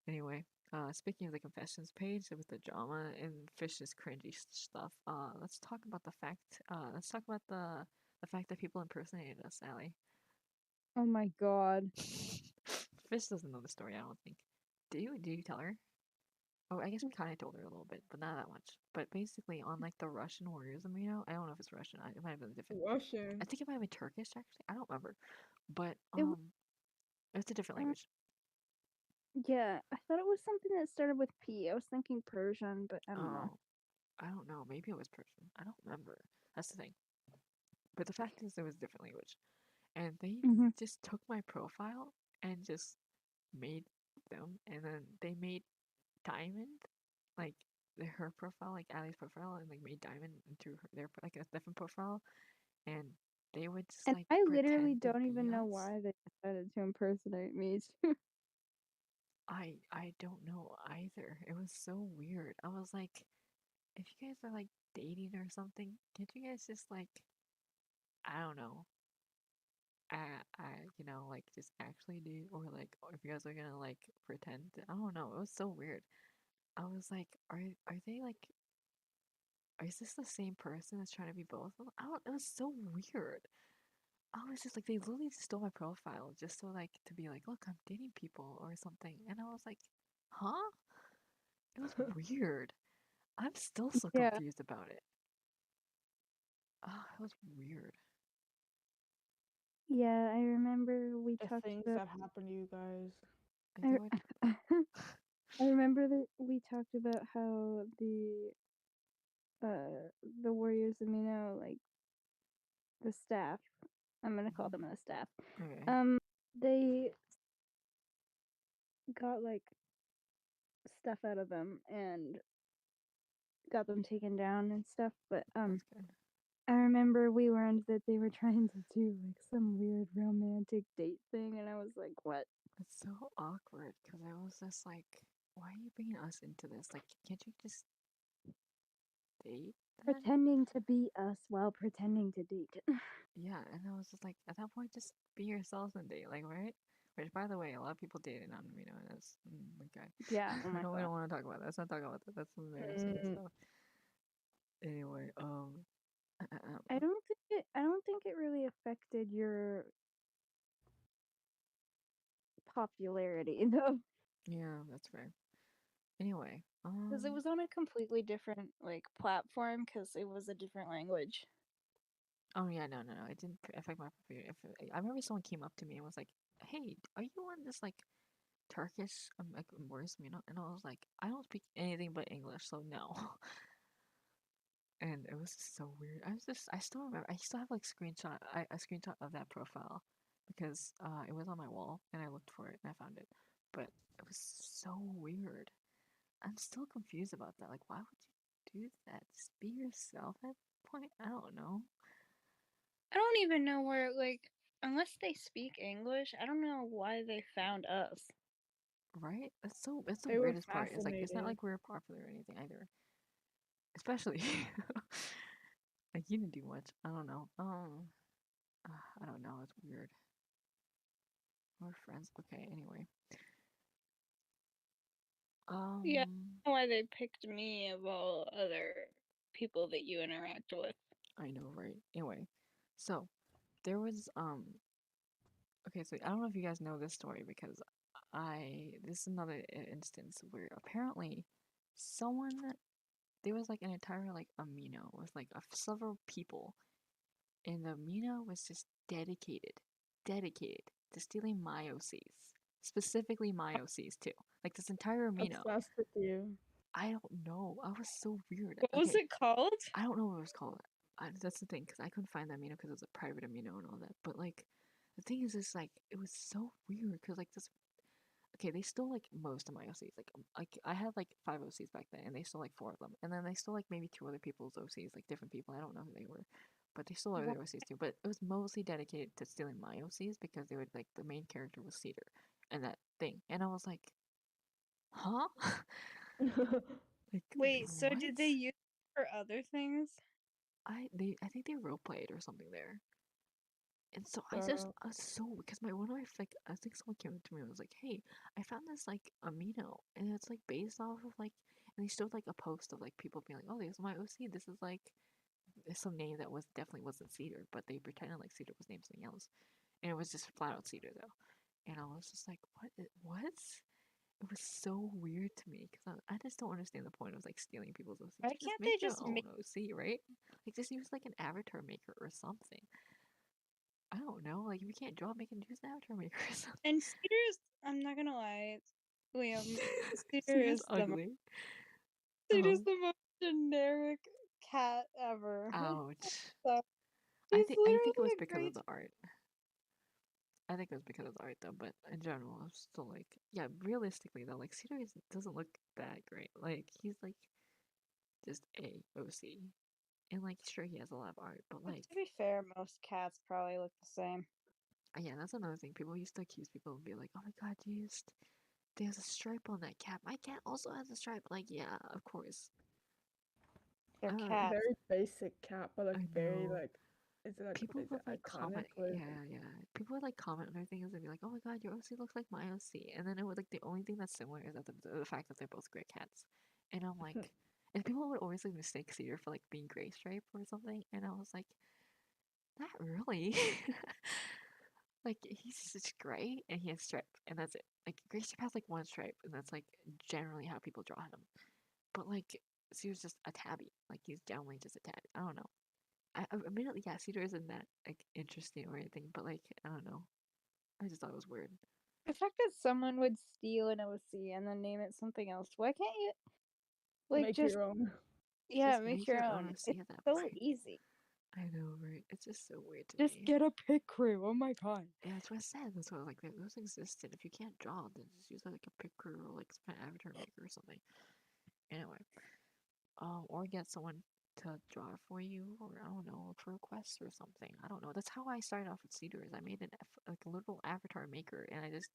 Anyway, speaking of the confessions page with the drama and Fish's cringy stuff, let's talk about the fact. Let's talk about the fact that people impersonated us, Allie. oh my god. Fish doesn't know the story. I don't think. Do you? Did you tell her? Oh, I guess we kind of told her a little bit, but not that much. But basically, on like the Russian Warriors Amino, I don't know if it's Russian. It might have been different. I Russian. think it might have been Turkish actually. I don't remember, but It was, it's a different uh, language. yeah, I thought it was something that started with P. I was thinking Persian, but I don't know. Oh, I don't know. Maybe it was Persian. I don't remember. That's the thing. But the fact is, it was a different language, and they Hmm. just took my profile and just made them, and then they made Diamond like her profile, like Ali's profile, and like made Diamond into their like a different profile, and they would just And like I literally pretend to don't be even know us. why they decided to impersonate me too. I don't know either. It was so weird. I was like, if you guys are like dating or something, can't you guys just like I don't know, like just actually do or like or if you guys are gonna like pretend I don't know. It was so weird. I was like, are they like is this the same person that's trying to be both? I don't. It was so weird. I was just like, they literally just stole my profile just so like to be like, look, I'm dating people or something, and I was like, huh? It was weird. I'm still so Yeah, confused about it. It was weird. yeah, I remember we The talked things about. that happen to you guys. And I, they would, I remember that we talked about how uh the Warriors Amino, like the staff, I'm gonna call mhm, them the staff. okay, Um, they got like stuff out of them and got them taken down and stuff. But that's good. I remember we learned that they were trying to do like some weird romantic date thing, and I was like, "What? It's so awkward because I was just like, why are you bringing us into this? Like, can't you just date then? Pretending to be us while pretending to date." Yeah, and I was just like, at that point, just be yourselves and date, like, right? Which, by the way, a lot of people dated on Amino, and that's okay. Yeah. Oh my We god. don't want to talk about that. Let's not talk about that. That's embarrassing Mm, stuff. Anyway, I don't think it really affected your popularity though. yeah, that's fair. Anyway, Because it was on a completely different like platform because it was a different language. oh yeah, no, it didn't affect my computer. If I remember someone came up to me and was like, "Hey, are you on this like Turkish like Warriors Amino?" And I was like, "I don't speak anything but English, so no." And it was just so weird. I still remember, I still have like a screenshot of that profile because it was on my wall and I looked for it and I found it. But it was so weird. I'm still confused about that. Like, why would you do that? Just be yourself at that point. I don't know. I don't even know where like unless they speak English, I don't know why they found us. Right? It's the They were weirdest part. It's like it's not fascinated. like we're popular or anything either. Especially like you didn't do much. I don't know. I don't know. It's weird. We're friends. Okay. Anyway. Yeah, I Um. don't know why they picked me of all other people that you interact with. I know, right? Anyway, so there was okay, so I don't know if you guys know this story because this is another instance where apparently someone there was like an entire like amino with like several people and the amino was just dedicated to stealing myoses, specifically myoses too. Like this entire amino. Obsessed with you. I don't know. I was so weird. What was Okay, it called? I don't know what it was called. That's the thing, because I couldn't find the amino because it was a private amino and all that. But like, the thing is, like it was so weird because like this. Okay, they stole like most of my OCs. Like I had like 5 OCs back then, and they stole like 4 of them, and then they stole like maybe 2 other people's OCs, like different people. I don't know who they were, but they stole other OCs too. But it was mostly dedicated to stealing my OCs because they would like the main character was Cedar, and that thing, and I was like, huh? Like Wait, so what? did they use it for other things? I think they role played or something there. And so So I was so because my one of my like I think someone came up to me and was like, "Hey, I found this like amino, and it's like based off of like," and they showed like a post of like people being like, "Oh, this is my OC. This is like it's some name that was definitely wasn't Cedar, but they pretended like Cedar was named something else, and it was just flat out Cedar though." And I was just like, What? It was so weird to me because I just don't understand the point of like stealing people's Why OCs. Just can't they make your just own make OC, right? Like just use like an avatar maker or something. I don't know. Like, if you can't draw, make a use an avatar maker or something. and Cedar's I'm not gonna lie, Liam, Cedar Cedar's is ugly. Cedar's the most generic cat ever. Ouch. So, I he's think I think it was literally a because of great the art. I think it was because of the art though, but in general, I was still like, yeah, realistically though, like doesn't look that great. Like he's like just a OC, and like sure he has a lot of art, but but like, to be fair, most cats probably look the same. yeah, that's another thing. People used to accuse people and be like, oh my god, there's a stripe on that cat. My cat also has a stripe. Like, yeah, of course. They're Uh, cats. very basic cat, but like I very know. is People it would like iconic comment, with yeah. People would like comment on their things and be like, "Oh my god, your OC looks like my OC," and then it would like the only thing that's similar is that the fact that they're both gray cats, and I'm like, and people would always like mistake Cedar for like being gray stripe or something, and I was like, not really. Like he's just gray and he has stripe, and that's it. Like gray stripe has like one stripe, and that's like generally how people draw him. But like Cedar's just a tabby. Like he's generally just a tabby. I don't know. Admittedly, yeah, Cedar isn't that like interesting or anything, but like I don't know. I just thought it was weird. The fact that someone would steal an OC and then name it something else. Why can't you like make just your own. yeah, Just make make your your own? own OC It's at that so point. easy. I know, right? It's just so weird to Just me. get a pit crew. Oh my god. Yeah, that's what I said. That's what like those existed. If you can't draw, then just use like a picker or like some kind of avatar maker or something. Anyway, or get someone to draw it for you, or I don't know, look for requests or something. I don't know. That's how I started off with Cedar. Is I made like a little avatar maker, and I just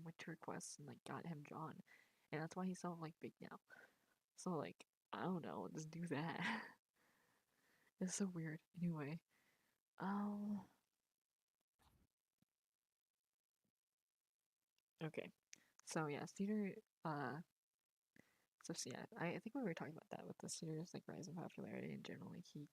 went to requests and like got him drawn, and that's why he's so like big now. So like I don't know, just do that. It's so weird. Anyway, um, okay. So yeah, Cedar. Yeah, I think we were talking about that with the Cedar's like rise in popularity in general. Like he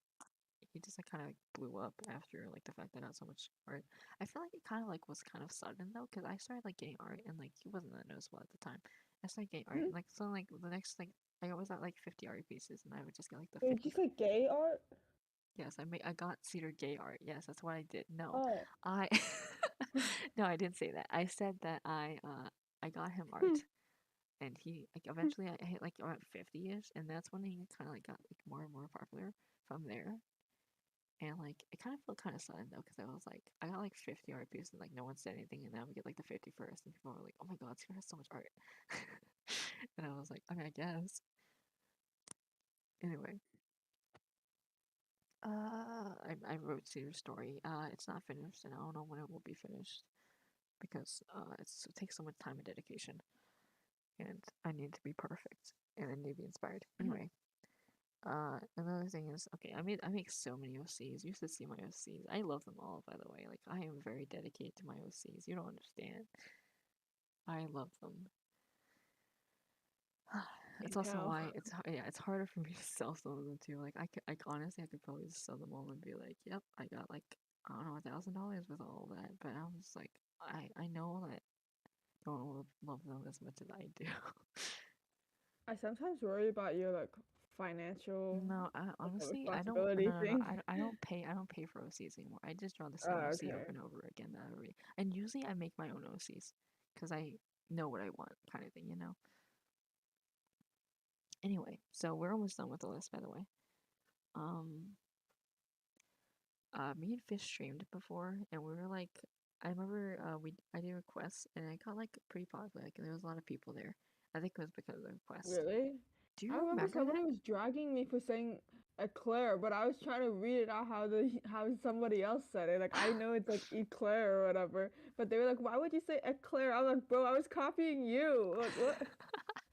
just like kind of like blew up after like the fact that I got so much art. I feel like it kind of like was kind of sudden though, because I started like getting art and like he wasn't that noticeable at the time, That's like gay art. Hmm? Like so, like the next like I always got like 50 art pieces, and I would just get like the Wait, did you 50. say gay art? Yes, I got cedar gay art. Yes, that's what I did. No, Oh. I no, I didn't say that. I said that I got him art, and he like eventually I hit like around 50ish, and that's when he kind of like got like more and more popular from there. And like it kind of felt kind of sudden though, because I was like I got like 50 art pieces, and like no one said anything, and now we get like the 51st, and people were like, "Oh my God, Cedar has so much art," and I was like, I mean, I guess. Anyway, I wrote Cedar's story. It's not finished, and I don't know when it will be finished because it takes so much time and dedication, and I need to be perfect, and I need to be inspired. Anyway, another thing is, okay, I make so many OCs. You should see my OCs. I love them all, by the way. Like I am very dedicated to my OCs. You don't understand. I love them. It's Can also tell. why yeah, it's harder for me to sell some of them too. Like honestly I could probably just sell them all and be like, yep, I got like I don't know $1,000 with all that. But I was like, I know that I don't love them as much as I do. I sometimes worry about your like financial No, I like a honestly I don't. responsibility No. thing. I don't pay for OCs anymore. I just draw the same Oh, OC over okay. and over again. That I read. And usually I make my own OCs because I know what I want, kind of thing, you know. Anyway, so we're almost done with the list, by the way. Um, me and Fish streamed before, and we were like, I remember I did requests, and I got like pretty popular. Like there was a lot of people there. I think it was because of the request. Really? Do I you remember remember somebody that? was dragging me for saying eclair, but I was trying to read it out how somebody else said it. Like I know it's like eclair or whatever, but they were like, "Why would you say eclair?" I was like, "Bro, I was copying you." Like what?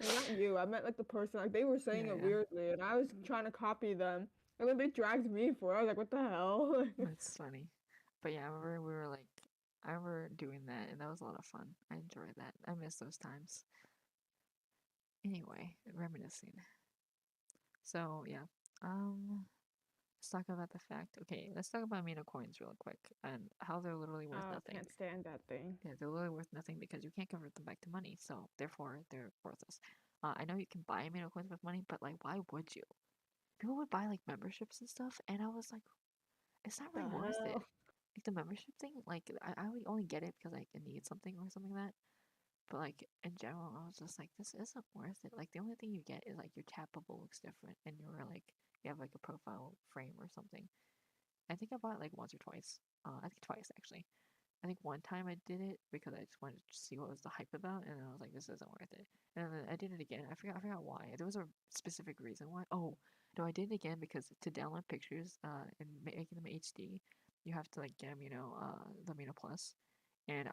Well, not you. I meant like the person. Like they were saying Yeah, it yeah. weirdly, and I was trying to copy them. And then they dragged me for it. I was like, "What the hell?" That's funny. But yeah, I remember we were like, I remember doing that, and that was a lot of fun. I enjoyed that. I miss those times. Anyway, reminiscing. So yeah, let's talk about the fact. Okay, let's talk about Amino coins real quick and how they're literally worth Oh, nothing. can't stand that thing. Yeah, they're literally worth nothing because you can't convert them back to money, so therefore they're worthless. I know you can buy amino coins with money, but like, why would you? People would buy like memberships and stuff, and I was like, it's not The really worth it. hell? Like the membership thing, like I would only get it because like, I need something or something like that. But like in general, I was just like, this isn't worth it. Like the only thing you get is like your chat bubble looks different, and you're like, you have like a profile frame or something. I think I bought it like once or twice. I think twice actually. I think one time I did it because I just wanted to see what was the hype about, and I was like, this isn't worth it. And then I did it again. I forgot why. There was a specific reason why. Oh, no, I did it again because to download pictures, and making them HD, you have to like get them, the Amino Plus. And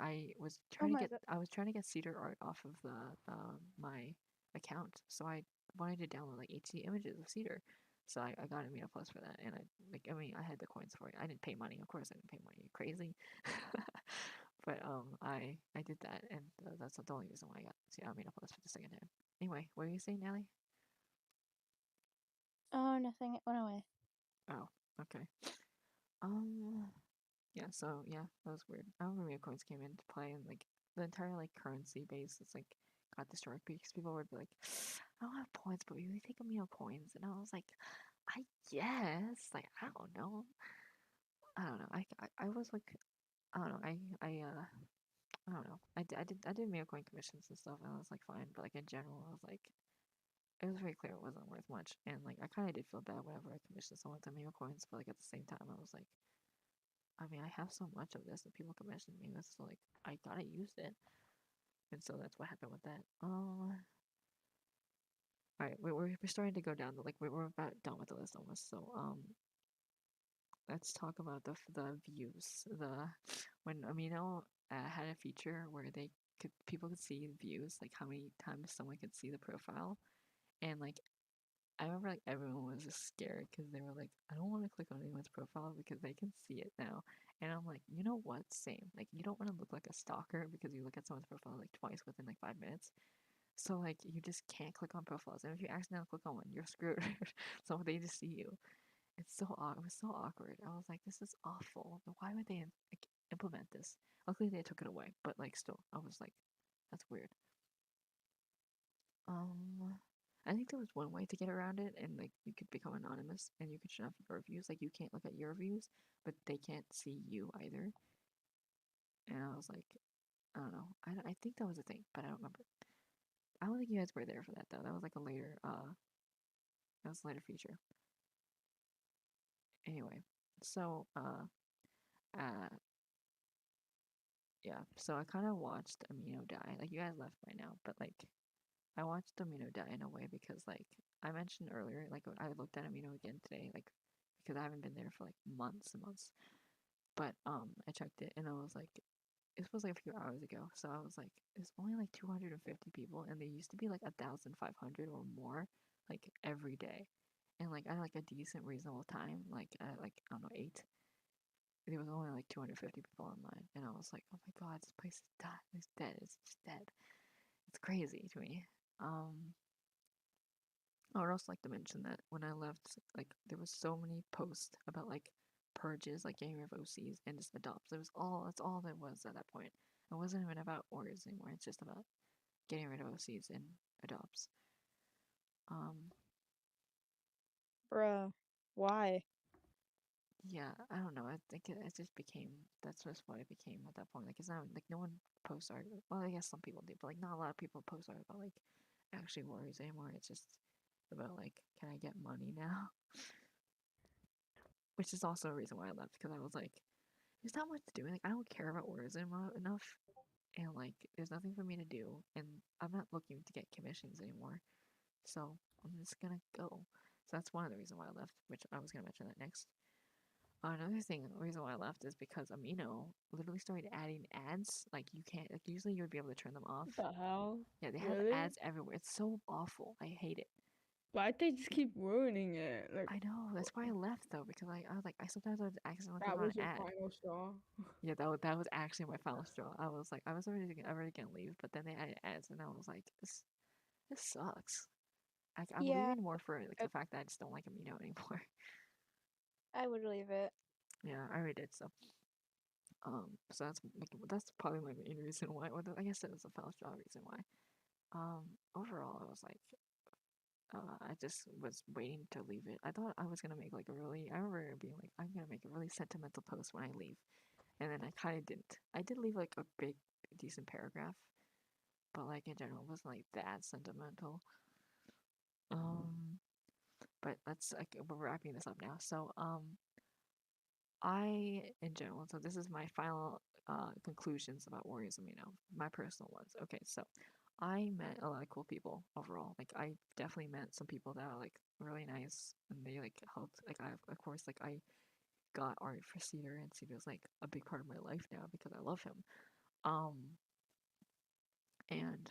Oh my god. I was trying to get Cedar art off of the my account, so I wanted to download like HD images of Cedar. So I got Amino Plus for that, and I mean I had the coins for it. I didn't pay money, of course I didn't pay money. Are you crazy? But I did that, and that's the only reason why I got Amino Plus for the second time. Anyway, what were you saying, Nelly? Oh, nothing. It went away. Oh, okay. Um, yeah. So yeah, that was weird. I remember Amino coins came into play, and like the entire like currency base is like got destroyed because people would be like, I don't have points, but we really take amino coins, and I was like, I guess, like I don't know, I was like, I don't know, I don't know, I did amino coin commissions and stuff, and I was like fine, but like in general, I was like, it was very clear it wasn't worth much, and like I kind of did feel bad whenever I commissioned someone with amino coins, but like at the same time, I was like, I mean, I have so much of this that people commissioned me with, so like I gotta use it, and so that's what happened with that. All right, we're starting to go down the like we're about done with the list almost. So let's talk about the views. The when Amino had a feature where they could people could see views, like how many times someone could see the profile, and like I remember like everyone was just scared because they were like, I don't want to click on anyone's profile because they can see it now. And I'm like, you know what? Same. Like you don't want to look like a stalker because you look at someone's profile like twice within like 5 minutes. So like you just can't click on profiles, and if you accidentally click on one, you're screwed. So they just see you. It was so awkward. I was like, this is awful. Why would they like, implement this? Luckily they took it away, but like still, I was like, that's weird. Um, I think there was one way to get around it, and like you could become anonymous, and you could shut off your reviews. Like you can't look at your reviews, but they can't see you either. And I was like, I don't know. I think that was a thing, but I don't remember. I don't think you guys were there for that though. That was like a later that was a later feature. Anyway, so uh yeah, so I kind of watched Amino die. Like you guys left by now, but like I watched Amino die in a way because like I mentioned earlier, like I looked at Amino again today, like because I haven't been there for like months and months. But I checked it and I was like, it was like a few hours ago. So I was like, there's only like 250 people, and there used to be like 1,500 or more, like every day, and like at like a decent reasonable time, like at like I don't know 8. There was only like 250 people online, and I was like, oh my god, this place is done. It's dead. It's just dead. It's crazy to me. Um, I would also like to mention that when I left, like there was so many posts about like purges, like getting rid of OCs and just adopts. It was all that's all there was at that point. It wasn't even about Warriors anymore. It's just about getting rid of OCs and adopts. Um, Bruh. Why? yeah, I don't know. I think it just became that's just what it became at that point. Like it's not like no one posts art. Well, I guess some people do, but like not a lot of people post art about like actually Warriors anymore. It's just about like, can I get money now? Which is also a reason why I left because I was like, there's not much to do. Like I don't care about Warriors enough, and like there's nothing for me to do, and I'm not looking to get commissions anymore. So I'm just gonna go. So that's one of the reasons why I left, which I was gonna mention that next. Another thing, the reason why I left is because Amino literally started adding ads. Like you can't, like usually you would be able to turn them off. What the hell? Yeah, they have Really? ads everywhere. It's so awful. I hate it. Why'd they just keep ruining it? Like, I know. That's why I left though, because I was like, I sometimes I would accidentally click that on an was your ad. final straw? Yeah, that was actually my final straw. I was like, I was already gonna leave, but then they added ads, and I was like, this sucks. I'm Yeah, leaving more for like I, the fact that I just don't like Amino anymore. I would leave it. Yeah, I already did so. So that's probably my main reason why. Well, I guess that was a foul straw reason why. Overall, I was like, I just was waiting to leave it. I thought I was gonna make like a really. I remember being like, I'm gonna make a really sentimental post when I leave, and then I kind of didn't. I did leave like a big, decent paragraph, but like in general, it wasn't like that sentimental. Um, but that's like we're wrapping this up now. So I in general, so this is my final conclusions about Warriors Amino, my personal ones. Okay, so I met a lot of cool people overall. Like I definitely met some people that are like really nice and they like helped. Like I of course like I got art for Cedar and Cedar's like a big part of my life now because I love him. Um and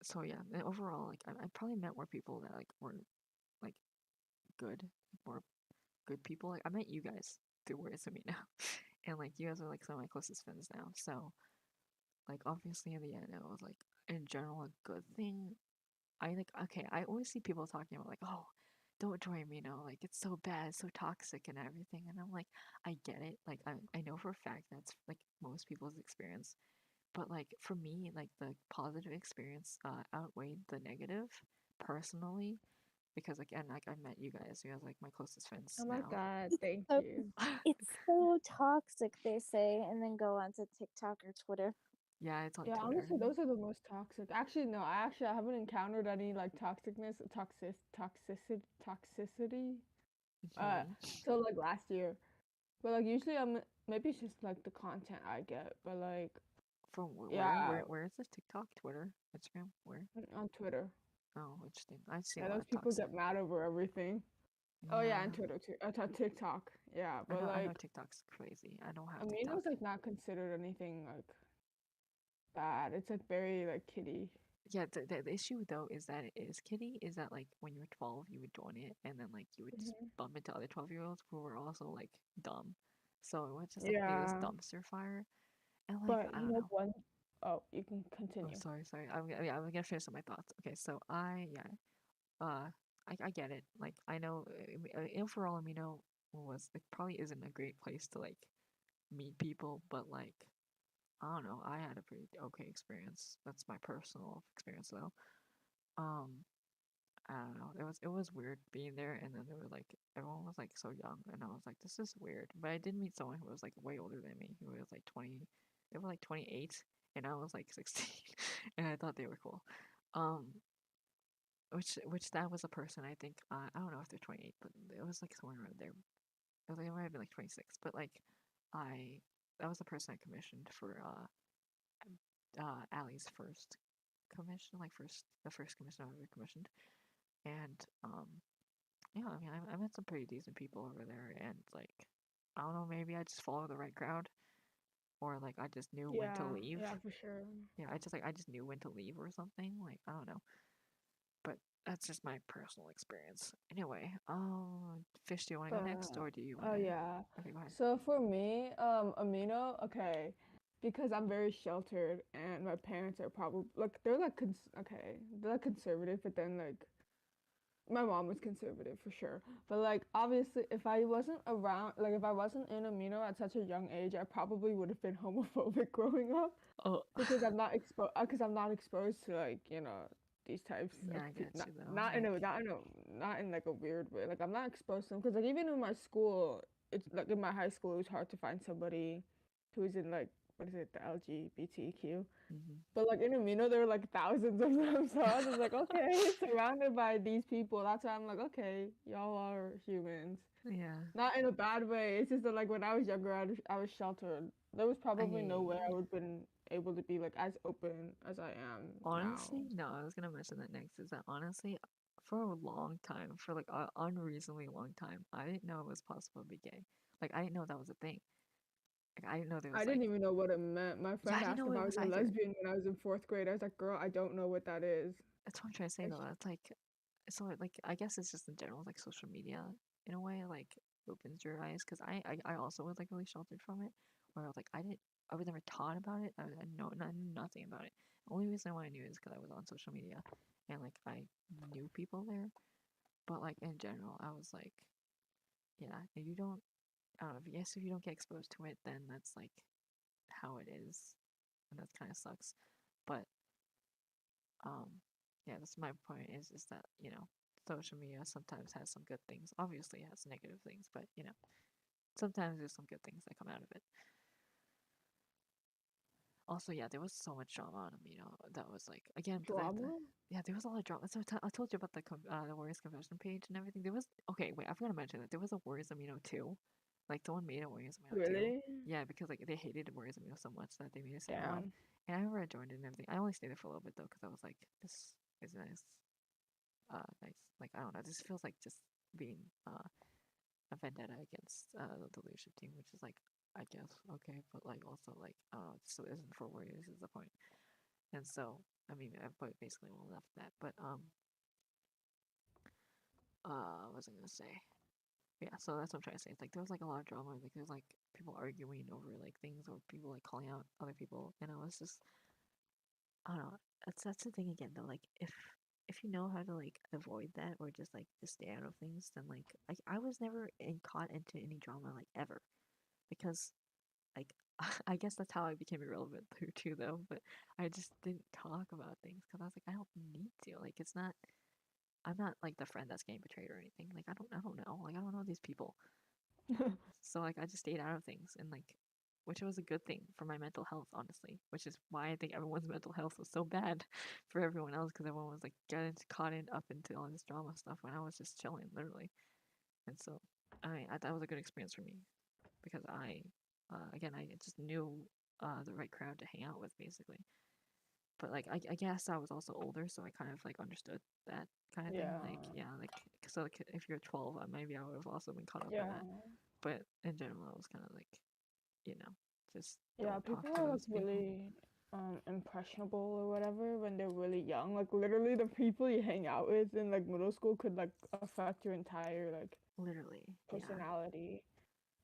so yeah, and overall like I probably met more people that like were like good, more good people. Like I met you guys through Warriors Amino. And like you guys are like some of my closest friends now. So like obviously in the end it was like in general a good thing. I like okay, I always see people talking about like, oh, don't join me, like it's so bad, it's so toxic and everything. And I'm like, I get it. Like I know for a fact that's like most people's experience. But like for me, like the positive experience outweighed the negative personally because again, like I met you guys like my closest friends Oh my now. god, thank So you. it's so toxic, they say, and then go onto TikTok or Twitter. Yeah, it's on Yeah, Twitter. honestly, those are the most toxic. Actually, no, I haven't encountered any like toxicity. Uh, Hmm. so like last year, but like usually maybe it's just like the content I get, but like From yeah, where is this? TikTok, Twitter, Instagram? Where? on Twitter. Oh, interesting. I've seen Yeah, a lot those of people toxic. get mad over everything. Oh yeah, and Yeah, Twitter too. TikTok. Yeah, but I know like TikTok's crazy. I don't have TikTok. Amino's like not considered anything like bad. It's like very like kiddie. Yeah, the issue though is that it is kitty. Is that like when you were 12, you would join it, and then like you would just Hmm. bump into other 12-year-olds who were also like dumb. So it would just like be this Yeah, dumpster fire. And like but I you don't know know. one. Oh, you can Oh, continue. sorry. Yeah, I'm gonna finish up my thoughts. Okay, so uh, I get it. Like I know, overall, Amino was like probably isn't a great place to like meet people, but like I don't know, I had a pretty okay experience. That's my personal experience though. um, I don't know. It was weird being there, and then they were like everyone was like so young, and I was like, this is weird. But I did meet someone who was like way older than me. Who was like 20. They were like 28, and I was like 16, and I thought they were cool. Um, which that was a person I think I don't know if they're 28, but it was like somewhere around there. It was like it might have been like 26, but like I that was the person I commissioned for Allie's first commission, like the first commission I've ever commissioned, and yeah, I mean I met some pretty decent people over there, and like I don't know, maybe I just follow the right crowd, or like I just knew when to Yeah, leave. yeah, for sure. Yeah, I just knew when to leave or something. Like I don't know, but that's just my personal experience. Anyway, Fish, do you want to go next, But or do you want oh to? yeah. Okay, go ahead. So for me, amino, okay, because I'm very sheltered and my parents are probably like they're like okay, they're like conservative, but then like my mom was conservative for sure. But like obviously if I wasn't around like if I wasn't in amino at such a young age, I probably would have been homophobic growing up Oh, because I'm not exposed to like, these types yeah, of I get you though. not in Like, a not in like a weird way. Like I'm not exposed to them because like even in my school, it's like in my high school it was hard to find somebody who's in like what is it, the LGBTQ. hmm But like in Amino, there were like thousands of them, so I was just like, okay, surrounded by these people. That's why I'm like, okay, y'all are humans. yeah, Not in a bad way. It's just that like when I was younger, I was sheltered. There was probably no way I I would have been able to be like as open as I am now. honestly, no, I was gonna mention that next. Is that honestly, for a long time, for like an unreasonably long time, I didn't know it was possible to be gay. Like, I didn't know that was a thing. Like, I didn't know there I was didn't like, even know what it meant. My yeah, friend I didn't asked know if it I was was a either. lesbian when I was in fourth grade. I was like, girl, I don't know what that is. That's what I'm trying to say And though. It's like, so like, I guess it's just in general, like social media, in a way, like opens your eyes. Cause I also was like really sheltered from it, where I was like, I was never taught about it. I know nothing about it. The only reason why I knew is because I was on social media, and like I knew people there. But like in general, I was like, yeah, if you don't, I don't know, yes, if you don't get exposed to it, then that's like how it is, and that kind of sucks. But um, yeah, that's my point. Is that social media sometimes has some good things. Obviously, it has negative things, but sometimes there's some good things that come out of it. Also, yeah, there was so much drama on Amino that was like again because I had to. drama? Yeah, there was a lot of drama. So I told you about the Warriors confession page and everything. There was okay. Wait, I forgot to mention that there was a Warriors Amino too. Like someone made a Warriors Amino too. Really? Yeah, because like they hated Warriors Amino so much that they made a second one. Damn. And I remember I joined it and everything. I only stayed there for a little bit though because I was like, this is nice. Nice. Like I don't know. This feels like just being a vendetta against the leadership team, which is like I guess okay, but like also like so it isn't for Warriors is the point. And so I mean I basically won't left that. But what was I gonna say? Yeah, so that's what I'm trying to say. It's like there was like a lot of drama, like there's like people arguing over like things or people like calling out other people, and I was just I don't know. That's the thing again though. Like if you know how to like avoid that or just stay out of things, then like I was never caught into any drama like ever because like I guess that's how I became irrelevant too though. But I just didn't talk about things because I was like I don't need to. Like it's not. I'm not like the friend that's getting betrayed or anything. Like I don't know. Like I don't know these people. So like I just stayed out of things and like which was a good thing for my mental health, honestly. Which is why I think everyone's mental health was so bad for everyone else because everyone was like getting caught in up into all this drama stuff when I was just chilling, literally. And so that was a good experience for me because again I just knew the right crowd to hang out with basically. But like I guess I was also older, so I kind of like understood that kind of thing. Yeah. Like yeah, like so like, if you're 12, maybe I would have also been caught up in Yeah. that. But in general, I was kind of like, you know, just Yeah, don't talk people to are like those people. really impressionable or whatever when they're really young. Like literally the people you hang out with in like middle school could like affect your entire like Literally, yeah, personality.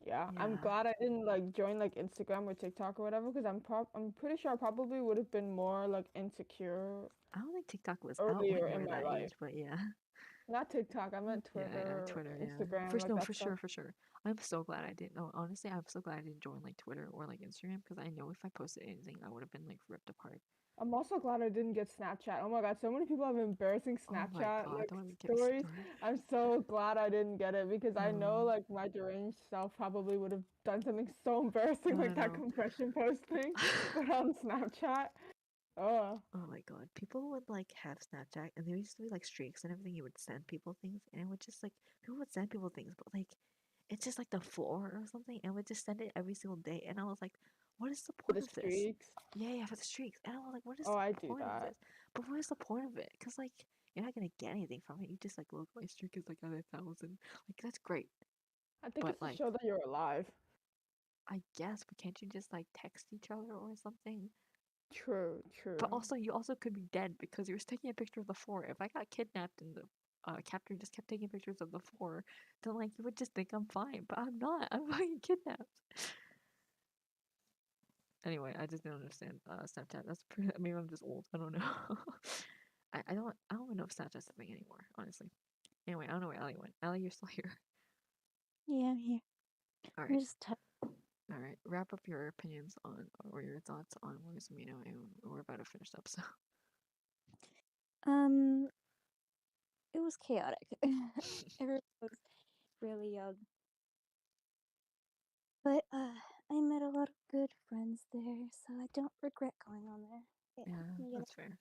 Yeah, I'm yeah. glad I didn't like join like Instagram or TikTok or whatever because I'm pretty sure I probably would have been more like insecure I don't think TikTok was out when earlier you in were my that life. age, but yeah, Not TikTok, I meant yeah, Twitter, Twitter, yeah. Instagram, like No, that stuff. for sure. I'm so glad I didn't. No, honestly, I'm so glad I didn't join like Twitter or like Instagram because I know if I posted anything, I would have been like ripped apart. I'm also glad I didn't get Snapchat. Oh my god, so many people have embarrassing Oh my Snapchat god, like don't even get me stories. started. I'm so glad I didn't get it because I know No, like my deranged self probably would have done something so embarrassing I like that know. confession post thing, but on Snapchat. Oh, Oh my god, people would like have Snapchat and there used to be like streaks and everything. You would send people things and it would just like people would send people things, but like it's just like the floor or something and would just send it every single day. And I was like, what is the for point the of this? streaks. Yeah, yeah, for the streaks. And I was like, what is Oh, the I do point of that. this? But what is the point of it? Because like you're not gonna get anything from it. You just like look, my streak is like at 1,000. Like that's great, I think but it's to like show that you're alive. I guess, but can't you just like text each other or something? True, But true. also, you also could be dead because you're taking a picture of the floor. If I got kidnapped and the captor just kept taking pictures of the floor, then like you would just think I'm fine, but I'm not. I'm fucking kidnapped. Anyway, I just didn't understand Snapchat. That's pretty. Maybe I'm just old. I don't know. I don't even know if Snapchat's a thing anymore. Honestly. Anyway, I don't know where Allie went. Allie, you're still here. Yeah, I'm here. All I'm right. just All right. Wrap up your opinions on or your thoughts on Warriors Amino, and we're about to finish up. So. um it was chaotic. Everyone was really young. But I met a lot of good friends there, so I don't regret going on there. Yeah, Yeah, you know. that's fair.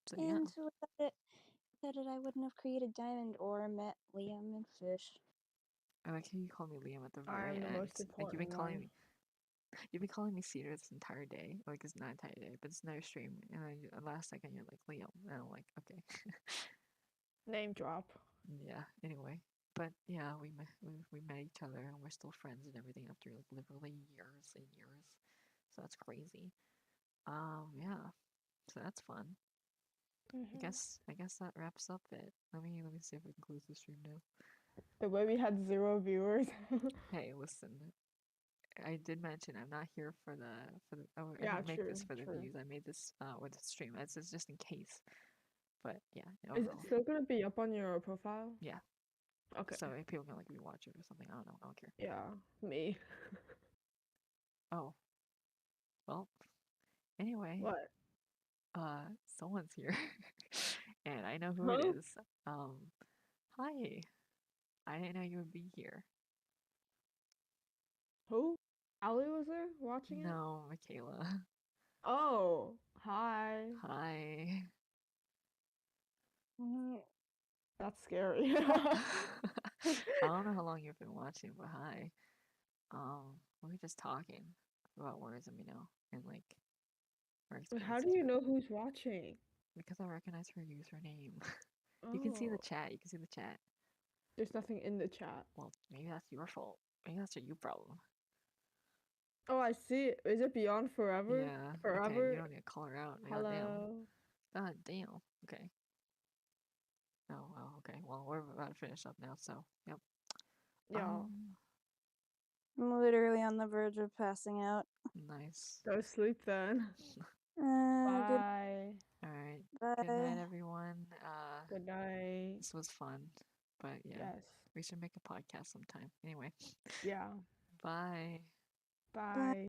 So yeah. And without it, I wouldn't have created Diamond or met Liam and Fish. I like how you call me Liam at the I very am the end. most Like important one. you've been calling me Cedar this entire day. Like it's not entire day, but it's another stream. And then last second you're like Liam, and I'm like, okay, Name drop. yeah. Anyway, but yeah, we met each other and we're still friends and everything after like literally years and years. So that's crazy. Yeah. So that's fun. Hmm. I guess that wraps up it. Let me see if we can close the stream now. The way we had 0 viewers. Hey, listen, I did mention I'm not here for the oh, I Yeah, didn't make true, this for the true. views. I made this with the stream. It's just in case. But yeah, Is it overall, still gonna be up on your profile? yeah. Okay. So if people can like rewatch it or something, I don't know. I don't care. Yeah, me. Oh well. Anyway, What? someone's here, and I know who it Huh? is. Um, hi. I didn't know you would be here. Who? Ali was there watching it? No, Michaela. Oh, hi. Hi. Mm, That's scary. I don't know how long you've been watching, but hi. We were just talking about words and and like our Wait, how do experiences you with know it who's watching? because I recognize her username. You can see the Oh, chat. You can see the chat. there's nothing in the chat. Well, maybe that's your fault. Maybe that's a you problem. Oh, I see it. Is it Beyond Forever? Yeah. Okay. You Forever? don't need to call her out. God damn. Hello. God damn. Okay. Oh well. Okay. Well, we're about to finish up now. So yep. Yeah. I'm literally on the verge of passing out. Nice. Go sleep then. Good Bye. All right. Good night, bye. everyone. Good night. This was fun, but yeah, Yes. we should make a podcast sometime. Anyway, Yeah. bye. Bye. Bye.